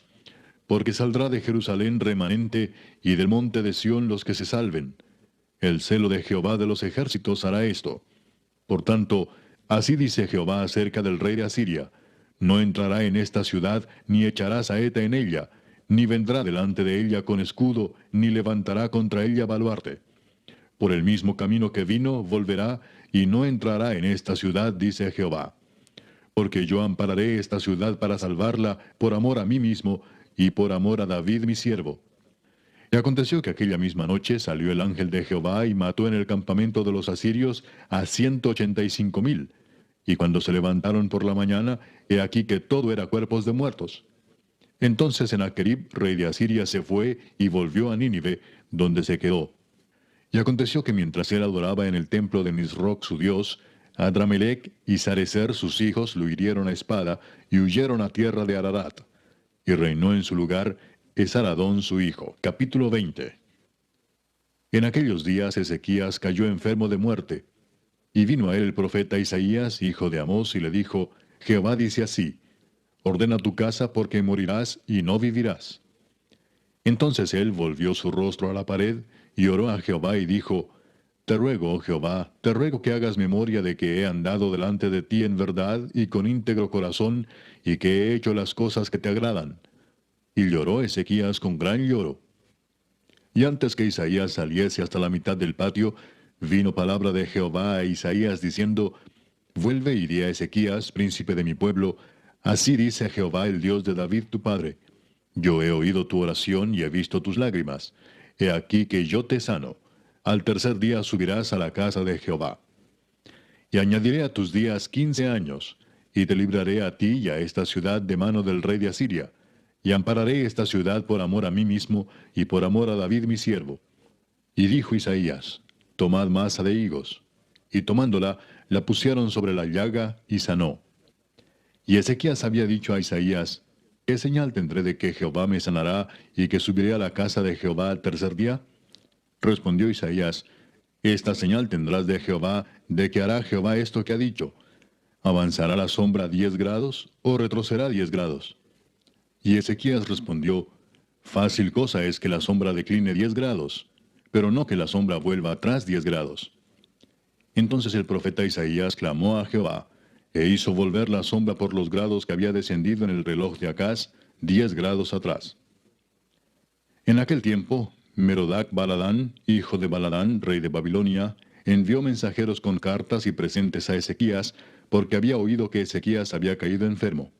Porque saldrá de Jerusalén remanente, y del monte de Sión los que se salven. El celo de Jehová de los ejércitos hará esto. Por tanto, así dice Jehová acerca del rey de Asiria: No entrará en esta ciudad, ni echará saeta en ella, ni vendrá delante de ella con escudo, ni levantará contra ella baluarte. Por el mismo camino que vino, volverá, y no entrará en esta ciudad, dice Jehová. Porque yo ampararé esta ciudad para salvarla, por amor a mí mismo, y por amor a David mi siervo. Y aconteció que aquella misma noche salió el ángel de Jehová y mató en el campamento de los asirios a 185,000. Y cuando se levantaron por la mañana, he aquí que todo era cuerpos de muertos. Entonces Sennacherib, rey de Asiria, se fue y volvió a Nínive, donde se quedó. Y aconteció que mientras él adoraba en el templo de Nisroch su dios, Adramelech y Sarecer sus hijos lo hirieron a espada y huyeron a tierra de Ararat. Y reinó en su lugar Esaradón su hijo. Capítulo 20. En aquellos días Ezequías cayó enfermo de muerte. Y vino a él el profeta Isaías, hijo de Amós, y le dijo: Jehová dice así: Ordena tu casa, porque morirás y no vivirás. Entonces él volvió su rostro a la pared, y oró a Jehová y dijo: Te ruego, oh Jehová, te ruego que hagas memoria de que he andado delante de ti en verdad y con íntegro corazón, y que he hecho las cosas que te agradan. Y lloró Ezequías con gran lloro. Y antes que Isaías saliese hasta la mitad del patio, vino palabra de Jehová a Isaías diciendo: Vuelve y di a Ezequías, príncipe de mi pueblo: Así dice Jehová, el Dios de David tu padre: Yo he oído tu oración y he visto tus lágrimas. He aquí que yo te sano. Al tercer día subirás a la casa de Jehová. Y añadiré a tus días 15 años, y te libraré a ti y a esta ciudad de mano del rey de Asiria. Y ampararé esta ciudad por amor a mí mismo, y por amor a David mi siervo. Y dijo Isaías: Tomad masa de higos. Y tomándola, la pusieron sobre la llaga, y sanó. Y Ezequías había dicho a Isaías: ¿Qué señal tendré de que Jehová me sanará, y que subiré a la casa de Jehová al tercer día? Respondió Isaías: Esta señal tendrás de Jehová, de que hará Jehová esto que ha dicho: ¿Avanzará la sombra 10 grados, o retrocederá 10 grados? Y Ezequías respondió: Fácil cosa es que la sombra decline 10 grados, pero no que la sombra vuelva atrás 10 grados. Entonces el profeta Isaías clamó a Jehová, e hizo volver la sombra por los grados que había descendido en el reloj de Acaz, 10 grados atrás. En aquel tiempo, Merodac Baladán, hijo de Baladán, rey de Babilonia, envió mensajeros con cartas y presentes a Ezequías, porque había oído que Ezequías había caído enfermo.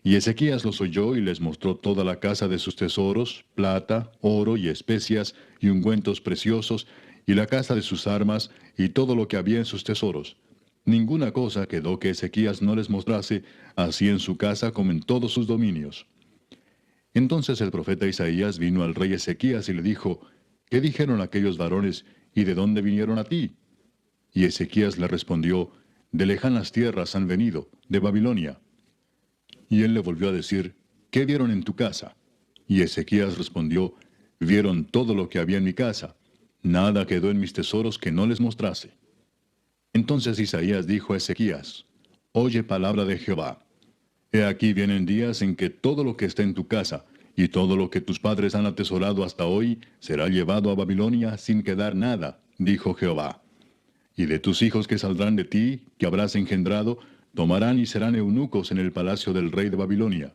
Y Ezequías los oyó y les mostró toda la casa de sus tesoros, plata, oro y especias, y ungüentos preciosos, y la casa de sus armas, y todo lo que había en sus tesoros. Ninguna cosa quedó que Ezequías no les mostrase, así en su casa como en todos sus dominios. Entonces el profeta Isaías vino al rey Ezequías y le dijo, ¿qué dijeron aquellos varones, y de dónde vinieron a ti? Y Ezequías le respondió, de lejanas tierras han venido, de Babilonia. Y él le volvió a decir, ¿qué vieron en tu casa? Y Ezequías respondió, vieron todo lo que había en mi casa. Nada quedó en mis tesoros que no les mostrase. Entonces Isaías dijo a Ezequías, oye palabra de Jehová. He aquí vienen días en que todo lo que está en tu casa, y todo lo que tus padres han atesorado hasta hoy, será llevado a Babilonia sin quedar nada, dijo Jehová. Y de tus hijos que saldrán de ti, que habrás engendrado, tomarán y serán eunucos en el palacio del rey de Babilonia.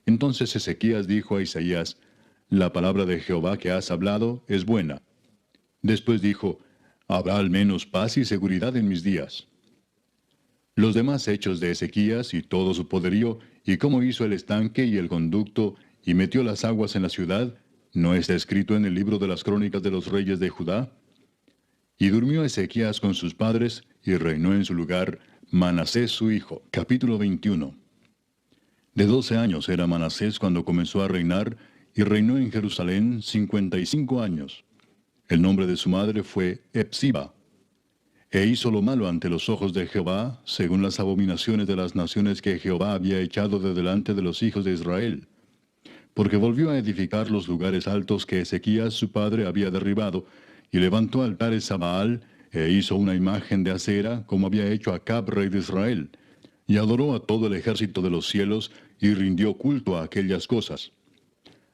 Entonces Ezequías dijo a Isaías, la palabra de Jehová que has hablado es buena. Después dijo, habrá al menos paz y seguridad en mis días. Los demás hechos de Ezequías y todo su poderío, y cómo hizo el estanque y el conducto, y metió las aguas en la ciudad, ¿no está escrito en el libro de las crónicas de los reyes de Judá? Y durmió Ezequías con sus padres, y reinó en su lugar Manasés su hijo. Capítulo 21. De 12 años era Manasés cuando comenzó a reinar, y reinó en Jerusalén 55 años. El nombre de su madre fue Hepsiba. E hizo lo malo ante los ojos de Jehová, según las abominaciones de las naciones que Jehová había echado de delante de los hijos de Israel. Porque volvió a edificar los lugares altos que Ezequías su padre había derribado, y levantó altares a Baal, e hizo una imagen de acera, como había hecho Acab rey de Israel, y adoró a todo el ejército de los cielos, y rindió culto a aquellas cosas.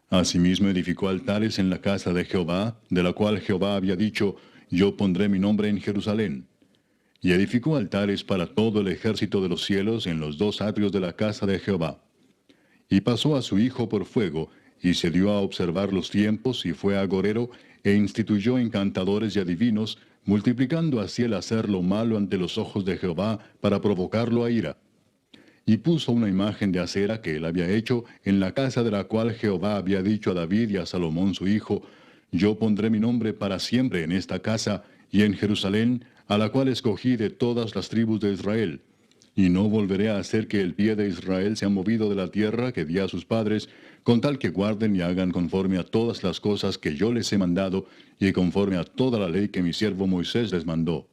Asimismo edificó altares en la casa de Jehová, de la cual Jehová había dicho, yo pondré mi nombre en Jerusalén. Y edificó altares para todo el ejército de los cielos en los dos atrios de la casa de Jehová. Y pasó a su hijo por fuego, y se dio a observar los tiempos, y fue agorero, e instituyó encantadores y adivinos, multiplicando así el hacer lo malo ante los ojos de Jehová, para provocarlo a ira. Y puso una imagen de acera que él había hecho en la casa de la cual Jehová había dicho a David y a Salomón su hijo, yo pondré mi nombre para siempre en esta casa, y en Jerusalén, a la cual escogí de todas las tribus de Israel. Y no volveré a hacer que el pie de Israel sea movido de la tierra que di a sus padres, con tal que guarden y hagan conforme a todas las cosas que yo les he mandado, y conforme a toda la ley que mi siervo Moisés les mandó.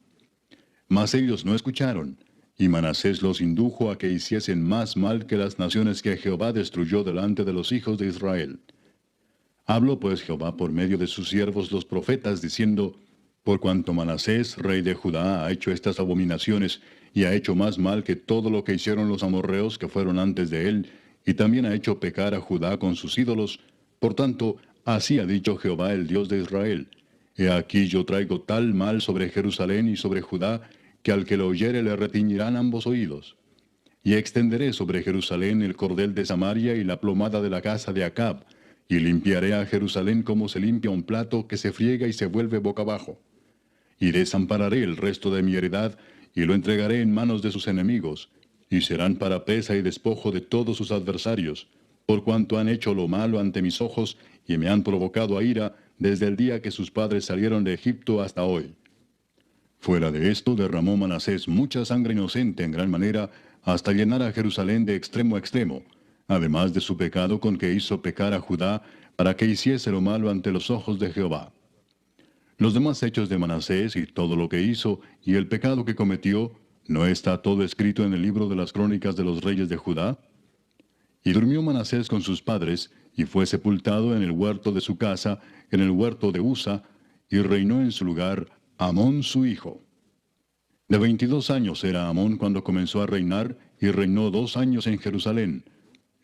Mas ellos no escucharon, y Manasés los indujo a que hiciesen más mal que las naciones que Jehová destruyó delante de los hijos de Israel. Habló pues Jehová por medio de sus siervos los profetas, diciendo, por cuanto Manasés, rey de Judá, ha hecho estas abominaciones, y ha hecho más mal que todo lo que hicieron los amorreos que fueron antes de él, y también ha hecho pecar a Judá con sus ídolos, por tanto, así ha dicho Jehová el Dios de Israel, he aquí yo traigo tal mal sobre Jerusalén y sobre Judá, que al que lo oyere le retiñirán ambos oídos. Y extenderé sobre Jerusalén el cordel de Samaria y la plomada de la casa de Acab, y limpiaré a Jerusalén como se limpia un plato que se friega y se vuelve boca abajo. Y desampararé el resto de mi heredad, y lo entregaré en manos de sus enemigos, y serán para presa y despojo de todos sus adversarios, por cuanto han hecho lo malo ante mis ojos, y me han provocado a ira, desde el día que sus padres salieron de Egipto hasta hoy. Fuera de esto derramó Manasés mucha sangre inocente en gran manera, hasta llenar a Jerusalén de extremo a extremo, además de su pecado con que hizo pecar a Judá, para que hiciese lo malo ante los ojos de Jehová. Los demás hechos de Manasés y todo lo que hizo, y el pecado que cometió, ¿no está todo escrito en el libro de las crónicas de los reyes de Judá? Y durmió Manasés con sus padres, y fue sepultado en el huerto de su casa, en el huerto de Usa, y reinó en su lugar Amón su hijo. De 22 años era Amón cuando comenzó a reinar, y reinó 2 años en Jerusalén.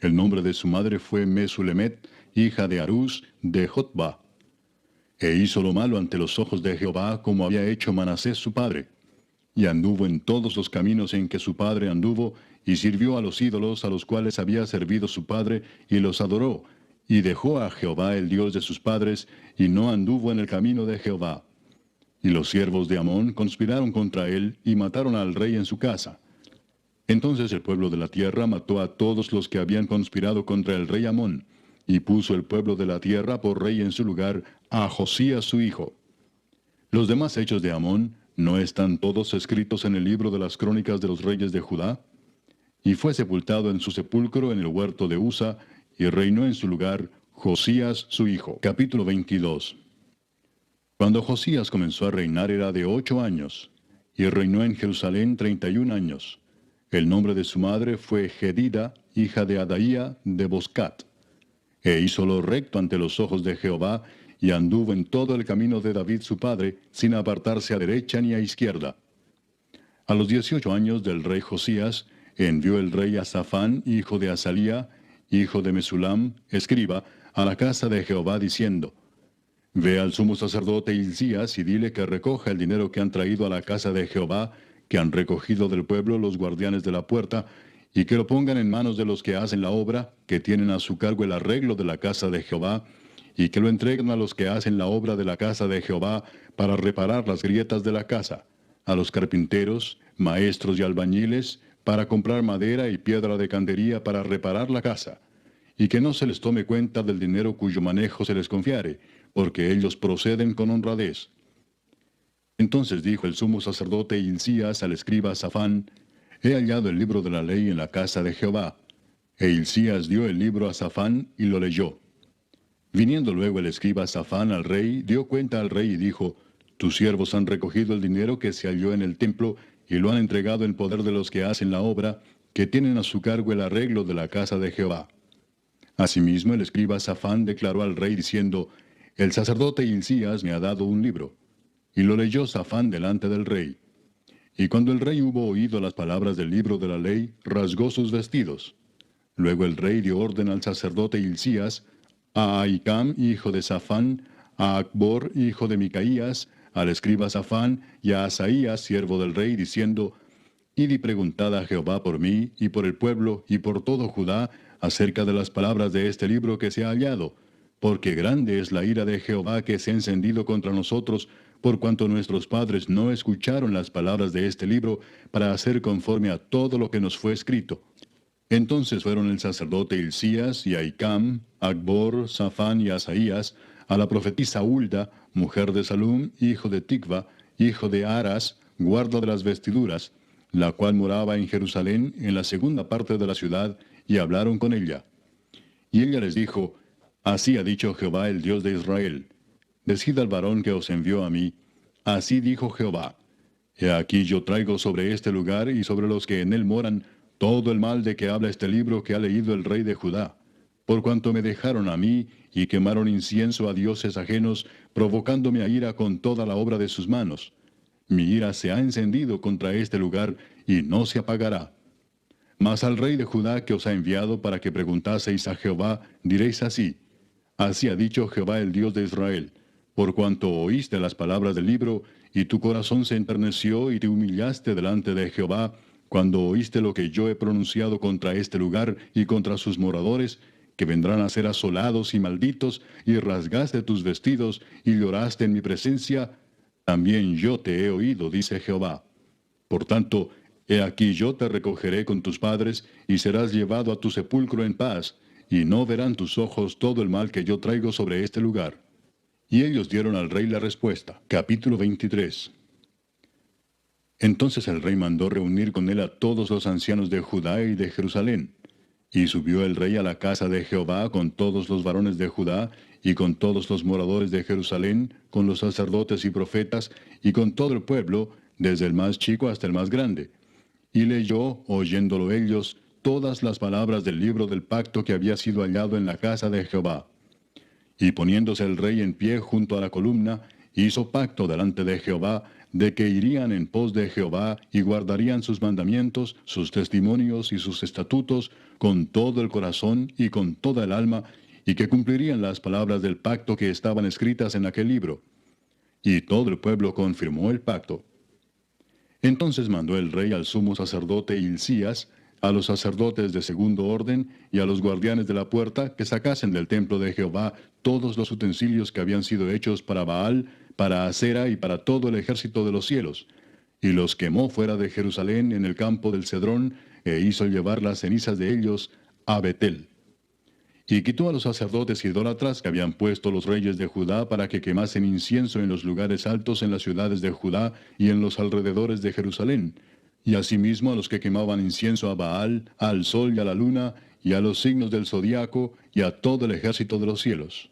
El nombre de su madre fue Mesulemet, hija de Harús de Jotba. E hizo lo malo ante los ojos de Jehová, como había hecho Manasés su padre. Y anduvo en todos los caminos en que su padre anduvo, y sirvió a los ídolos a los cuales había servido su padre, y los adoró, y dejó a Jehová el Dios de sus padres, y no anduvo en el camino de Jehová. Y los siervos de Amón conspiraron contra él, y mataron al rey en su casa. Entonces el pueblo de la tierra mató a todos los que habían conspirado contra el rey Amón, y puso el pueblo de la tierra por rey en su lugar a Josías su hijo. Los demás hechos de Amón, ¿no están todos escritos en el libro de las crónicas de los reyes de Judá? Y fue sepultado en su sepulcro en el huerto de Usa, y reinó en su lugar Josías su hijo. Capítulo 22. Cuando Josías comenzó a reinar era de 8 años, y reinó en Jerusalén 31 años. El nombre de su madre fue Jedida, hija de Adaía de Boscat. E hizo lo recto ante los ojos de Jehová, y anduvo en todo el camino de David su padre, sin apartarse a derecha ni a izquierda. A los 18 años del rey Josías, envió el rey a Safán, hijo de Asalía, hijo de Mesulam, escriba, a la casa de Jehová, diciendo: Ve al sumo sacerdote Hilcías y dile que recoja el dinero que han traído a la casa de Jehová, que han recogido del pueblo los guardianes de la puerta, y que lo pongan en manos de los que hacen la obra, que tienen a su cargo el arreglo de la casa de Jehová, y que lo entreguen a los que hacen la obra de la casa de Jehová para reparar las grietas de la casa, a los carpinteros, maestros y albañiles, para comprar madera y piedra de candería para reparar la casa, y que no se les tome cuenta del dinero cuyo manejo se les confiare, porque ellos proceden con honradez. Entonces dijo el sumo sacerdote Hilcías al escriba Safán: He hallado el libro de la ley en la casa de Jehová. E Hilcías dio el libro a Safán y lo leyó. Viniendo luego el escriba Safán al rey, dio cuenta al rey y dijo: Tus siervos han recogido el dinero que se halló en el templo y lo han entregado en poder de los que hacen la obra, que tienen a su cargo el arreglo de la casa de Jehová. Asimismo el escriba Safán declaró al rey diciendo: El sacerdote Hilcías me ha dado un libro. Y lo leyó Safán delante del rey. Y cuando el rey hubo oído las palabras del libro de la ley, rasgó sus vestidos. Luego el rey dio orden al sacerdote Hilcías, a Ahicam, hijo de Safán, a Acbor, hijo de Micaías, al escriba Safán, y a Asaías, siervo del rey, diciendo: Id y preguntad a Jehová por mí, y por el pueblo, y por todo Judá, acerca de las palabras de este libro que se ha hallado, porque grande es la ira de Jehová que se ha encendido contra nosotros, por cuanto nuestros padres no escucharon las palabras de este libro, para hacer conforme a todo lo que nos fue escrito. Entonces fueron el sacerdote Hilcías y Ahicam, Acbor, Safán y Asaías, a la profetisa Hulda, mujer de Salum, hijo de Ticva, hijo de Aras, guarda de las vestiduras, la cual moraba en Jerusalén, en la segunda parte de la ciudad, y hablaron con ella. Y ella les dijo: Así ha dicho Jehová, el Dios de Israel: Decid al varón que os envió a mí: Así dijo Jehová: He aquí yo traigo sobre este lugar y sobre los que en él moran todo el mal de que habla este libro que ha leído el rey de Judá, por cuanto me dejaron a mí y quemaron incienso a dioses ajenos, provocándome a ira con toda la obra de sus manos. Mi ira se ha encendido contra este lugar y no se apagará. Mas al rey de Judá que os ha enviado para que preguntaseis a Jehová, diréis así: Así ha dicho Jehová, el Dios de Israel: Por cuanto oíste las palabras del libro, y tu corazón se enterneció y te humillaste delante de Jehová, cuando oíste lo que yo he pronunciado contra este lugar y contra sus moradores, que vendrán a ser asolados y malditos, y rasgaste tus vestidos y lloraste en mi presencia, también yo te he oído, dice Jehová. Por tanto, he aquí yo te recogeré con tus padres, y serás llevado a tu sepulcro en paz, y no verán tus ojos todo el mal que yo traigo sobre este lugar. Y ellos dieron al rey la respuesta. Capítulo 23. Entonces el rey mandó reunir con él a todos los ancianos de Judá y de Jerusalén. Y subió el rey a la casa de Jehová con todos los varones de Judá, y con todos los moradores de Jerusalén, con los sacerdotes y profetas, y con todo el pueblo, desde el más chico hasta el más grande. Y leyó, oyéndolo ellos, todas las palabras del libro del pacto que había sido hallado en la casa de Jehová. Y poniéndose el rey en pie junto a la columna, hizo pacto delante de Jehová, de que irían en pos de Jehová y guardarían sus mandamientos, sus testimonios y sus estatutos con todo el corazón y con toda el alma, y que cumplirían las palabras del pacto que estaban escritas en aquel libro. Y todo el pueblo confirmó el pacto. Entonces mandó el rey al sumo sacerdote Hilcías, a los sacerdotes de segundo orden y a los guardianes de la puerta que sacasen del templo de Jehová todos los utensilios que habían sido hechos para Baal, para Asera y para todo el ejército de los cielos, y los quemó fuera de Jerusalén en el campo del Cedrón, e hizo llevar las cenizas de ellos a Betel. Y quitó a los sacerdotes idólatras que habían puesto los reyes de Judá para que quemasen incienso en los lugares altos en las ciudades de Judá y en los alrededores de Jerusalén, y asimismo a los que quemaban incienso a Baal, al sol y a la luna, y a los signos del zodiaco, y a todo el ejército de los cielos.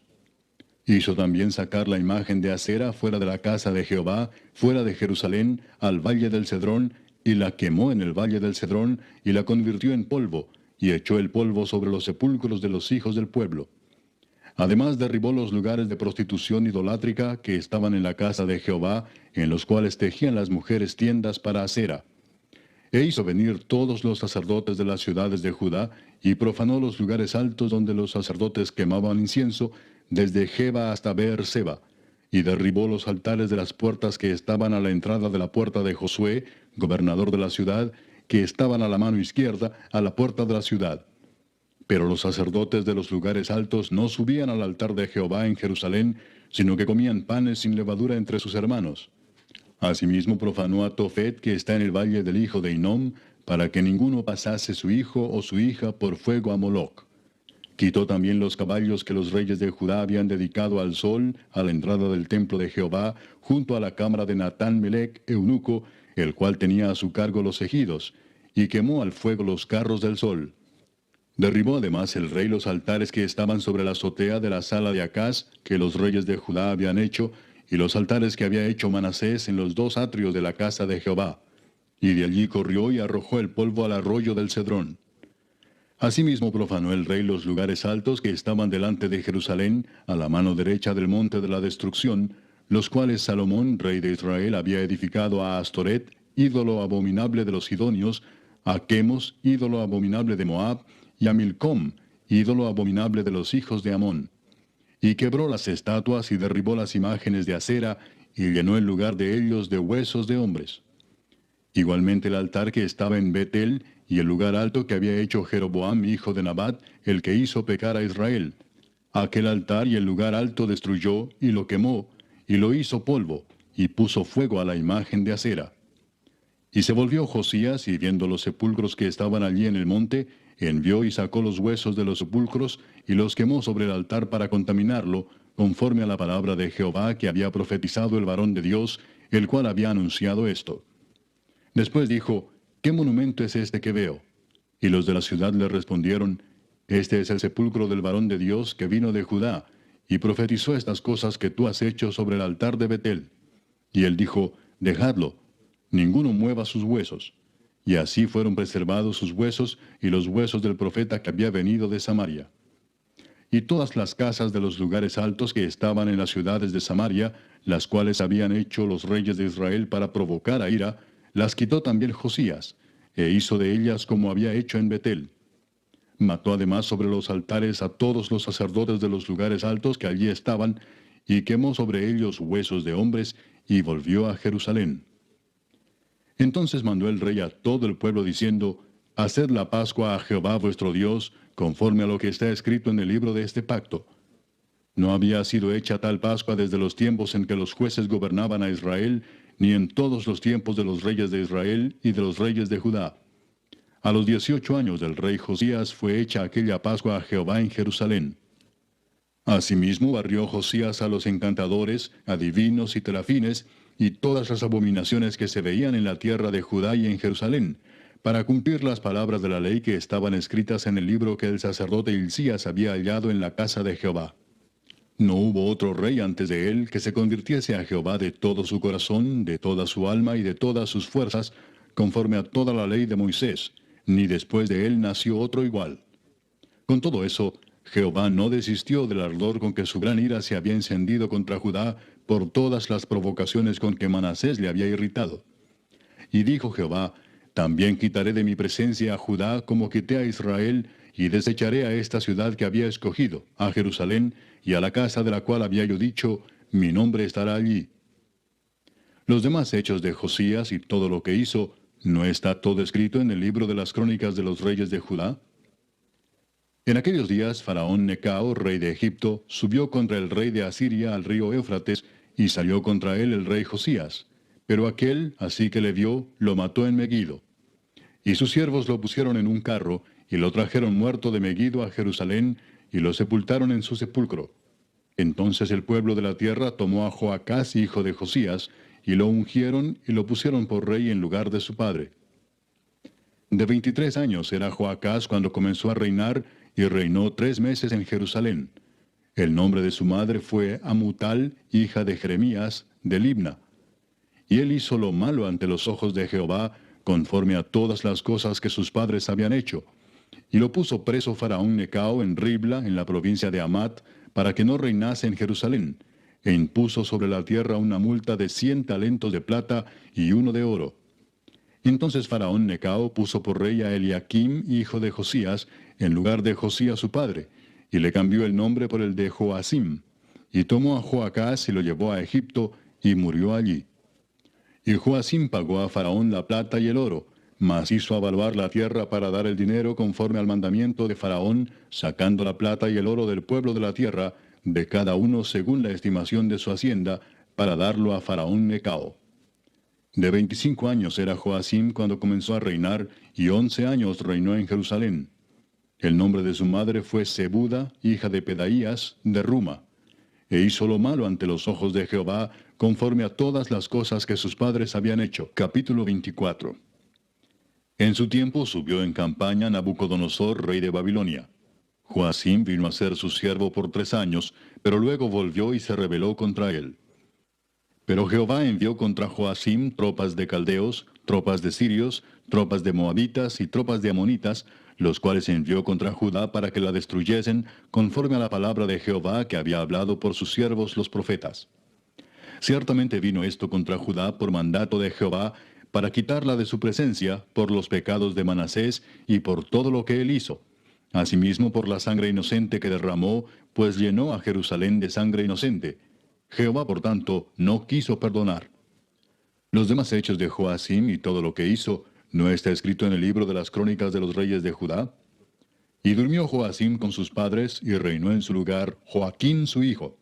Hizo también sacar la imagen de Acera fuera de la casa de Jehová, fuera de Jerusalén, al valle del Cedrón, y la quemó en el valle del Cedrón, y la convirtió en polvo, y echó el polvo sobre los sepulcros de los hijos del pueblo. Además derribó los lugares de prostitución idolátrica que estaban en la casa de Jehová, en los cuales tejían las mujeres tiendas para Acera. E hizo venir todos los sacerdotes de las ciudades de Judá, y profanó los lugares altos donde los sacerdotes quemaban incienso, desde Geba hasta Beer-seba, y derribó los altares de las puertas que estaban a la entrada de la puerta de Josué, gobernador de la ciudad, que estaban a la mano izquierda, a la puerta de la ciudad. Pero los sacerdotes de los lugares altos no subían al altar de Jehová en Jerusalén, sino que comían panes sin levadura entre sus hermanos. Asimismo profanó a Tofet, que está en el valle del hijo de Hinnom, para que ninguno pasase su hijo o su hija por fuego a Moloc. Quitó también los caballos que los reyes de Judá habían dedicado al sol, a la entrada del templo de Jehová, junto a la cámara de Natán Melec, eunuco, el cual tenía a su cargo los ejidos, y quemó al fuego los carros del sol. Derribó además el rey los altares que estaban sobre la azotea de la sala de Acaz, que los reyes de Judá habían hecho, y los altares que había hecho Manasés en los dos atrios de la casa de Jehová. Y de allí corrió y arrojó el polvo al arroyo del Cedrón. Asimismo profanó el rey los lugares altos que estaban delante de Jerusalén, a la mano derecha del monte de la destrucción, los cuales Salomón, rey de Israel, había edificado a Astoret, ídolo abominable de los sidonios, a Chemos, ídolo abominable de Moab, y a Milcom, ídolo abominable de los hijos de Amón. Y quebró las estatuas y derribó las imágenes de acera, y llenó el lugar de ellos de huesos de hombres. Igualmente el altar que estaba en Betel, y el lugar alto que había hecho Jeroboam, hijo de Nabat, el que hizo pecar a Israel. Aquel altar y el lugar alto destruyó, y lo quemó, y lo hizo polvo, y puso fuego a la imagen de acera. Y se volvió Josías, y viendo los sepulcros que estaban allí en el monte, envió y sacó los huesos de los sepulcros, y los quemó sobre el altar para contaminarlo, conforme a la palabra de Jehová que había profetizado el varón de Dios, el cual había anunciado esto. Después dijo, ¿qué monumento es este que veo? Y los de la ciudad le respondieron, este es el sepulcro del varón de Dios que vino de Judá, y profetizó estas cosas que tú has hecho sobre el altar de Betel. Y él dijo, dejadlo, ninguno mueva sus huesos. Y así fueron preservados sus huesos y los huesos del profeta que había venido de Samaria. Y todas las casas de los lugares altos que estaban en las ciudades de Samaria, las cuales habían hecho los reyes de Israel para provocar a ira, las quitó también Josías, e hizo de ellas como había hecho en Betel. Mató además sobre los altares a todos los sacerdotes de los lugares altos que allí estaban, y quemó sobre ellos huesos de hombres, y volvió a Jerusalén. Entonces mandó el rey a todo el pueblo diciendo, haced la Pascua a Jehová vuestro Dios, conforme a lo que está escrito en el libro de este pacto. No había sido hecha tal Pascua desde los tiempos en que los jueces gobernaban a Israel, ni en todos los tiempos de los reyes de Israel y de los reyes de Judá. A los 18 años del rey Josías fue hecha aquella Pascua a Jehová en Jerusalén. Asimismo barrió Josías a los encantadores, adivinos y terafines, y todas las abominaciones que se veían en la tierra de Judá y en Jerusalén, para cumplir las palabras de la ley que estaban escritas en el libro que el sacerdote Hilcías había hallado en la casa de Jehová. No hubo otro rey antes de él que se convirtiese a Jehová de todo su corazón, de toda su alma y de todas sus fuerzas, conforme a toda la ley de Moisés, ni después de él nació otro igual. Con todo eso, Jehová no desistió del ardor con que su gran ira se había encendido contra Judá por todas las provocaciones con que Manasés le había irritado. Y dijo Jehová, también quitaré de mi presencia a Judá como quité a Israel, y desecharé a esta ciudad que había escogido, a Jerusalén, y a la casa de la cual había yo dicho, mi nombre estará allí. Los demás hechos de Josías y todo lo que hizo, ¿no está todo escrito en el libro de las crónicas de los reyes de Judá? En aquellos días, Faraón Necao, rey de Egipto, subió contra el rey de Asiria al río Éufrates, y salió contra él el rey Josías. Pero aquel, así que le vio, lo mató en Megiddo. Y sus siervos lo pusieron en un carro, y lo trajeron muerto de Megiddo a Jerusalén, y lo sepultaron en su sepulcro. Entonces el pueblo de la tierra tomó a Joacás, hijo de Josías, y lo ungieron y lo pusieron por rey en lugar de su padre. De 23 años era Joacás cuando comenzó a reinar, y reinó 3 meses en Jerusalén. El nombre de su madre fue Amutal, hija de Jeremías, de Libna. Y él hizo lo malo ante los ojos de Jehová, conforme a todas las cosas que sus padres habían hecho. Y lo puso preso Faraón Necao en Ribla, en la provincia de Amat, para que no reinase en Jerusalén, e impuso sobre la tierra una multa de 100 talentos de plata y uno de oro. Entonces Faraón Necao puso por rey a Eliaquim, hijo de Josías, en lugar de Josías su padre, y le cambió el nombre por el de Joacim, y tomó a Joacás y lo llevó a Egipto, y murió allí. Y Joacim pagó a Faraón la plata y el oro, mas hizo avaluar la tierra para dar el dinero conforme al mandamiento de Faraón, sacando la plata y el oro del pueblo de la tierra, de cada uno según la estimación de su hacienda, para darlo a Faraón Necao. De 25 años era Joacim cuando comenzó a reinar, y 11 años reinó en Jerusalén. El nombre de su madre fue Zebuda, hija de Pedaías, de Ruma. E hizo lo malo ante los ojos de Jehová, conforme a todas las cosas que sus padres habían hecho. Capítulo 24. En su tiempo subió en campaña Nabucodonosor, rey de Babilonia. Joacim vino a ser su siervo por 3 años, pero luego volvió y se rebeló contra él. Pero Jehová envió contra Joacim tropas de caldeos, tropas de sirios, tropas de moabitas y tropas de amonitas, los cuales envió contra Judá para que la destruyesen, conforme a la palabra de Jehová que había hablado por sus siervos los profetas. Ciertamente vino esto contra Judá por mandato de Jehová, para quitarla de su presencia por los pecados de Manasés y por todo lo que él hizo. Asimismo por la sangre inocente que derramó, pues llenó a Jerusalén de sangre inocente. Jehová, por tanto, no quiso perdonar. Los demás hechos de Joacim y todo lo que hizo, ¿no está escrito en el libro de las crónicas de los reyes de Judá? Y durmió Joacim con sus padres, y reinó en su lugar Joaquín su hijo.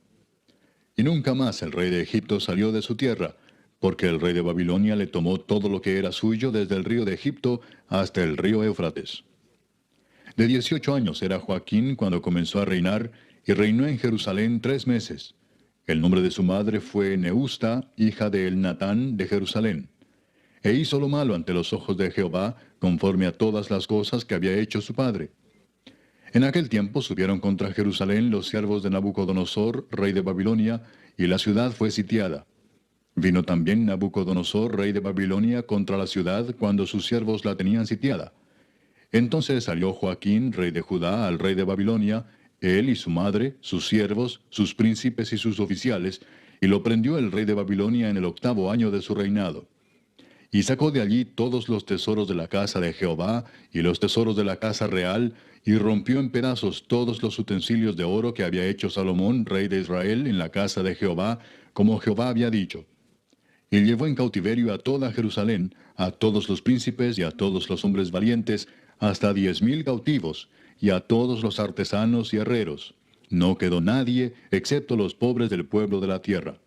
Y nunca más el rey de Egipto salió de su tierra, porque el rey de Babilonia le tomó todo lo que era suyo desde el río de Egipto hasta el río Éufrates. De 18 años era Joaquín cuando comenzó a reinar, y reinó en Jerusalén 3 meses. El nombre de su madre fue Neusta, hija de Elnatán de Jerusalén. E hizo lo malo ante los ojos de Jehová, conforme a todas las cosas que había hecho su padre. En aquel tiempo subieron contra Jerusalén los siervos de Nabucodonosor, rey de Babilonia, y la ciudad fue sitiada. Vino también Nabucodonosor, rey de Babilonia, contra la ciudad cuando sus siervos la tenían sitiada. Entonces salió Joaquín, rey de Judá, al rey de Babilonia, él y su madre, sus siervos, sus príncipes y sus oficiales, y lo prendió el rey de Babilonia en el 8º año de su reinado. Y sacó de allí todos los tesoros de la casa de Jehová y los tesoros de la casa real, y rompió en pedazos todos los utensilios de oro que había hecho Salomón, rey de Israel, en la casa de Jehová, como Jehová había dicho. Y llevó en cautiverio a toda Jerusalén, a todos los príncipes y a todos los hombres valientes, hasta 10,000 cautivos, y a todos los artesanos y herreros. No quedó nadie, excepto los pobres del pueblo de la tierra.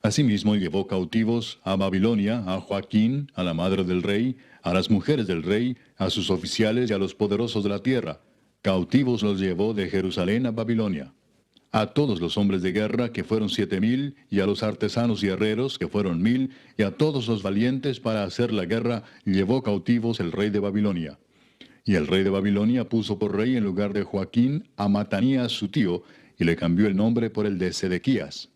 Asimismo llevó cautivos a Babilonia, a Joaquín, a la madre del rey, a las mujeres del rey, a sus oficiales y a los poderosos de la tierra. Cautivos los llevó de Jerusalén a Babilonia. A todos los hombres de guerra, que fueron 7,000, y a los artesanos y herreros, que fueron 1,000, y a todos los valientes para hacer la guerra, llevó cautivos el rey de Babilonia. Y el rey de Babilonia puso por rey en lugar de Joaquín a Matanías su tío, y le cambió el nombre por el de Sedequías.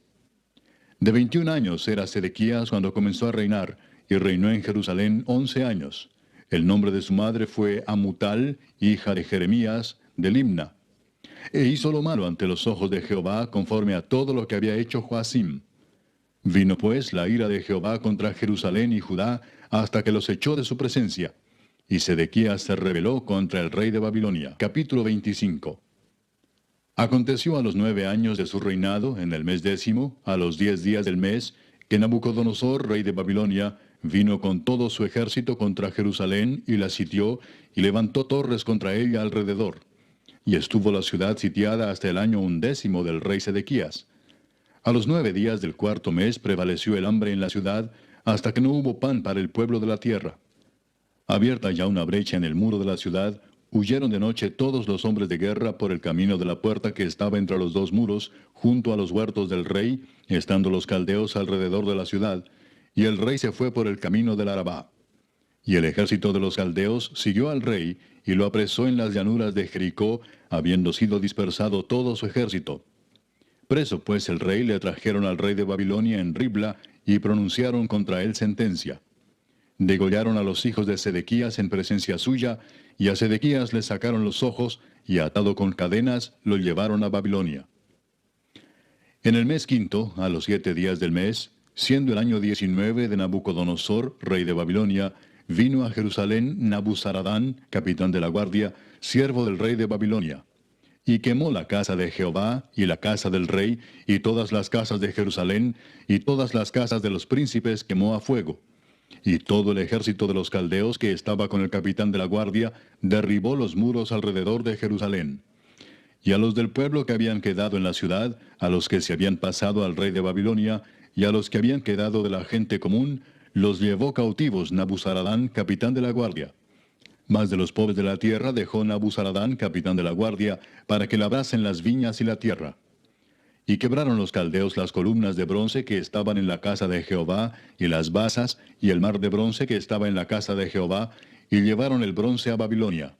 De 21 años era Sedequías cuando comenzó a reinar, y reinó en Jerusalén 11 años. El nombre de su madre fue Amutal, hija de Jeremías, de Libna. E hizo lo malo ante los ojos de Jehová, conforme a todo lo que había hecho Joacim. Vino pues la ira de Jehová contra Jerusalén y Judá, hasta que los echó de su presencia. Y Sedequías se rebeló contra el rey de Babilonia. Capítulo 25. Aconteció a los 9 años de su reinado, en el mes 10, a los 10 días del mes, que Nabucodonosor, rey de Babilonia, vino con todo su ejército contra Jerusalén, y la sitió, y levantó torres contra ella alrededor. Y estuvo la ciudad sitiada hasta el año 11 del rey Sedequías. A los 9 días del cuarto mes prevaleció el hambre en la ciudad, hasta que no hubo pan para el pueblo de la tierra. Abierta ya una brecha en el muro de la ciudad, huyeron de noche todos los hombres de guerra por el camino de la puerta que estaba entre los dos muros, junto a los huertos del rey, estando los caldeos alrededor de la ciudad, y el rey se fue por el camino del Arabá. Y el ejército de los caldeos siguió al rey, y lo apresó en las llanuras de Jericó, habiendo sido dispersado todo su ejército. Preso pues el rey le trajeron al rey de Babilonia en Ribla, y pronunciaron contra él sentencia. Degollaron a los hijos de Sedequías en presencia suya, y a Sedequías le sacaron los ojos, y atado con cadenas, lo llevaron a Babilonia. En el mes quinto, a los 7 días del mes, siendo el año 19 de Nabucodonosor, rey de Babilonia, vino a Jerusalén Nabuzaradán, capitán de la guardia, siervo del rey de Babilonia, y quemó la casa de Jehová, y la casa del rey, y todas las casas de Jerusalén, y todas las casas de los príncipes quemó a fuego. Y todo el ejército de los caldeos que estaba con el capitán de la guardia derribó los muros alrededor de Jerusalén. Y a los del pueblo que habían quedado en la ciudad, a los que se habían pasado al rey de Babilonia, y a los que habían quedado de la gente común, los llevó cautivos Nabuzaradán, capitán de la guardia. Mas de los pobres de la tierra dejó Nabuzaradán, capitán de la guardia, para que labrasen las viñas y la tierra. Y quebraron los caldeos las columnas de bronce que estaban en la casa de Jehová, y las basas, y el mar de bronce que estaba en la casa de Jehová, y llevaron el bronce a Babilonia.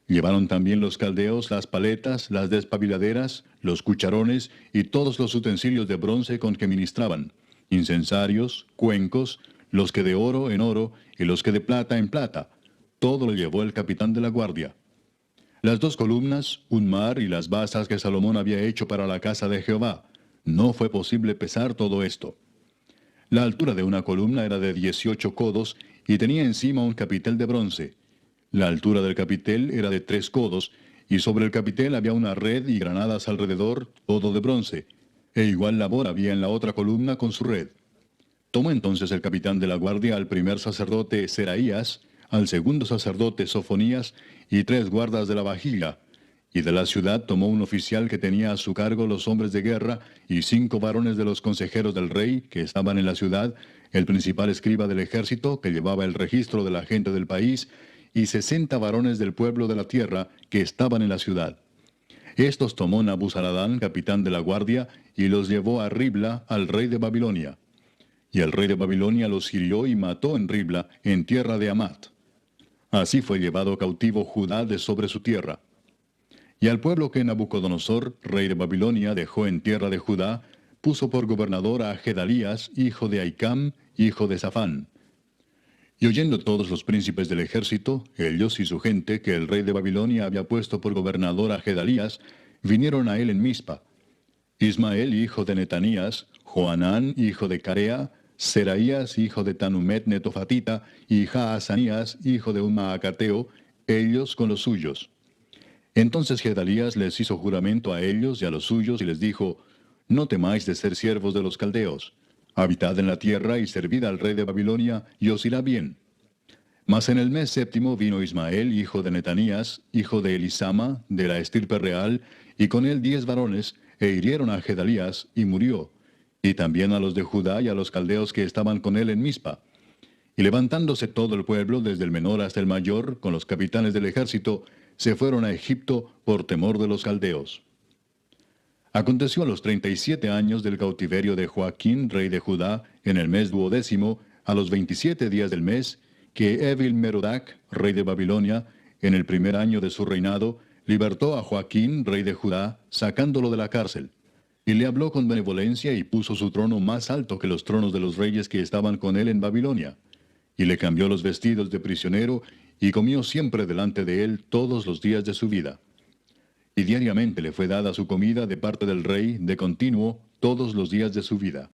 Llevaron también los caldeos las paletas, las despabiladeras, los cucharones, y todos los utensilios de bronce con que ministraban, incensarios, cuencos, los que de oro en oro, y los que de plata en plata. Todo lo llevó el capitán de la guardia. Las 2 columnas, un mar y las basas que Salomón había hecho para la casa de Jehová. No fue posible pesar todo esto. La altura de una columna era de 18 codos y tenía encima un capitel de bronce. La altura del capitel era de 3 codos, y sobre el capitel había una red y granadas alrededor, todo de bronce, e igual labor había en la otra columna con su red. Tomó entonces el capitán de la guardia al primer sacerdote Seraías, al segundo sacerdote Sofonías, y 3 guardas de la vajilla, y de la ciudad tomó un oficial que tenía a su cargo los hombres de guerra, y 5 varones de los consejeros del rey, que estaban en la ciudad, el principal escriba del ejército, que llevaba el registro de la gente del país, y 60 varones del pueblo de la tierra, que estaban en la ciudad. Estos tomó Nabuzaradán, capitán de la guardia, y los llevó a Ribla, al rey de Babilonia. Y el rey de Babilonia los hirió y mató en Ribla, en tierra de Amat. Así fue llevado cautivo Judá de sobre su tierra. Y al pueblo que Nabucodonosor, rey de Babilonia, dejó en tierra de Judá, puso por gobernador a Gedalías, hijo de Ahicam, hijo de Safán. Y oyendo todos los príncipes del ejército, ellos y su gente, que el rey de Babilonia había puesto por gobernador a Gedalías, vinieron a él en Mizpa. Ismael, hijo de Netanías, Joanán, hijo de Carea, Seraías, hijo de Tanumet Netofatita, y Jaazanías, hijo de un Maacateo, ellos con los suyos. Entonces Gedalías les hizo juramento a ellos y a los suyos, y les dijo: No temáis de ser siervos de los caldeos. Habitad en la tierra y servid al rey de Babilonia, y os irá bien. Mas en el mes séptimo vino Ismael, hijo de Netanías, hijo de Elisama, de la estirpe real, y con él 10 varones, e hirieron a Gedalías, y murió, y también a los de Judá y a los caldeos que estaban con él en Mizpa. Y levantándose todo el pueblo, desde el menor hasta el mayor, con los capitanes del ejército, se fueron a Egipto por temor de los caldeos. Aconteció a los 37 años del cautiverio de Joaquín, rey de Judá, en el mes 12º, a los 27 días del mes, que Evil-Merodach, rey de Babilonia, en el primer año de su reinado, libertó a Joaquín, rey de Judá, sacándolo de la cárcel. Y le habló con benevolencia y puso su trono más alto que los tronos de los reyes que estaban con él en Babilonia. Y le cambió los vestidos de prisionero, y comió siempre delante de él todos los días de su vida. Y diariamente le fue dada su comida de parte del rey de continuo todos los días de su vida.